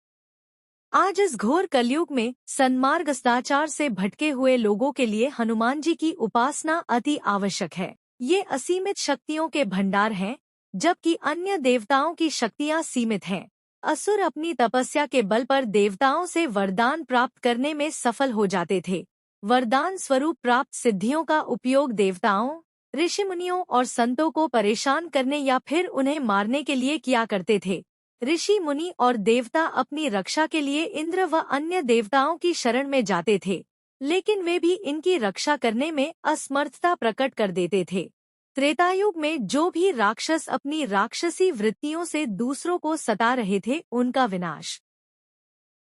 आज इस घोर कलयुग में सन्मार्ग सदाचार से भटके हुए लोगों के लिए हनुमान जी की उपासना अति आवश्यक है। ये असीमित शक्तियों के भंडार हैं, जबकि अन्य देवताओं की शक्तियां सीमित हैं। असुर अपनी तपस्या के बल पर देवताओं से वरदान प्राप्त करने में सफल हो जाते थे। वरदान स्वरूप प्राप्त सिद्धियों का उपयोग देवताओं, ऋषि मुनियों और संतों को परेशान करने या फिर उन्हें मारने के लिए किया करते थे। ऋषि मुनि और देवता अपनी रक्षा के लिए इंद्र व अन्य देवताओं की शरण में जाते थे, लेकिन वे भी इनकी रक्षा करने में असमर्थता प्रकट कर देते थे। त्रेतायुग में जो भी राक्षस अपनी राक्षसी वृत्तियों से दूसरों को सता रहे थे, उनका विनाश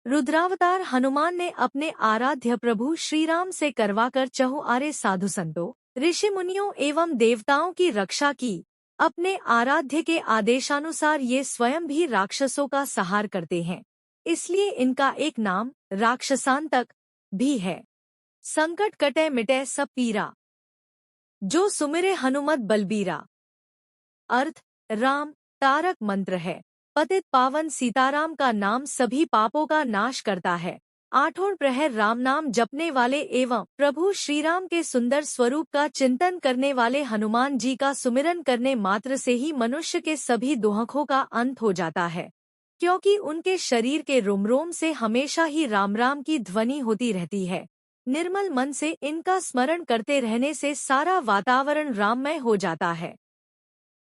रुद्रावतार हनुमान ने अपने आराध्य प्रभु श्रीराम से करवाकर चहुआरे साधु संतों, ऋषि मुनियों एवं देवताओं की रक्षा की। अपने आराध्य के आदेशानुसार ये स्वयं भी राक्षसों का संहार करते हैं, इसलिए इनका एक नाम राक्षसांतक भी है। संकट कटे मिटे सब पीरा, जो सुमिरे हनुमत बलबीरा। अर्थ राम तारक मंत्र है। पतित पावन सीताराम का नाम सभी पापों का नाश करता है। आठों प्रहर राम नाम जपने वाले एवं प्रभु श्रीराम के सुंदर स्वरूप का चिंतन करने वाले हनुमान जी का सुमिरन करने मात्र से ही मनुष्य के सभी दुखों का अंत हो जाता है, क्योंकि उनके शरीर के रोम रोम से हमेशा ही राम राम की ध्वनि होती रहती है। निर्मल मन से इनका स्मरण करते रहने से सारा वातावरण राममय हो जाता है।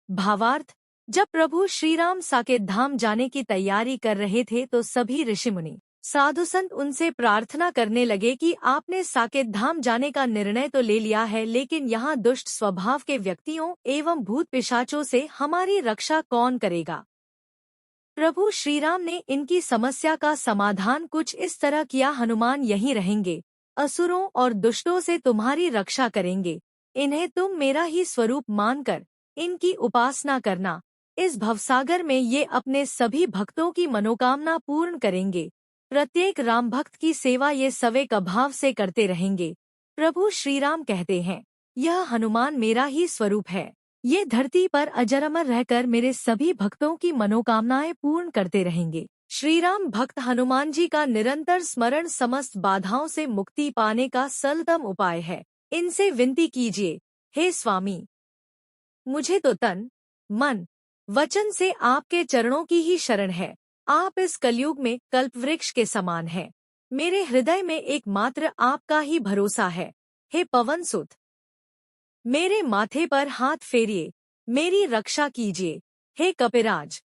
भावार्थ, जब प्रभु श्रीराम साकेत धाम जाने की तैयारी कर रहे थे तो सभी ऋषि मुनि, साधु संत उनसे प्रार्थना करने लगे कि आपने साकेत धाम जाने का निर्णय तो ले लिया है, लेकिन यहाँ दुष्ट स्वभाव के व्यक्तियों एवं भूत पिशाचों से हमारी रक्षा कौन करेगा। प्रभु श्रीराम ने इनकी समस्या का समाधान कुछ इस तरह किया, हनुमान यहीं रहेंगे, असुरों और दुष्टों से तुम्हारी रक्षा करेंगे। इन्हें तुम मेरा ही स्वरूप मानकर इनकी उपासना करना। इस भवसागर में ये अपने सभी भक्तों की मनोकामना पूर्ण करेंगे। प्रत्येक राम भक्त की सेवा ये सवेक भाव से करते रहेंगे। प्रभु श्रीराम कहते हैं, यह हनुमान मेरा ही स्वरूप है। ये धरती पर अजर-अमर रहकर मेरे सभी भक्तों की मनोकामनाएं पूर्ण करते रहेंगे। श्रीराम भक्त हनुमान जी का निरंतर स्मरण समस्त बाधाओं से मुक्ति पाने का सरलतम उपाय है। इनसे विनती कीजिए, हे स्वामी, मुझे तो तन, मन, वचन से आपके चरणों की ही शरण है। आप इस कलयुग में कल्पवृक्ष के समान हैं। मेरे हृदय में एकमात्र आपका ही भरोसा है। हे पवन सुत, मेरे माथे पर हाथ फेरिए, मेरी रक्षा कीजिए। हे कपिराज,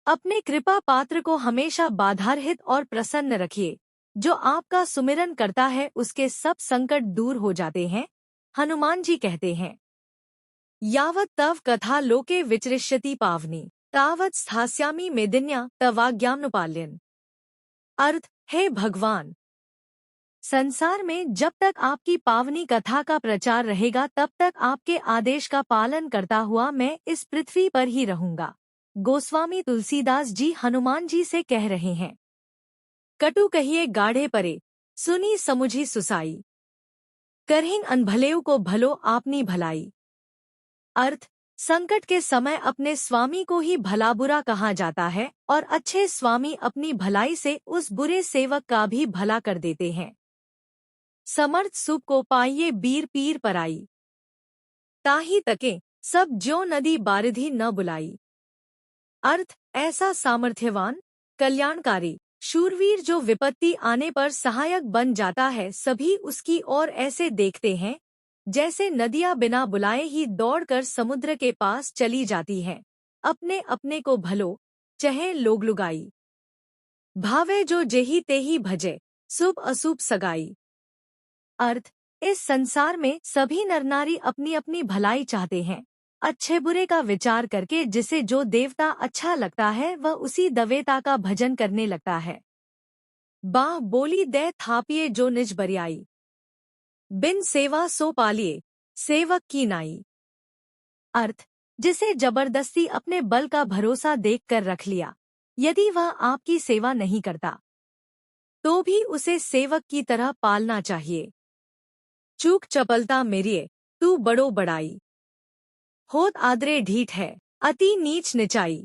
अपने कृपा पात्र को हमेशा बाधारहित और प्रसन्न रखिए। जो आपका सुमिरन करता है उसके सब संकट दूर हो जाते हैं। हनुमान जी कहते हैं, यावत् तव कथा लोके विचरिष्यति पावनी, तावत् स्थास्यामि मेदिन्या तवाज्ञानुपाल्यन्। अर्थ, हे भगवान, संसार में जब तक आपकी पावनी कथा का प्रचार रहेगा तब तक आपके आदेश का पालन करता हुआ मैं इस पृथ्वी पर ही रहूंगा। गोस्वामी तुलसीदास जी हनुमान जी से कह रहे हैं, कटु कहिए गाढ़े परे, सुनी समुझी सुसाई, करहिन अनभलेऊ को भलो आपनी भलाई। अर्थ, संकट के समय अपने स्वामी को ही भला बुरा कहा जाता है और अच्छे स्वामी अपनी भलाई से उस बुरे सेवक का भी भला कर देते हैं। समर्थ सुख को पाइये बीर पीर पराई। ताही तके सब ज्यों नदी बारिधि न बुलाई। अर्थ, ऐसा सामर्थ्यवान, कल्याणकारी, शूरवीर जो विपत्ति आने पर सहायक बन जाता है, सभी उसकी ओर ऐसे देखते हैं जैसे नदियां बिना बुलाए ही दौड़कर समुद्र के पास चली जाती हैं। अपने अपने को भलो चहे लोग लुगाई। भावे जो जेही तेही भजे, शुभ अशुभ सगाई। अर्थ, इस संसार में सभी नर नारी अपनी अपनी भलाई चाहते हैं। अच्छे बुरे का विचार करके जिसे जो देवता अच्छा लगता है वह उसी देवता का भजन करने लगता है। बाह बोली दे थापिए जो निज बरियाई। बिन सेवा सो पालिए, सेवक की नाई। अर्थ, जिसे जबरदस्ती अपने बल का भरोसा देखकर रख लिया, यदि वह आपकी सेवा नहीं करता तो भी उसे सेवक की तरह पालना चाहिए। चूक चपलता मेरिए, तू बड़ो बड़ाई। होत आदरे ढीठ है, अति नीच निचाई।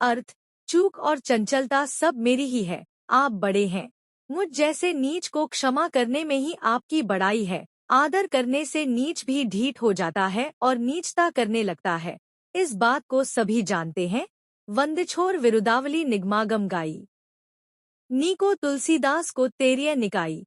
अर्थ, चूक और चंचलता सब मेरी ही है, आप बड़े हैं। मुझ जैसे नीच को क्षमा करने में ही आपकी बड़ाई है। आदर करने से नीच भी ढीठ हो जाता है और नीचता करने लगता है। इस बात को सभी जानते हैं। वंदिछोर विरुदावली निगमागम गाई। नीको तुलसीदास को तेरिय निकाई।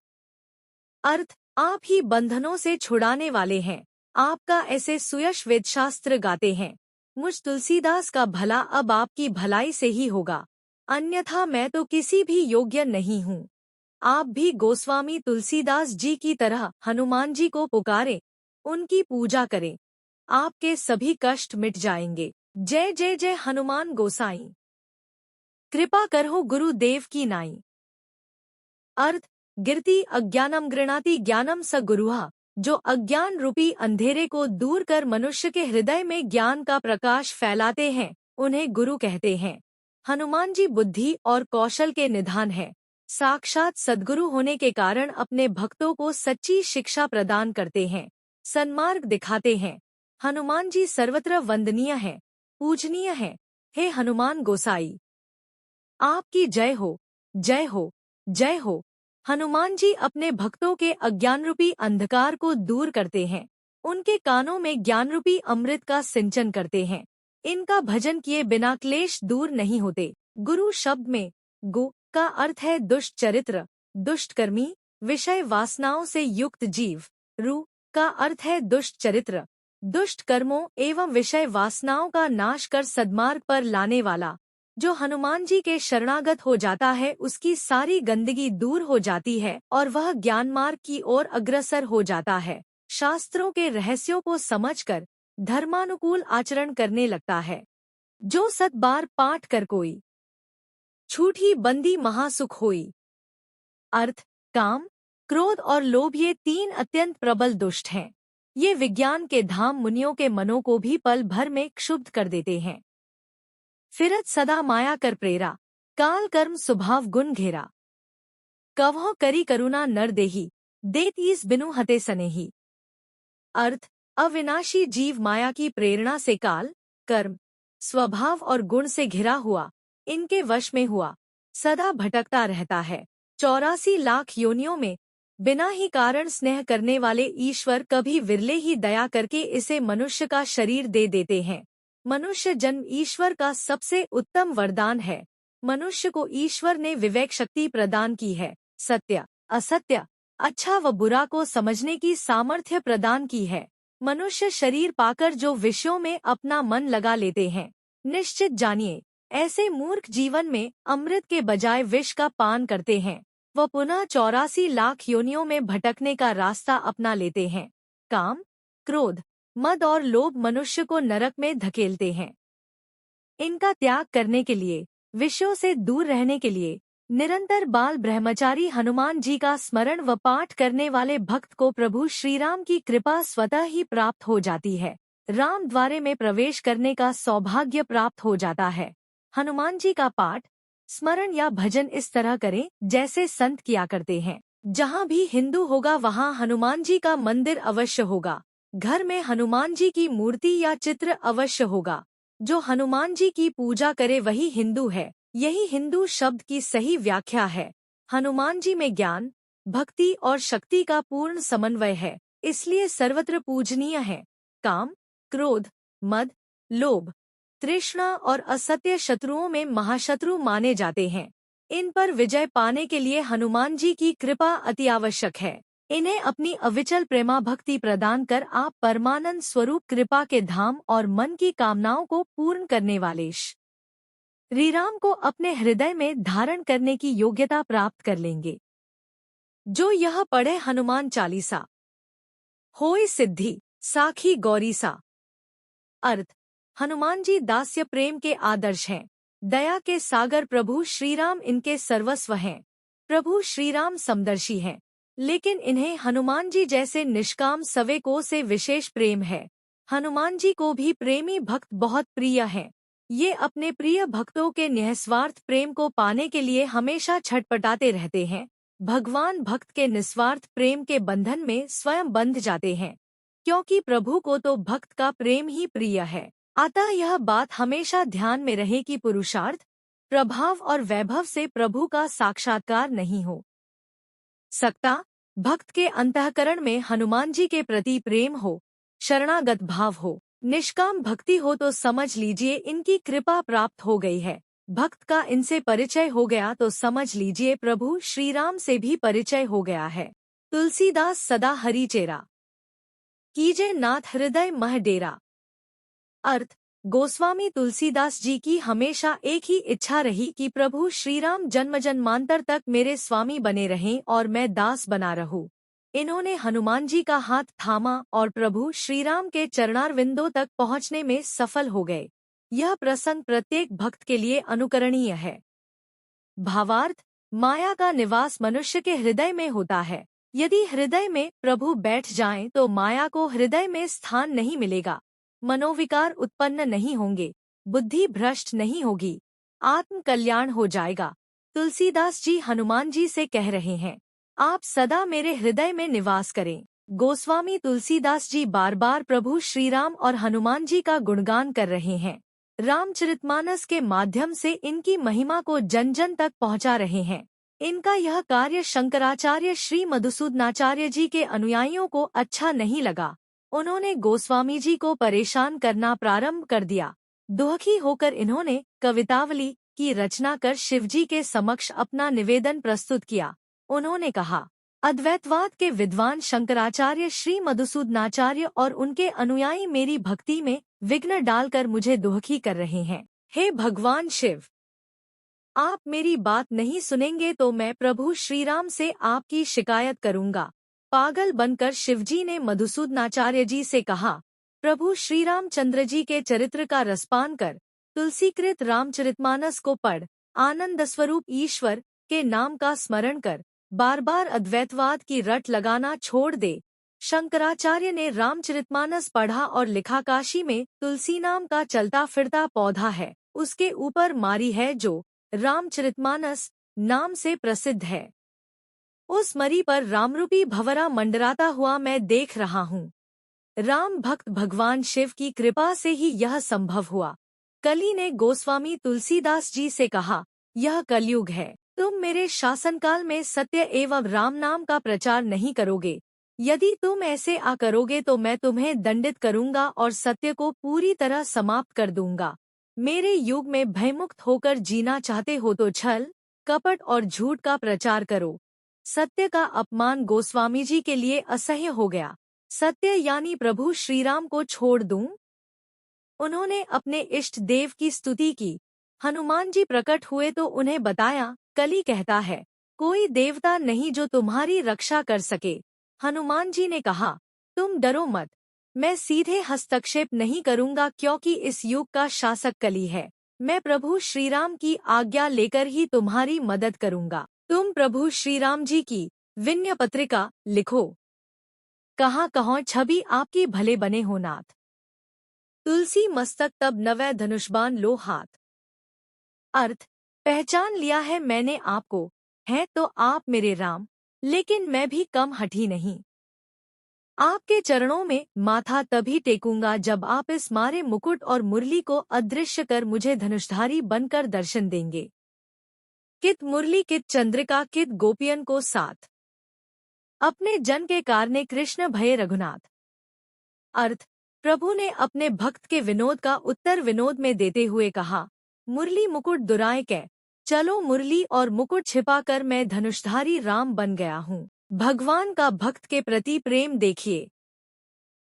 अर्थ, आप ही बंधनों से छुड़ाने वाले हैं। आपका ऐसे सुयश वेदशास्त्र गाते हैं। मुझ तुलसीदास का भला अब आपकी भलाई से ही होगा, अन्यथा मैं तो किसी भी योग्य नहीं हूँ। आप भी गोस्वामी तुलसीदास जी की तरह हनुमान जी को पुकारें, उनकी पूजा करें, आपके सभी कष्ट मिट जाएंगे। जय जय जय हनुमान गोसाई। कृपा करहो गुरुदेव की नाई। अर्थ, गिरती अज्ञानम गृणाति ज्ञानम स गुरुहा। जो अज्ञान रूपी अंधेरे को दूर कर मनुष्य के हृदय में ज्ञान का प्रकाश फैलाते हैं, उन्हें गुरु कहते हैं। हनुमान जी बुद्धि और कौशल के निधान हैं। साक्षात सद्गुरु होने के कारण अपने भक्तों को सच्ची शिक्षा प्रदान करते हैं, सन्मार्ग दिखाते हैं। हनुमान जी सर्वत्र वंदनीय हैं, पूजनीय हैं। हे हनुमान गोसाई, आपकी जय हो, जय हो, जय हो। हनुमान जी अपने भक्तों के अज्ञान रूपी अंधकार को दूर करते हैं। उनके कानों में ज्ञान रूपी अमृत का सिंचन करते हैं। इनका भजन किए बिना क्लेश दूर नहीं होते। गुरु शब्द में गु का अर्थ है दुष्ट चरित्र, दुष्ट कर्मी, विषय वासनाओं से युक्त जीव। रु का अर्थ है दुष्ट चरित्र, दुष्ट कर्मों एवं विषय वासनाओं का नाश कर सद्मार्ग पर लाने वाला। जो हनुमान जी के शरणागत हो जाता है उसकी सारी गंदगी दूर हो जाती है और वह ज्ञान मार्ग की ओर अग्रसर हो जाता है। शास्त्रों के रहस्यों को समझकर धर्मानुकूल आचरण करने लगता है। जो 7 बार पाठ कर कोई, छूटी बंदी महासुख होई। अर्थ, काम, क्रोध और लोभ ये 3 अत्यंत प्रबल दुष्ट हैं। ये विज्ञान के धाम मुनियों के मनों को भी पल भर में क्षुब्ध कर देते हैं। फिरत सदा माया कर प्रेरा, काल कर्म स्वभाव गुण घेरा। कवहो करी करुणा नर देही, देत ईस बिनु हते सनेही। अर्थ, अविनाशी जीव माया की प्रेरणा से काल, कर्म, स्वभाव और गुण से घिरा हुआ, इनके वश में हुआ, सदा भटकता रहता है। 84 लाख योनियों में बिना ही कारण स्नेह करने वाले ईश्वर कभी विरले ही दया करके इसे मनुष्य का शरीर दे देते हैं। मनुष्य जन्म ईश्वर का सबसे उत्तम वरदान है। मनुष्य को ईश्वर ने विवेक शक्ति प्रदान की है, सत्य, असत्य, अच्छा व बुरा को समझने की सामर्थ्य प्रदान की है। मनुष्य शरीर पाकर जो विषयों में अपना मन लगा लेते हैं, निश्चित जानिए ऐसे मूर्ख जीवन में अमृत के बजाय विष का पान करते हैं। वह पुनः 84 लाख योनियों में भटकने का रास्ता अपना लेते हैं। काम, क्रोध, मद और लोभ मनुष्य को नरक में धकेलते हैं। इनका त्याग करने के लिए, विषयों से दूर रहने के लिए निरंतर बाल ब्रह्मचारी हनुमान जी का स्मरण व पाठ करने वाले भक्त को प्रभु श्रीराम की कृपा स्वतः ही प्राप्त हो जाती है। राम द्वारे में प्रवेश करने का सौभाग्य प्राप्त हो जाता है। हनुमान जी का पाठ, स्मरण या भजन इस तरह करें जैसे संत किया करते हैं। जहाँ भी हिंदू होगा वहाँ हनुमान जी का मंदिर अवश्य होगा। घर में हनुमान जी की मूर्ति या चित्र अवश्य होगा। जो हनुमान जी की पूजा करे वही हिंदू है। यही हिंदू शब्द की सही व्याख्या है। हनुमान जी में ज्ञान, भक्ति और शक्ति का पूर्ण समन्वय है, इसलिए सर्वत्र पूजनीय है। काम, क्रोध, मद, लोभ, तृष्णा और असत्य शत्रुओं में महाशत्रु माने जाते हैं। इन पर विजय पाने के लिए हनुमान जी की कृपा अति आवश्यक है। इन्हें अपनी अविचल प्रेमा भक्ति प्रदान कर आप परमानंद स्वरूप कृपा के धाम और मन की कामनाओं को पूर्ण करने वाले श्री राम को अपने हृदय में धारण करने की योग्यता प्राप्त कर लेंगे। जो यह पढ़े हनुमान चालीसा, होय सिद्धि साखी गौरीसा। अर्थ, हनुमान जी दास्य प्रेम के आदर्श हैं। दया के सागर प्रभु श्रीराम इनके सर्वस्व हैं। प्रभु श्रीराम समदर्शी हैं, लेकिन इन्हें हनुमान जी जैसे निष्काम सवेकों से विशेष प्रेम है। हनुमान जी को भी प्रेमी भक्त बहुत प्रिय हैं। ये अपने प्रिय भक्तों के निस्वार्थ प्रेम को पाने के लिए हमेशा छटपटाते रहते हैं। भगवान भक्त के निस्वार्थ प्रेम के बंधन में स्वयं बंध जाते हैं, क्योंकि प्रभु को तो भक्त का प्रेम ही प्रिय है। अतः यह बात हमेशा ध्यान में रहे कि पुरुषार्थ, प्रभाव और वैभव से प्रभु का साक्षात्कार नहीं हो सकता। भक्त के अंतःकरण में हनुमान जी के प्रति प्रेम हो, शरणागत भाव हो, निष्काम भक्ति हो तो समझ लीजिए इनकी कृपा प्राप्त हो गई है। भक्त का इनसे परिचय हो गया तो समझ लीजिए प्रभु श्रीराम से भी परिचय हो गया है। तुलसीदास सदा हरि चेरा, कीजे नाथ हृदय मह डेरा। अर्थ, गोस्वामी तुलसीदास जी की हमेशा एक ही इच्छा रही कि प्रभु श्रीराम जन्म जन्मांतर तक मेरे स्वामी बने रहें और मैं दास बना रहूं। इन्होंने हनुमान जी का हाथ थामा और प्रभु श्रीराम के चरणारविंदों तक पहुंचने में सफल हो गए। यह प्रसंग प्रत्येक भक्त के लिए अनुकरणीय है। भावार्थ, माया का निवास मनुष्य के हृदय में होता है। यदि हृदय में प्रभु बैठ जाएं तो माया को हृदय में स्थान नहीं मिलेगा, मनोविकार उत्पन्न नहीं होंगे, बुद्धि भ्रष्ट नहीं होगी, आत्म कल्याण हो जाएगा। तुलसीदास जी हनुमान जी से कह रहे हैं, आप सदा मेरे हृदय में निवास करें। गोस्वामी तुलसीदास जी बार बार प्रभु श्रीराम और हनुमान जी का गुणगान कर रहे हैं। रामचरितमानस के माध्यम से इनकी महिमा को जन जन तक पहुंचा रहे हैं। इनका यह कार्य शंकराचार्य श्री मधुसूदनाचार्य जी के अनुयायियों को अच्छा नहीं लगा। उन्होंने गोस्वामी जी को परेशान करना प्रारंभ कर दिया। दुखी होकर इन्होंने कवितावली की रचना कर शिवजी के समक्ष अपना निवेदन प्रस्तुत किया। उन्होंने कहा, अद्वैतवाद के विद्वान शंकराचार्य श्री मधुसूदनाचार्य और उनके अनुयायी मेरी भक्ति में विघ्न डालकर मुझे दुखी कर रहे हैं। हे भगवान शिव, आप मेरी बात नहीं सुनेंगे तो मैं प्रभु श्रीराम से आपकी शिकायत करूंगा। पागल बनकर शिवजी ने मधुसूदनाचार्य जी से कहा, प्रभु श्री रामचंद्र जी के चरित्र का रसपान कर, तुलसीकृत रामचरितमानस को पढ़, आनंद स्वरूप ईश्वर के नाम का स्मरण कर, बार बार अद्वैतवाद की रट लगाना छोड़ दे। शंकराचार्य ने रामचरितमानस पढ़ा और लिखा, काशी में तुलसी नाम का चलता फिरता पौधा है, उसके ऊपर मारी है जो रामचरितमानस नाम से प्रसिद्ध है। उस मरी पर रामरूपी भंवरा मंडराता हुआ मैं देख रहा हूँ। राम भक्त भगवान शिव की कृपा से ही यह संभव हुआ। कली ने गोस्वामी तुलसीदास जी से कहा, यह कलयुग है, तुम मेरे शासनकाल में सत्य एवं राम नाम का प्रचार नहीं करोगे। यदि तुम ऐसे करोगे तो मैं तुम्हें दंडित करूंगा और सत्य को पूरी तरह समाप्त कर दूंगा। मेरे युग में भयमुक्त होकर जीना चाहते हो तो छल, कपट और झूठ का प्रचार करो। सत्य का अपमान गोस्वामी जी के लिए असह्य हो गया। सत्य यानी प्रभु श्रीराम को छोड़ दूं? उन्होंने अपने इष्ट देव की स्तुति की। हनुमान जी प्रकट हुए तो उन्हें बताया, कली कहता है, कोई देवता नहीं जो तुम्हारी रक्षा कर सके। हनुमान जी ने कहा, तुम डरो मत, मैं सीधे हस्तक्षेप नहीं करूंगा क्योंकि इस युग का शासक कली है। मैं प्रभु श्रीराम की आज्ञा लेकर ही तुम्हारी मदद करूंगा। तुम प्रभु श्रीराम जी की विनय पत्रिका लिखो। कहाँ कहाँ छवि आपकी भले बने हो नाथ। तुलसी मस्तक तब नवै धनुष्बाण लो हाथ। अर्थ, पहचान लिया है मैंने आपको, है तो आप मेरे राम, लेकिन मैं भी कम हठी नहीं। आपके चरणों में माथा तभी टेकूंगा जब आप इस मारे मुकुट और मुरली को अदृश्य कर मुझे धनुषधारी बनकर दर्शन देंगे। कित मुरली कित चंद्रिका कित गोपियन को साथ। अपने जन के कारणे कृष्ण भये रघुनाथ। अर्थ, प्रभु ने अपने भक्त के विनोद का उत्तर विनोद में देते हुए कहा, मुरली मुकुट दुराए कै, चलो मुरली और मुकुट छिपाकर मैं धनुषधारी राम बन गया हूँ। भगवान का भक्त के प्रति प्रेम देखिए।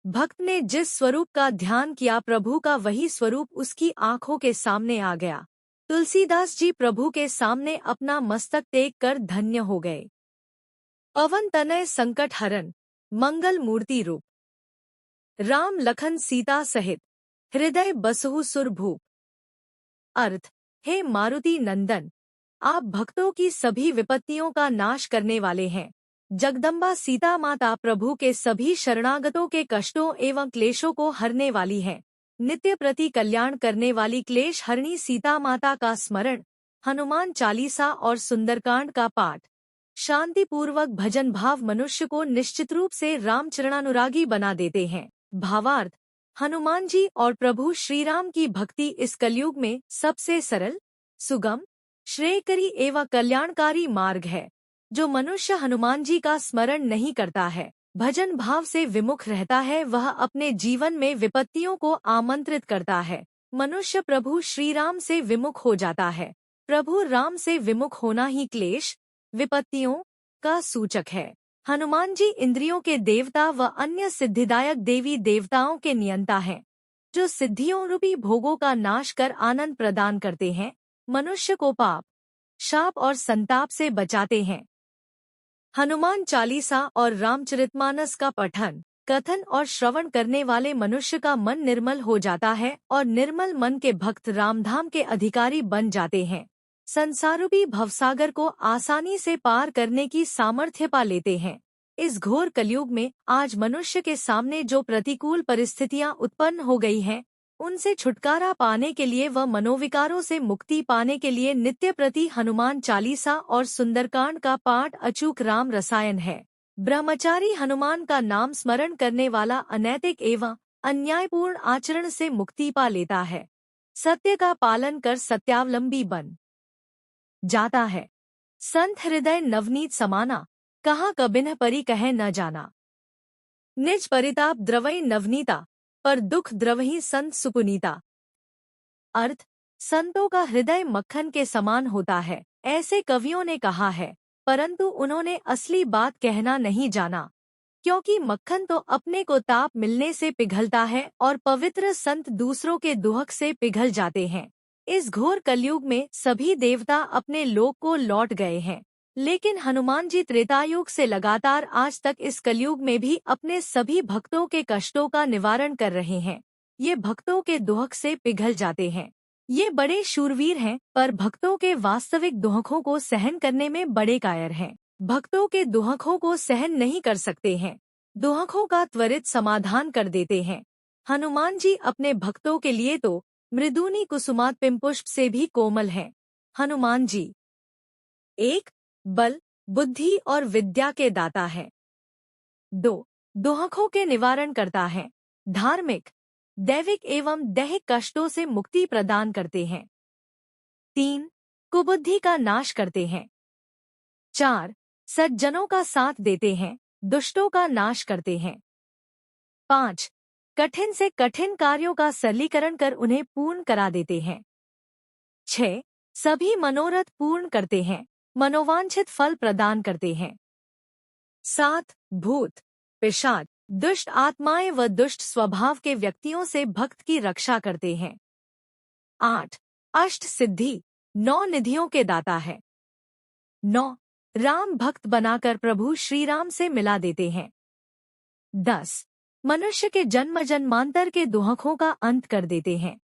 भक्त ने जिस स्वरूप का ध्यान किया, प्रभु का वही स्वरूप उसकी आंखों के सामने आ गया। तुलसीदास जी प्रभु के सामने अपना मस्तक टेक कर धन्य हो गए। पवन तनय संकट हरन, मंगल मूर्ति रूप, राम लखन सीता सहित, हृदय बसहु सुर भूप। अर्थ, हे मारुति नंदन, आप भक्तों की सभी विपत्तियों का नाश करने वाले हैं। जगदम्बा सीता माता प्रभु के सभी शरणागतों के कष्टों एवं क्लेशों को हरने वाली है। नित्य प्रति कल्याण करने वाली क्लेश हरणी सीता माता का स्मरण, हनुमान चालीसा और सुंदरकांड का पाठ, शांतिपूर्वक भजन भाव मनुष्य को निश्चित रूप से रामचरणानुरागी बना देते हैं। भावार्थ, हनुमान जी और प्रभु श्रीराम की भक्ति इस कलयुग में सबसे सरल, सुगम, श्रेयकरी एवं कल्याणकारी मार्ग है। जो मनुष्य हनुमान जी का स्मरण नहीं करता है, भजन भाव से विमुख रहता है, वह अपने जीवन में विपत्तियों को आमंत्रित करता है। मनुष्य प्रभु श्रीराम से विमुख हो जाता है। प्रभु राम से विमुख होना ही क्लेश, विपत्तियों का सूचक है। हनुमान जी इंद्रियों के देवता व अन्य सिद्धिदायक देवी देवताओं के नियंता हैं, जो सिद्धियों रूपी भोगों का नाश कर आनंद प्रदान करते हैं, मनुष्य को पाप, शाप और संताप से बचाते हैं। हनुमान चालीसा और रामचरितमानस का पठन, कथन और श्रवण करने वाले मनुष्य का मन निर्मल हो जाता है और निर्मल मन के भक्त रामधाम के अधिकारी बन जाते हैं। संसारूपी भवसागर को आसानी से पार करने की सामर्थ्य पा लेते हैं। इस घोर कलयुग में आज मनुष्य के सामने जो प्रतिकूल परिस्थितियां उत्पन्न हो गई हैं, उनसे छुटकारा पाने के लिए व मनोविकारों से मुक्ति पाने के लिए नित्य प्रति हनुमान चालीसा और सुंदरकांड का पाठ अचूक राम रसायन है। ब्रह्मचारी हनुमान का नाम स्मरण करने वाला अनैतिक एवं अन्यायपूर्ण आचरण से मुक्ति पा लेता है। सत्य का पालन कर सत्यावलंबी बन जाता है। संत हृदय नवनीत समाना, कहाँ कबिन्ह परी कह न जाना। निज परिताप द्रवई नवनीता, पर दुख द्रवही संत सुपुनीता। अर्थ, संतों का हृदय मक्खन के समान होता है, ऐसे कवियों ने कहा है, परंतु उन्होंने असली बात कहना नहीं जाना, क्योंकि मक्खन तो अपने को ताप मिलने से पिघलता है और पवित्र संत दूसरों के दुहक से पिघल जाते हैं। इस घोर कलयुग में सभी देवता अपने लोक को लौट गए हैं, लेकिन हनुमान जी त्रेतायुग से लगातार आज तक इस कलयुग में भी अपने सभी भक्तों के कष्टों का निवारण कर रहे हैं। ये भक्तों के दुहक से पिघल जाते हैं। ये बड़े शूरवीर हैं, पर भक्तों के वास्तविक दुहकों को सहन करने में बड़े कायर हैं। भक्तों के दुहकों को सहन नहीं कर सकते हैं, दुहकों का त्वरित समाधान कर देते हैं। हनुमान जी अपने भक्तों के लिए तो मृदुनी कुसुमात पिंपुष्प से भी कोमल हैं। हनुमान जी 1. बल, बुद्धि और विद्या के दाता है। 2. दुहकों के निवारण करता है। धार्मिक, दैविक एवं दैहिक कष्टों से मुक्ति प्रदान करते हैं। 3. कुबुद्धि का नाश करते हैं। 4. सज्जनों का साथ देते हैं, दुष्टों का नाश करते हैं। 5. कठिन से कठिन कार्यों का सरलीकरण कर उन्हें पूर्ण करा देते हैं। 6. सभी मनोरथ पूर्ण करते हैं, मनोवांछित फल प्रदान करते हैं। 7. भूत, पिशाच, दुष्ट आत्माएं व दुष्ट स्वभाव के व्यक्तियों से भक्त की रक्षा करते हैं। 8. अष्ट सिद्धि, 9 निधियों के दाता है। 9. राम भक्त बनाकर प्रभु श्रीराम से मिला देते हैं। 10. मनुष्य के जन्म जन्मांतर के दुहकों का अंत कर देते हैं।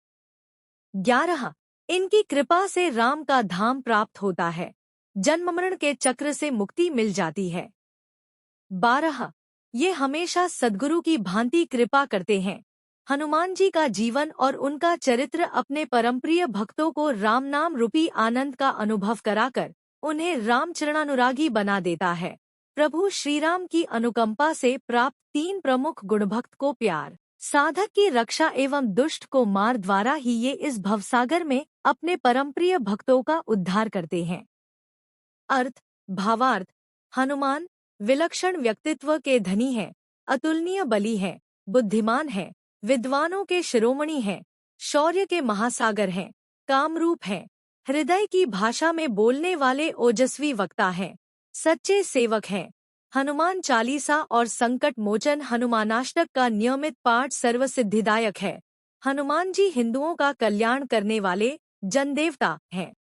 11. इनकी कृपा से राम का धाम प्राप्त होता है, जन्म मरण के चक्र से मुक्ति मिल जाती है। 12. ये हमेशा सद्गुरु की भांति कृपा करते हैं। हनुमान जी का जीवन और उनका चरित्र अपने परमप्रिय भक्तों को राम नाम रूपी आनंद का अनुभव कराकर उन्हें रामचरणानुरागी बना देता है। प्रभु श्रीराम की अनुकंपा से प्राप्त 3 प्रमुख गुणभक्त को प्यार, साधक की रक्षा एवं दुष्ट को मार द्वारा ही ये इस भवसागर में अपने परमप्रिय भक्तों का उद्धार करते हैं। अर्थ, भावार्थ, हनुमान विलक्षण व्यक्तित्व के धनी हैं, अतुलनीय बली हैं, बुद्धिमान हैं, विद्वानों के शिरोमणि हैं, शौर्य के महासागर हैं, कामरूप हैं, हृदय की भाषा में बोलने वाले ओजस्वी वक्ता हैं, सच्चे सेवक हैं। हनुमान चालीसा और संकट मोचन हनुमानाष्टक का नियमित पाठ सर्वसिद्धिदायक है। हनुमान जी हिंदुओं का कल्याण करने वाले जनदेवता हैं।